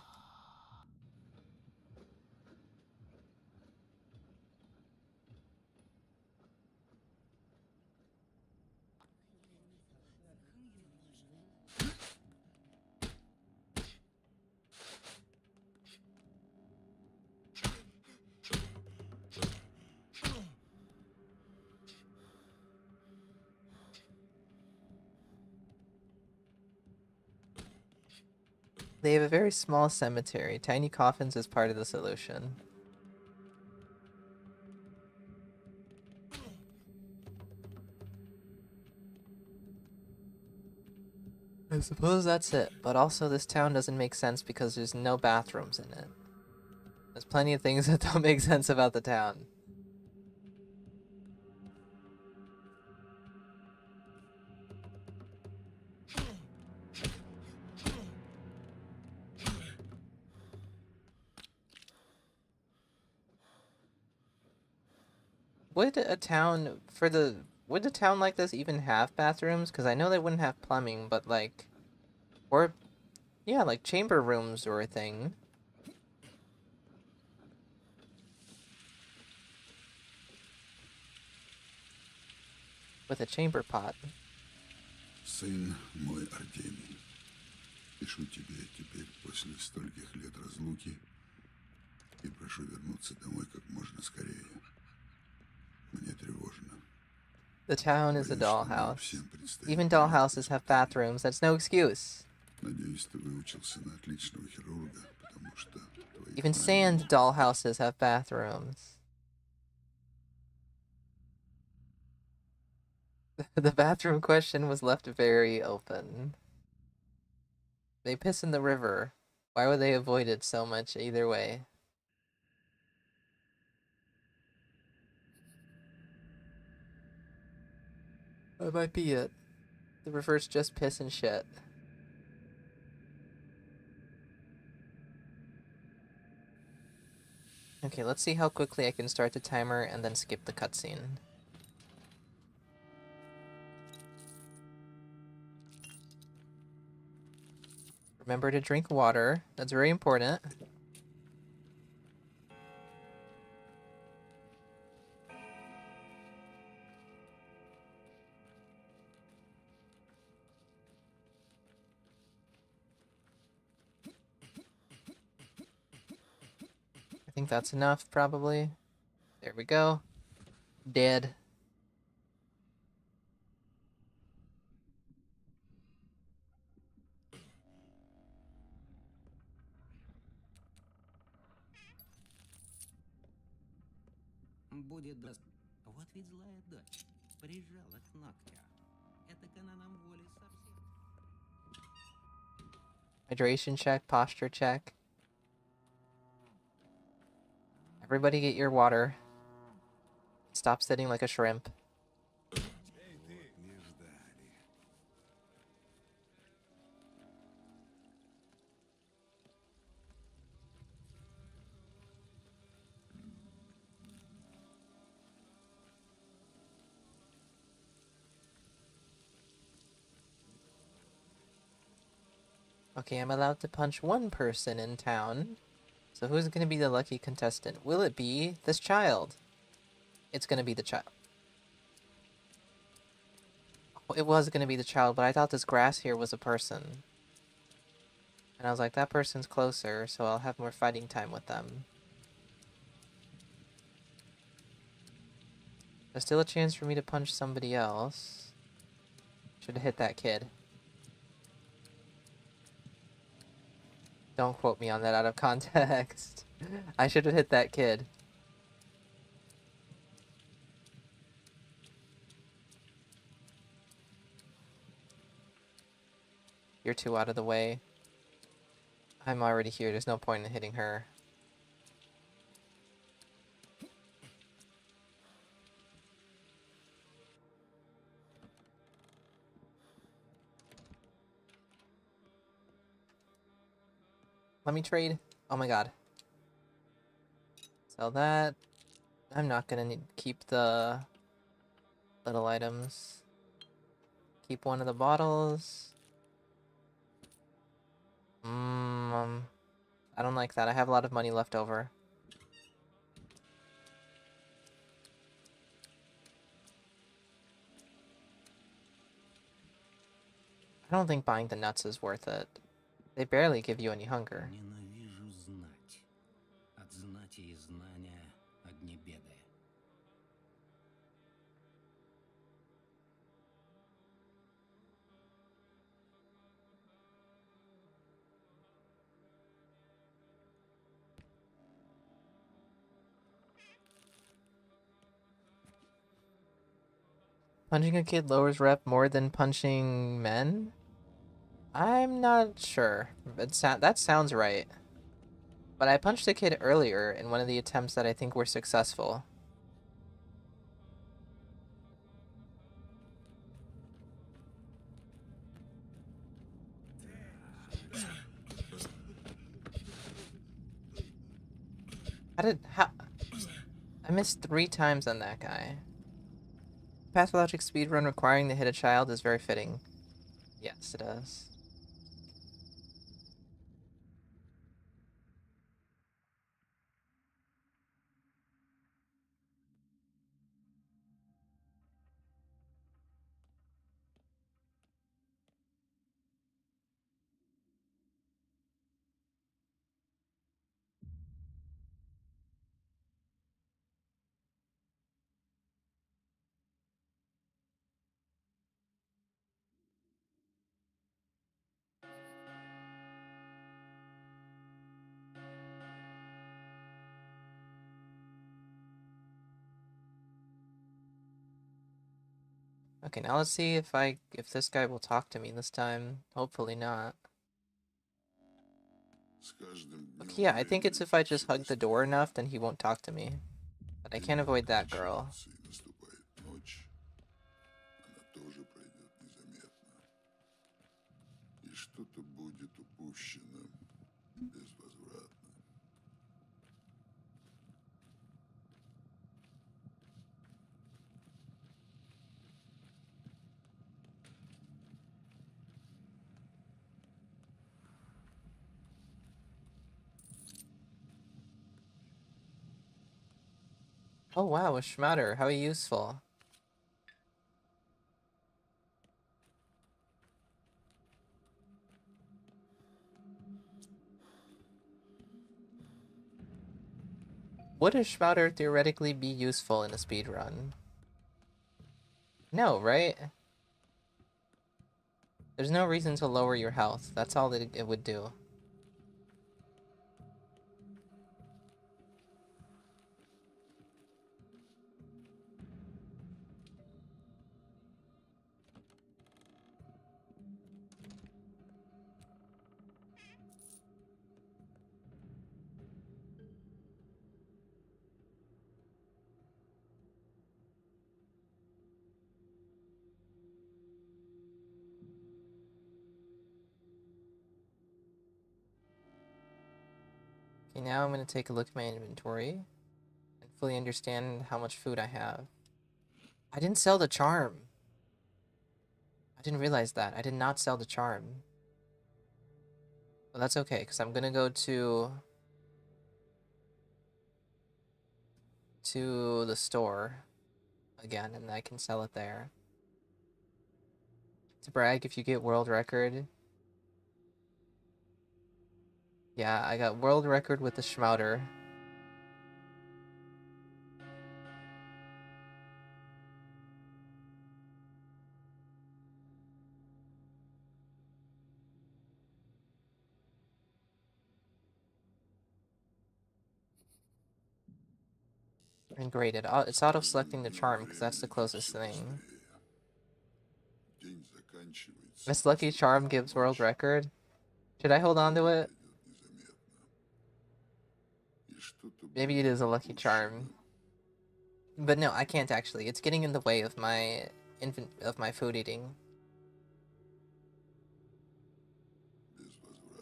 They have a very small cemetery. Tiny coffins is part of the solution. I suppose that's it. But also, this town doesn't make sense because there's no bathrooms in it. There's plenty of things that don't make sense about the town. Would a town would a town like this even have bathrooms? Because I know they wouldn't have plumbing, but like, or yeah, like chamber rooms or a thing with a chamber pot. Сын мой Артемий, пишу тебе теперь после стольких лет разлуки и прошу вернуться домой как можно скорее. Мне тревожно. The town is a Боюсь, что нам dollhouse. всем предстоит Even нелегкое dollhouses have испытание. bathrooms. That's no excuse. Надеюсь, ты выучился на отличного хирурга, потому что твои Even знания sand dollhouses have bathrooms. The bathroom question was left very open. They piss in the river. Why would they avoid it so much either way? That might be it. The river's just piss and shit. Okay, let's see how quickly I can start the timer and then skip the cutscene. Remember to drink water. That's very important. I think that's enough, probably. There we go. Dead. Будет даст. Вот ведь злая дочь. Прижала к ногтю. Это она нам воли совсем. Hydration check, posture check. Everybody get your water. Stop sitting like a shrimp. не ждали. Okay, I'm allowed to punch one person in town. So who's gonna be the lucky contestant? Will it be this child? It's gonna be the child. Oh, it was gonna be the child, but I thought this grass here was a person. And I was like, that person's closer, so I'll have more fighting time with them. There's still a chance for me to punch somebody else. Should have hit that kid. Don't quote me on that out of context. I should have hit that kid. You're too out of the way. I'm already here. There's no point in hitting her. Let me trade. Oh my god. Sell that. I'm not gonna need keep the little items. Keep one of the bottles. Mm, I don't like that. I have a lot of money left over. I don't think buying the nuts is worth it. They barely give you any hunger. Ненавижу знать. От знати и знания одни беды. Punching a kid lowers rep more than punching men? I'm not sure. That sounds right. But I punched a kid earlier in one of the attempts that I think were successful. How? I missed 3 times on that guy. Pathologic speedrun requiring to hit a child is very fitting. Yes, it is. Okay, now let's see if this guy will talk to me this time. Hopefully not. Okay, yeah, I think it's if I just hug the door enough, then he won't talk to me. But I can't avoid that girl. Oh wow, a schmutter, how useful. Would a schmutter theoretically be useful in a speedrun? No, right? There's no reason to lower your health. That's all that it would do. Okay, now I'm gonna take a look at my inventory and fully understand how much food I have. I didn't sell the charm. I didn't realize that. I did not sell the charm. But that's okay, because I'm gonna go to the store again, and I can sell it there. To brag, if you get world record. Yeah, I got world record with the Schmouter. And graded. It's auto-selecting the charm, because that's the closest thing. Miss Lucky Charm gives world record. Should I hold on to it? Maybe it is a lucky charm. But no, I can't actually. It's getting in the way of my food eating.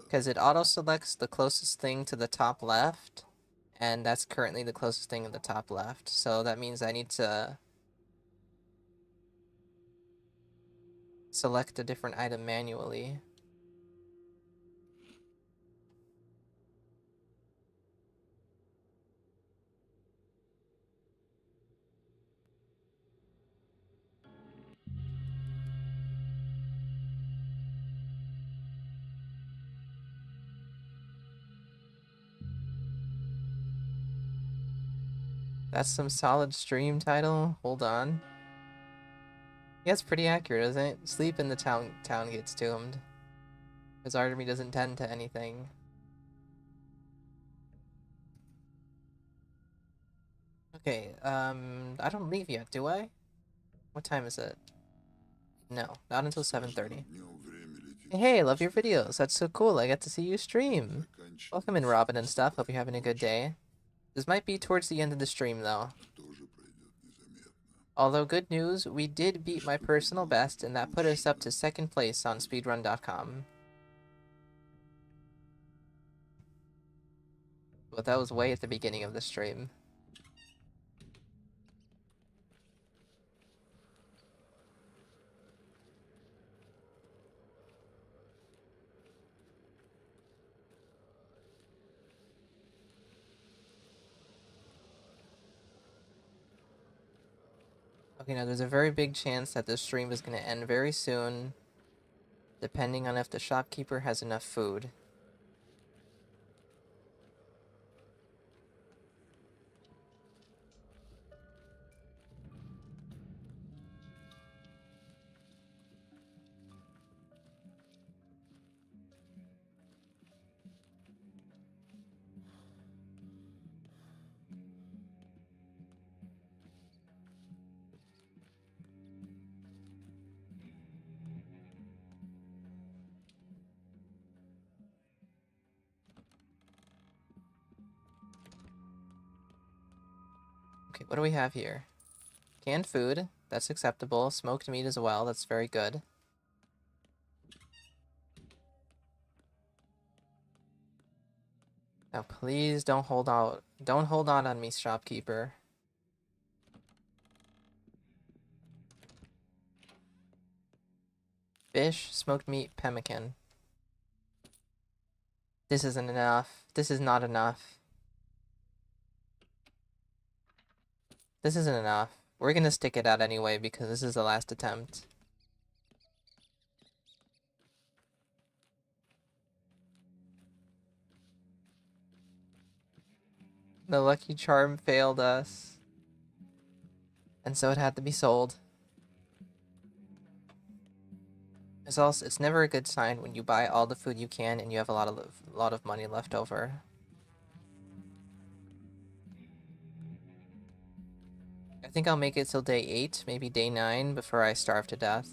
Because it auto-selects the closest thing to the top left, and that's currently the closest thing in the top left. So that means I need to select a different item manually. That's some solid stream title. Hold on. Yeah, it's pretty accurate, isn't it? Sleep in the town gets doomed. Because Artemis doesn't tend to anything. Okay, I don't leave yet, do I? What time is it? No, not until 7:30. Hey, I love your videos. That's so cool. I get to see you stream. Welcome in, Robin and stuff. Hope you're having a good day. This might be towards the end of the stream, though. Although, good news, we did beat my personal best, and that put us up to 2nd place on speedrun.com. But that was way at the beginning of the stream. Okay, now there's a very big chance that this stream is going to end very soon, depending on if the shopkeeper has enough food. Okay, what do we have here? Canned food, that's acceptable. Smoked meat as well, that's very good. Now please don't hold out. Don't hold on me, shopkeeper. Fish, smoked meat, pemmican. This isn't enough. This is not enough. This isn't enough. We're gonna stick it out anyway because this is the last attempt. The lucky charm failed us. And so it had to be sold. It's never a good sign when you buy all the food you can and you have a lot of money left over. I think I'll make it till day 8, maybe day 9 before I starve to death.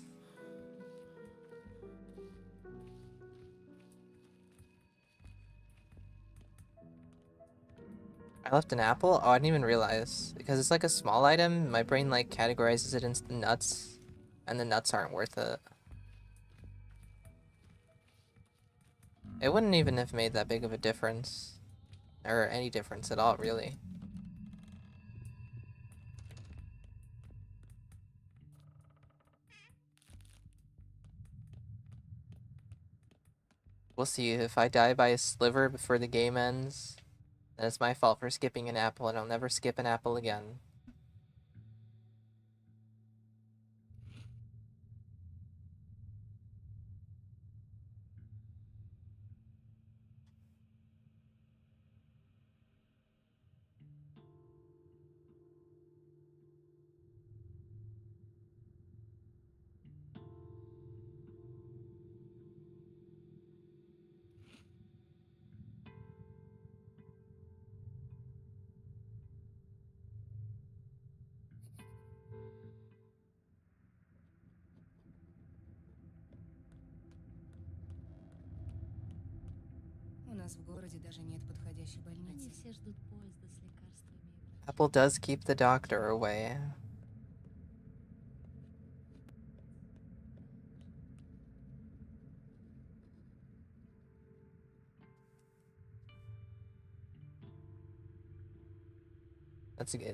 I left an apple? Oh, I didn't even realize. Because it's like a small item, my brain like categorizes it into nuts, and the nuts aren't worth it. It wouldn't even have made that big of a difference. Or any difference at all, really. We'll see. If I die by a sliver before the game ends, then it's my fault for skipping an apple, and I'll never skip an apple again. У нас в городе даже нет подходящей Они больницы. все ждут поезда с лекарствами и врачами. Apple does keep the doctor away.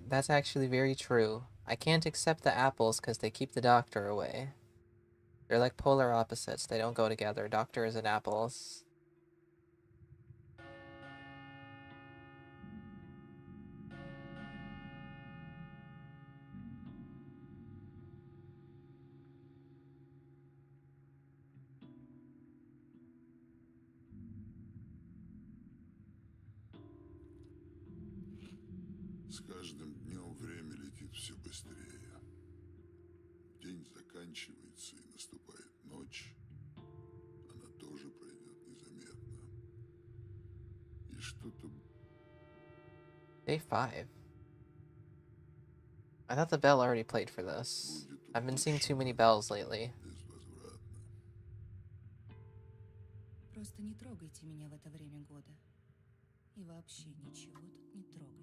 That's actually very true. I can't accept the apples because they keep the doctor away. They're like polar opposites. They don't go together. Doctors and apples. С каждым днем время летит все быстрее. День заканчивается и наступает ночь. Она тоже пройдет незаметно. И что-то Day 5. I thought the bell already played for this. будет I've been seeing too many упущено bells lately. безвозвратно. Просто не трогайте меня в это время года. И вообще ничего тут не трогайте.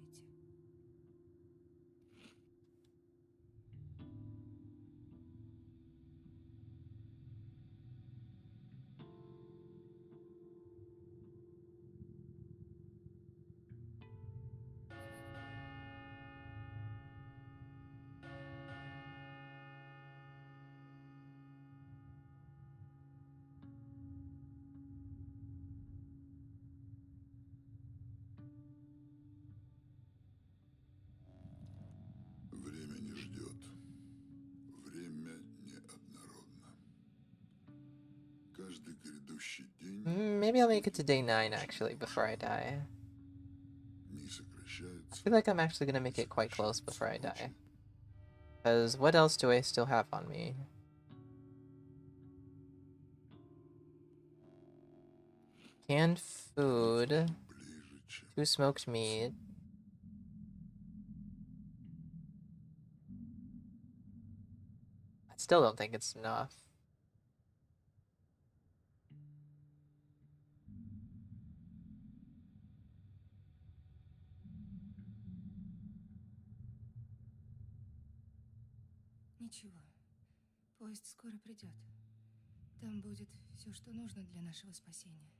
Время не ждет. Время неоднородно. Каждый грядущий день Maybe I'll make it to day 9 actually before I die. не I сокращается, feel like I'm actually gonna make it quite close before I die. Because what else do I still have on me? Canned food, ближе, чем 2 smoked meat. I still don't think it's enough. Ничего. Поезд скоро придет. Там будет все, что нужно для нашего спасения.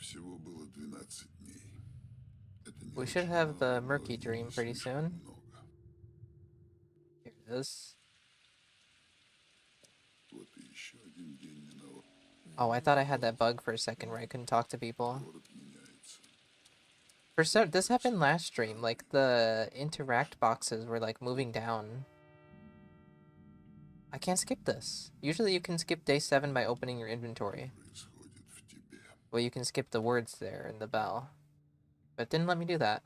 всего было 12 дней. Это не We should очень have the мало, но murky и dream не pretty слишком soon. много. Here it is. Вот и еще один день миновал. Oh, I thought I had that bug for a second where I couldn't talk to people. Город меняется. For some, this happened last stream. Like the interact boxes were like moving down. I can't skip this. Usually you can skip day 7 by opening your inventory. Происходит в тебе. Well, you can skip the words there in the bell. But it didn't let me do that.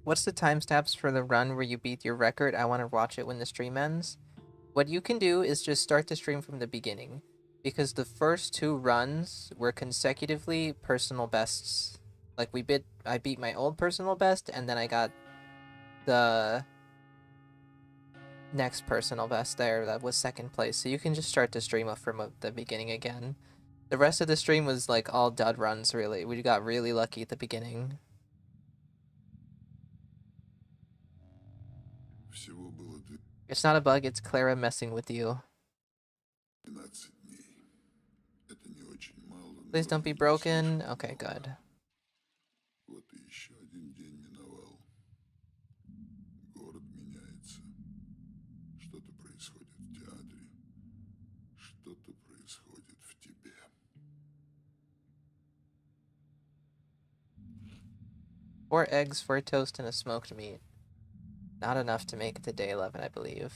What's the timestamps for the run where you beat your record? I want to watch it when the stream ends. What you can do is just start the stream from the beginning. Because the first 2 runs were consecutively personal bests. Like I beat my old personal best, and then I got the next personal best there that was 2nd place. So you can just start the stream up from the beginning again. The rest of the stream was like all dud runs, really. We got really lucky at the beginning. Всего было It's not a bug, it's Clara messing with you. 12 дней. Это не очень мало, но Please don't и be не broken. слишком Okay, много. good. Вот и еще один день миновал. Город меняется. Что-то происходит в театре. Что-то происходит в тебе. 4 eggs, 4 toast, and a smoked meat. Not enough to make it to day 11, I believe.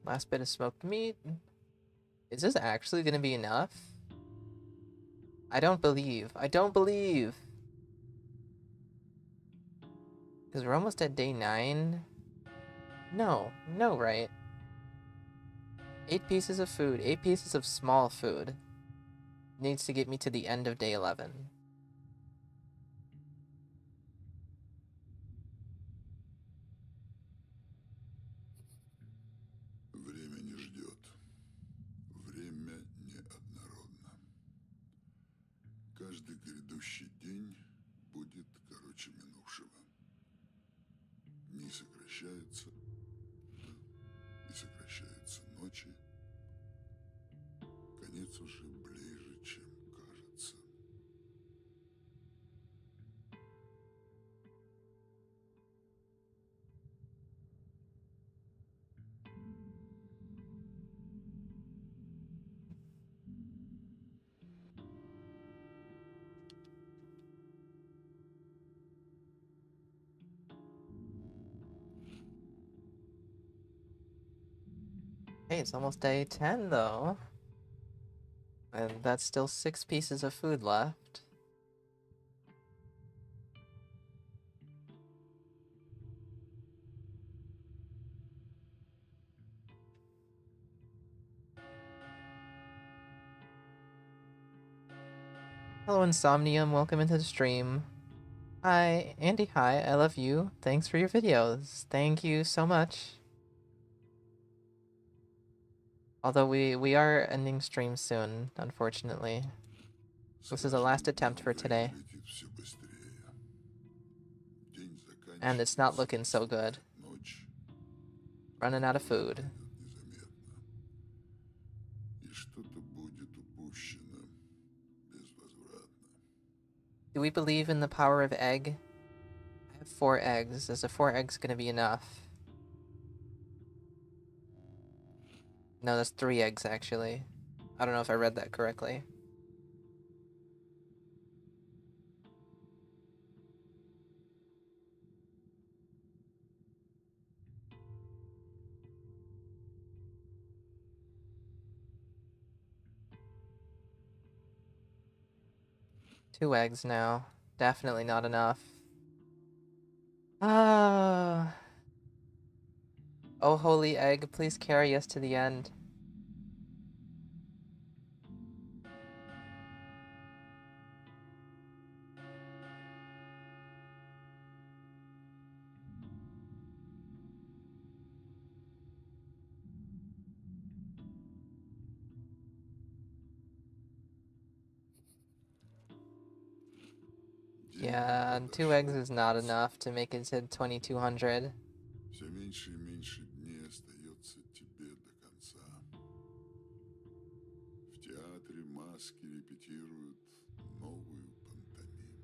Last bit of smoked meat. Is this actually gonna be enough? I don't believe. I don't believe. Because we're almost at day 9. No, no, right? 8 pieces of food, 8 pieces of small food. Needs to get me to the end of day 11. Время не ждет. Время неоднородно. Каждый грядущий день будет короче минувшего. Дни сокращаются, и сокращаются ночи. Конец уже ближе, чем кажется. Hey, it's almost day 10 though. And that's still 6 pieces of food left. Hello, Insomnium. Welcome into the stream. Hi, Andy. Hi, I love you. Thanks for your videos. Thank you so much. Although we are ending stream soon, unfortunately. This is the last attempt for today. And it's not looking so good. Running out of food. Do we believe in the power of egg? I have 4 eggs. Is the 4 eggs gonna be enough? No, that's 3 eggs actually. I don't know if I read that correctly. Two eggs now. Definitely not enough. Ah. Oh, holy egg, please carry us to the end. Yeah, and 2 eggs is not enough to make it to 2200. Все меньше и меньше дней остается тебе до конца. В театре маски репетируют новую пантомиму.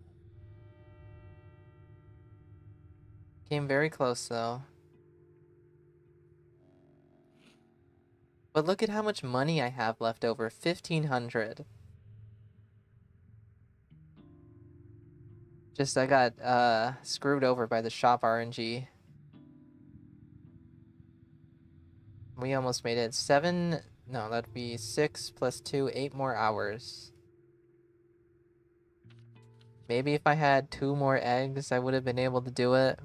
Came very close though. But look at how much money I have left over. 1500. Just I got screwed over by the shop RNG. We almost made it. 7, no, that'd be 6 plus 2, 8 more hours. Maybe if I had 2 more eggs, I would have been able to do it.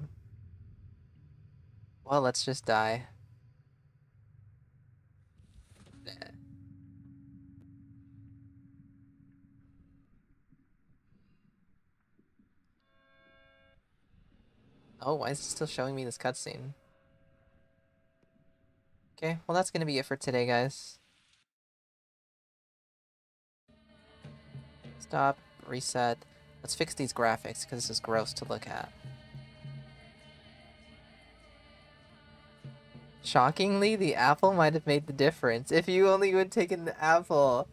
Well, let's just die. Oh, why is it still showing me this cutscene? Okay, well that's gonna be it for today, guys. Stop, reset. Let's fix these graphics, because this is gross to look at. Shockingly, the apple might have made the difference. If you only would have taken the apple.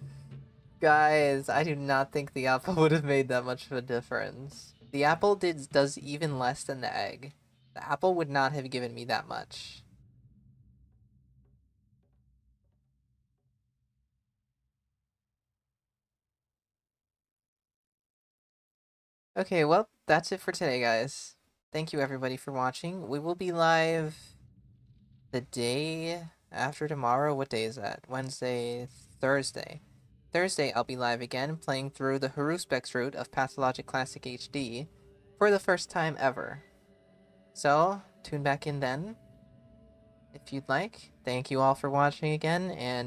Guys, I do not think the apple would have made that much of a difference. The apple does even less than the egg. The apple would not have given me that much. Okay, well, that's it for today, guys. Thank you everybody for watching. We will be live the day after tomorrow. What day is that? Wednesday, Thursday. Thursday, I'll be live again, playing through the Haruspex route of Pathologic Classic HD for the first time ever. So, tune back in then if you'd like. Thank you all for watching again, and